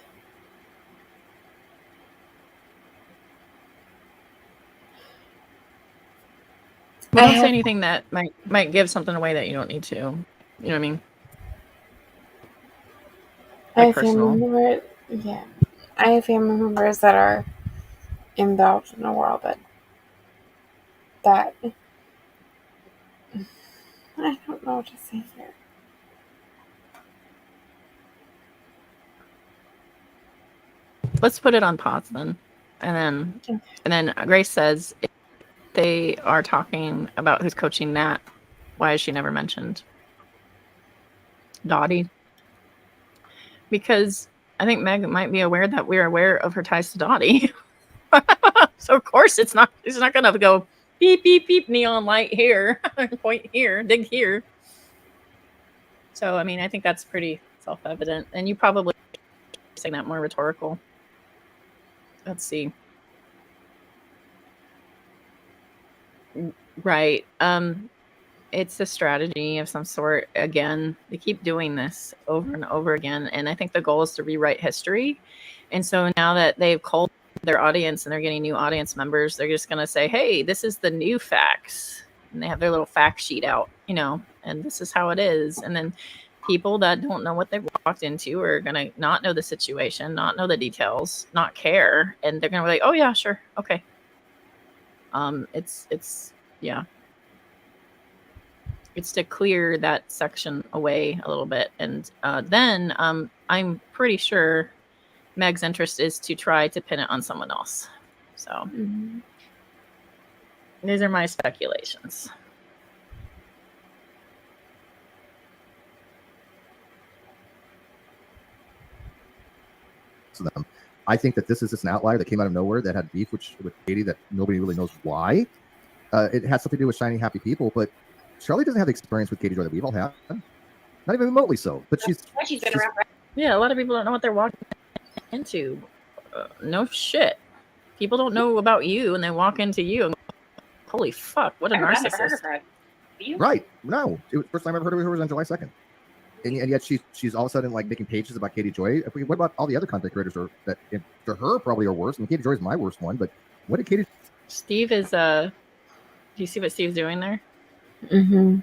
Well, don't say anything that might give something away that you don't need to. You know what I mean? I have family members. Yeah, I have family members that are involved in a world that I don't know what to say here. Let's put it on pause then, and then Grace says if they are talking about who's coaching Nat, why is she never mentioned Dottie? Because I think Meg might be aware that we're aware of her ties to Dottie. So of course it's not gonna go beep beep beep neon light here, point here, dig here. So I mean I think that's pretty self-evident, and you probably saying that more rhetorical. Let's see. Right. It's a strategy of some sort. Again, they keep doing this over and over again, and I think the goal is to rewrite history. And so now that they've culled their audience and they're getting new audience members, they're just going to say, hey, this is the new facts. And they have their little fact sheet out, and this is how it is. And then people that don't know what they've walked into are going to not know the situation, not know the details, not care. And they're going to be like, oh yeah, sure. Okay. Yeah. It's to clear that section away a little bit. And then I'm pretty sure Meg's interest is to try to pin it on someone else. So these are my speculations. To them. I think that this is just an outlier that came out of nowhere that had beef with Katie that nobody really knows why. It has something to do with shiny happy people, but Charlie doesn't have the experience with Katie Joy that we've all had. Not even remotely so. But she's been around. Yeah, a lot of people don't know what they're walking into. No shit. People don't know about you, and they walk into you. And holy fuck! What a narcissist! Right? No, it was the first time I ever heard of her was on July 2nd, and yet she's all of a sudden like making pages about Katie Joy. What about all the other content creators that to her probably are worse? I mean, Katie Joy is my worst one, but what did Katie? Steve is Do you see what Steve's doing there? Mm-hmm.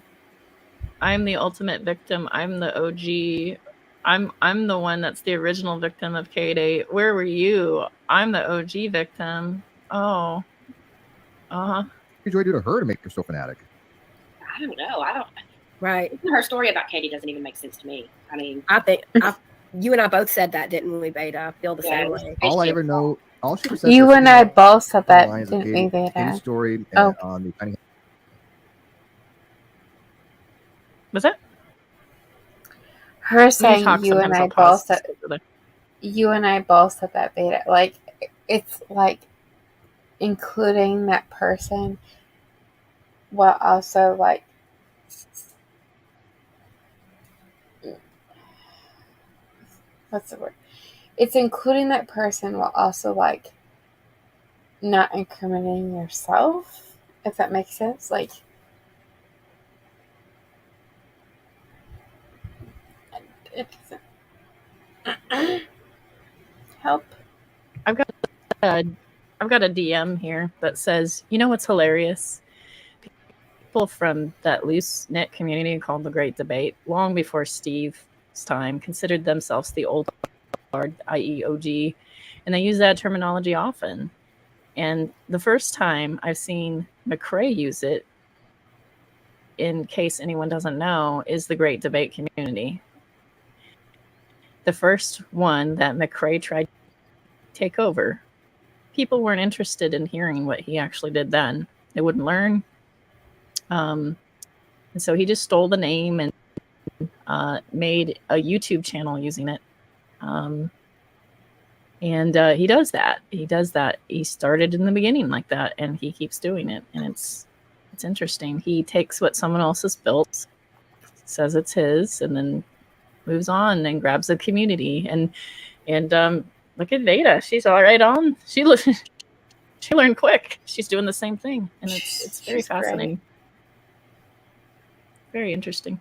I'm the ultimate victim. I'm the OG. I'm the one that's the original victim of K-Day. Where were you? I'm the OG victim. Oh. What did Joy do to her to make her so fanatic? I don't know. Right. Her story about Katie doesn't even make sense to me. I mean, I think you and I both said that, didn't we, Beta? I feel the same way. All I ever know, all she ever said. You and I both said that, didn't we, Vada? Katie's story on the tiny. Was that? Her saying you and I both said that, Beta. Like, it's like including that person while also like what's the word? It's including that person while also like not incriminating yourself, if that makes sense. Like, It doesn't help. I've got a DM here that says, you know what's hilarious? People from that loose knit community called the Great Debate, long before Steve's time, considered themselves the old guard, i.e., OG, and they use that terminology often. And the first time I've seen McRae use it, in case anyone doesn't know, is the Great Debate community. The first one that McRae tried to take over, people weren't interested in hearing what he actually did then. They wouldn't learn. And so he just stole the name and made a YouTube channel using it. And he does that. He started in the beginning like that, and he keeps doing it. And it's interesting. He takes what someone else has built, says it's his, and then moves on and grabs the community. And look at Vada. She's all right on. She learned quick. She's doing the same thing, and it's very fascinating. Great. Very interesting.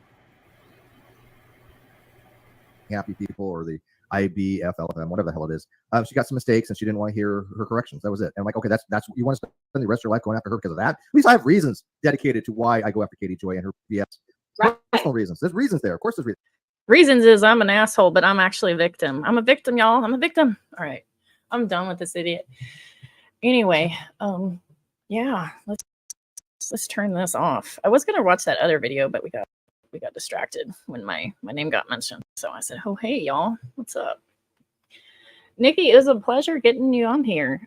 Happy people, or the IBFLFM, whatever the hell it is. She got some mistakes and she didn't want to hear her corrections. That was it. And I'm like, okay, that's what you want to spend the rest of your life going after her because of that? At least I have reasons dedicated to why I go after Katie Joy and her BS. Right. Personal reasons. There's reasons there. Of course there's reasons. Reasons is I'm an asshole, but I'm actually a victim. I'm a victim, y'all. I'm a victim. All right. I'm done with this idiot. Anyway, yeah, let's turn this off. I was gonna watch that other video, but we got distracted when my name got mentioned. So I said, oh, hey, y'all, what's up? Nikki, it was a pleasure getting you on here.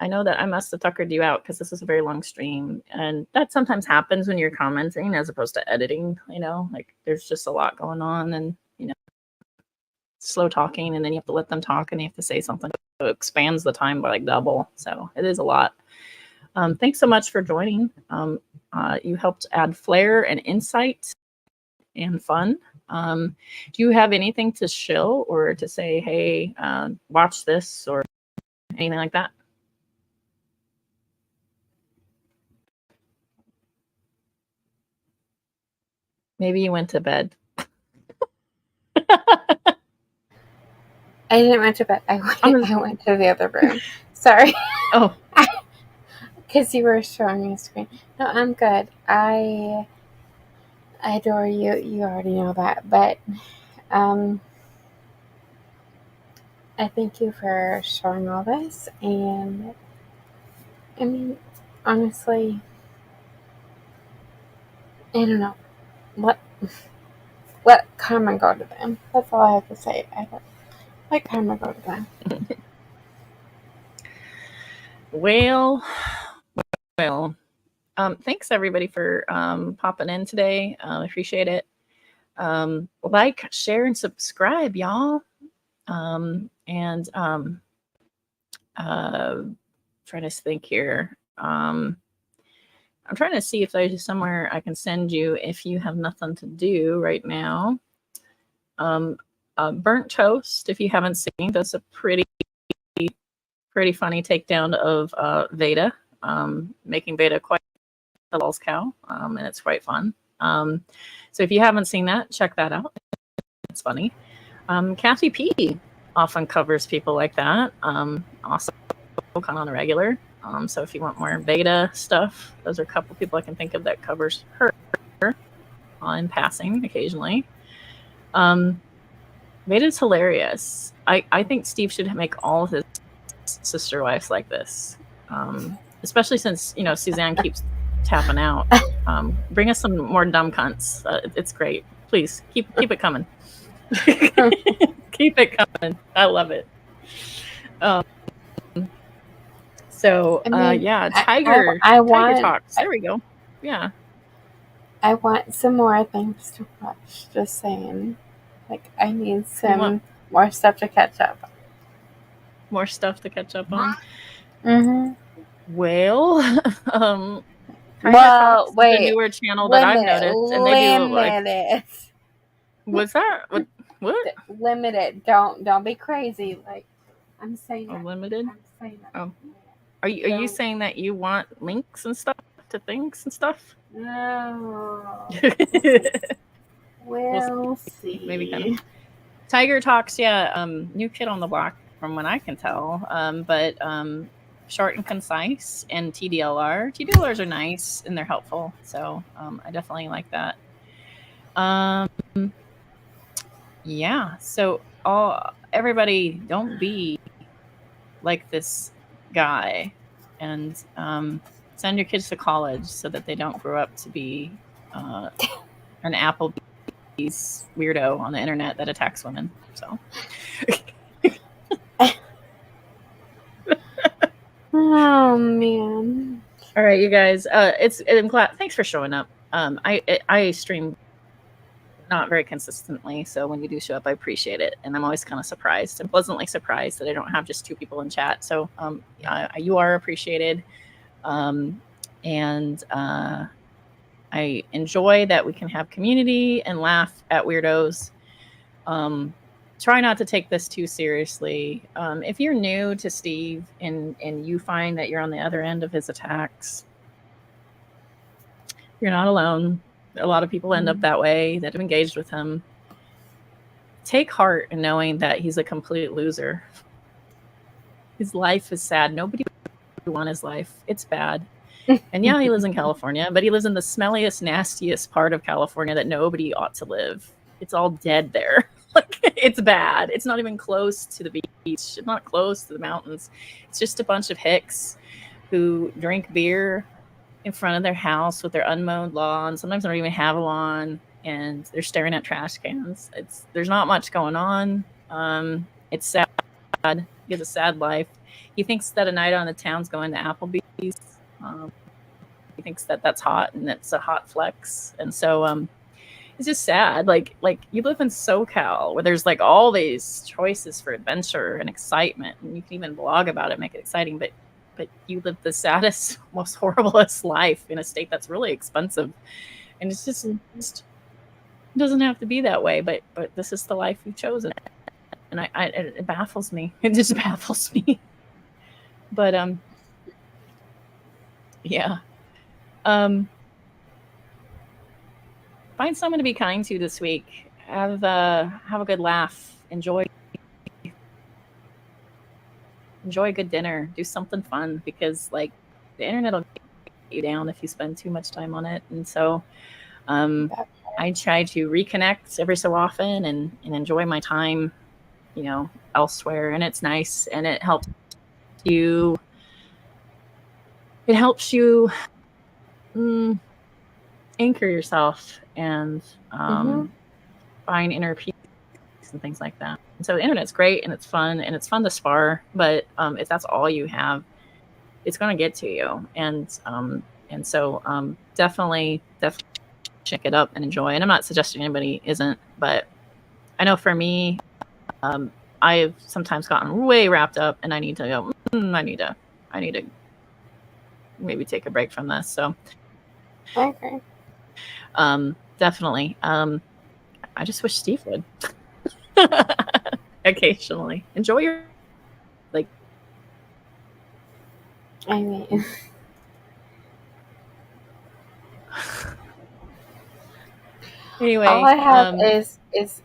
I know that I must have tuckered you out because this is a very long stream. And that sometimes happens when you're commenting as opposed to editing, like there's just a lot going on and, slow talking. And then you have to let them talk and you have to say something. So it expands the time by like double. So it is a lot. Thanks so much for joining. You helped add flair and insight and fun. Do you have anything to shill or to say, hey, watch this or anything like that? Maybe you went to bed. I didn't went to bed. I went to the other room. Sorry. Oh. Because you were showing me a screen. No, I'm good. I adore you. You already know that. But I thank you for showing all this. And I mean, honestly, I don't know. Let karma go to them. That's all I have to say. I don't let karma go to them. Well, thanks everybody for popping in today. I appreciate it. Like, share, and subscribe, y'all. Trying to think here. I'm trying to see if there's somewhere I can send you if you have nothing to do right now. Burnt Toast, if you haven't seen, that's a pretty funny takedown of Vada, making Vada quite a lol's cow, and it's quite fun. So if you haven't seen that, check that out. It's funny. Kathy P often covers people like that. Also kind of on a regular. So if you want more Vada stuff, those are a couple people I can think of that covers her in passing occasionally. Vada's hilarious. I think Steve should make all of his sister wives like this, especially since Suzanne keeps tapping out. Bring us some more dumb cunts. It's great. Please keep it coming. Keep it coming. I love it. So yeah, Tiger Tiger Talks. There we go. Yeah. I want some more things to watch. Just saying. Like, I need some more stuff to catch up. More stuff to catch up on. Mm-hmm. Well, wait. The newer channel that I've noticed, and they do like. What's that? What? Limited. Don't be crazy. Like, I'm saying. Limited. I'm saying that. Oh. Are you saying that you want links and stuff to things and stuff? No. We'll see. Maybe kind of. Tiger Talks, yeah, new kid on the block from what I can tell, but short and concise, and TDLR. TDLRs are nice and they're helpful, so I definitely like that. Yeah, so everybody, don't be like this guy, and send your kids to college so that they don't grow up to be an Applebee's weirdo on the internet that attacks women. So. Oh man. All right, you guys. I'm glad. Thanks for showing up. I stream not very consistently, so when you do show up, I appreciate it, and I'm always kind of surprised and pleasantly surprised that I don't have just 2 people in chat. So you are appreciated, and I enjoy that we can have community and laugh at weirdos. Try not to take this too seriously. If you're new to Steve and you find that you're on the other end of his attacks, you're not alone. A lot of people end up that way that have engaged with him. Take heart in knowing that he's a complete loser. His life is sad. Nobody would want his life. It's bad. And yeah, he lives in California, but he lives in the smelliest, nastiest part of California that nobody ought to live. It's all dead there. Like, it's bad. It's not even close to the beach. It's not close to the mountains. It's just a bunch of hicks who drink beer in front of their house with their unmowed lawn. Sometimes they don't even have a lawn, and they're staring at trash cans. There's not much going on. It's sad. He has a sad life. He thinks that a night on the town's going to Applebee's. He thinks that that's hot, and it's a hot flex. And so it's just sad. Like you live in SoCal where there's like all these choices for adventure and excitement, and you can even blog about it, make it exciting, but you live the saddest, most horriblest life in a state that's really expensive. And it's just it doesn't have to be that way, but this is the life you've chosen. And it baffles me. It just baffles me. But yeah. Find someone to be kind to this week. Have a good laugh. Enjoy a good dinner. Do something fun, because like the internet will get you down if you spend too much time on it. And so I try to reconnect every so often and enjoy my time, elsewhere. And it's nice, and it helps you anchor yourself and find inner peace and things like that. And so the internet's great, and it's fun to spar, but if that's all you have, it's going to get to you. And so definitely check it up and enjoy. And I'm not suggesting anybody isn't, but I know for me, I've sometimes gotten way wrapped up, and I need to go, I need to maybe take a break from this. So Okay. Definitely. I just wish Steve would occasionally enjoy your I mean, anyway. All I have is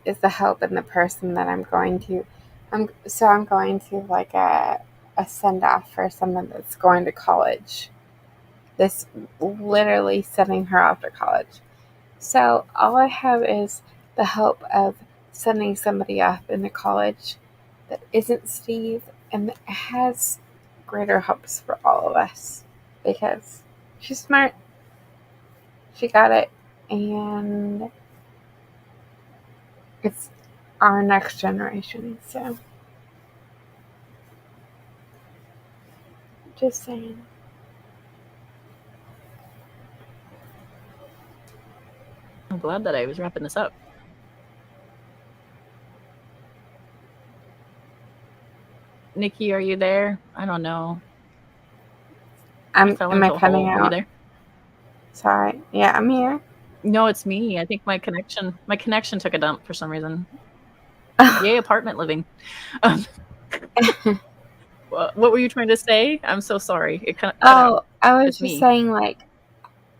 the hope in the person that I'm going to. I'm going to like a send off for someone that's going to college. This literally sending her off to college. So all I have is the hope of sending somebody off into college that isn't Steve and that has greater hopes for all of us, because she's smart. She got it, and it's our next generation. So just saying. I'm glad that I was wrapping this up. Nikki, are you there? I don't know. Am I cutting out? Are you there? Sorry. Yeah, I'm here. No, it's me. I think my connection took a dump for some reason. Yay, apartment living. What were you trying to say? I'm so sorry. It kind of. I was just saying, like,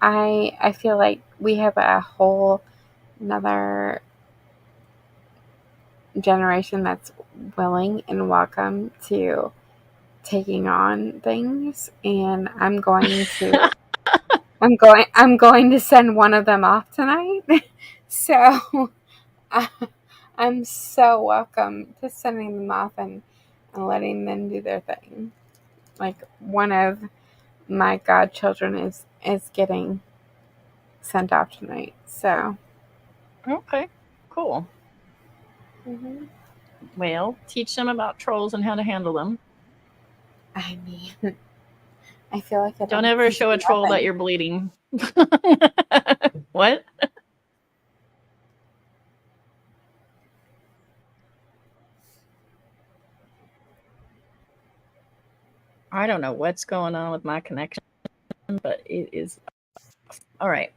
I feel like we have a whole another generation that's willing and welcome to taking on things, and I'm going to send one of them off tonight. So I'm so welcome to sending them off and letting them do their thing. Like, one of my godchildren is getting sent off tonight. So Okay, cool. Well, teach them about trolls and how to handle them. I mean, I feel like I don't ever show a troll that you're bleeding. What? I don't know what's going on with my connection, but it is all right.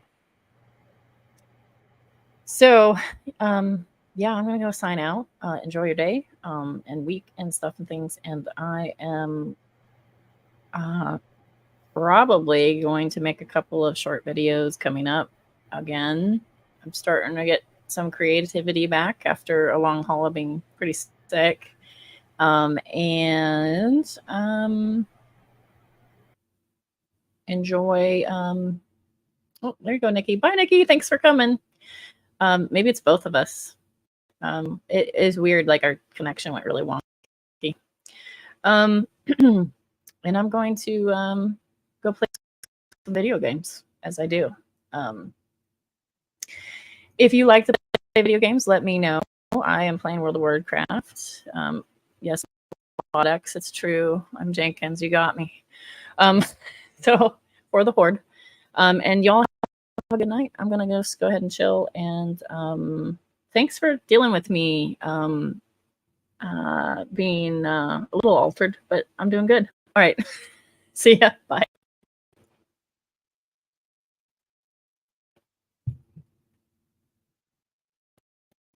So, yeah, I'm gonna go sign out. Enjoy your day, and week and stuff and things. And I am probably going to make a couple of short videos coming up again. I'm starting to get some creativity back after a long haul of being pretty sick. Enjoy. Oh, there you go, Nikki. Bye, Nikki. Thanks for coming. Maybe it's both of us. It is weird. Like, our connection went really wonky. And I'm going to go play some video games, as I do. If you like to play video games, let me know. I am playing World of Warcraft. Yes, Codex, it's true. I'm Jenkins. You got me. So, for the Horde. And y'all have a good night. I'm going to just go ahead and chill. And thanks for dealing with me being a little altered, but I'm doing good. All right. See ya. Bye.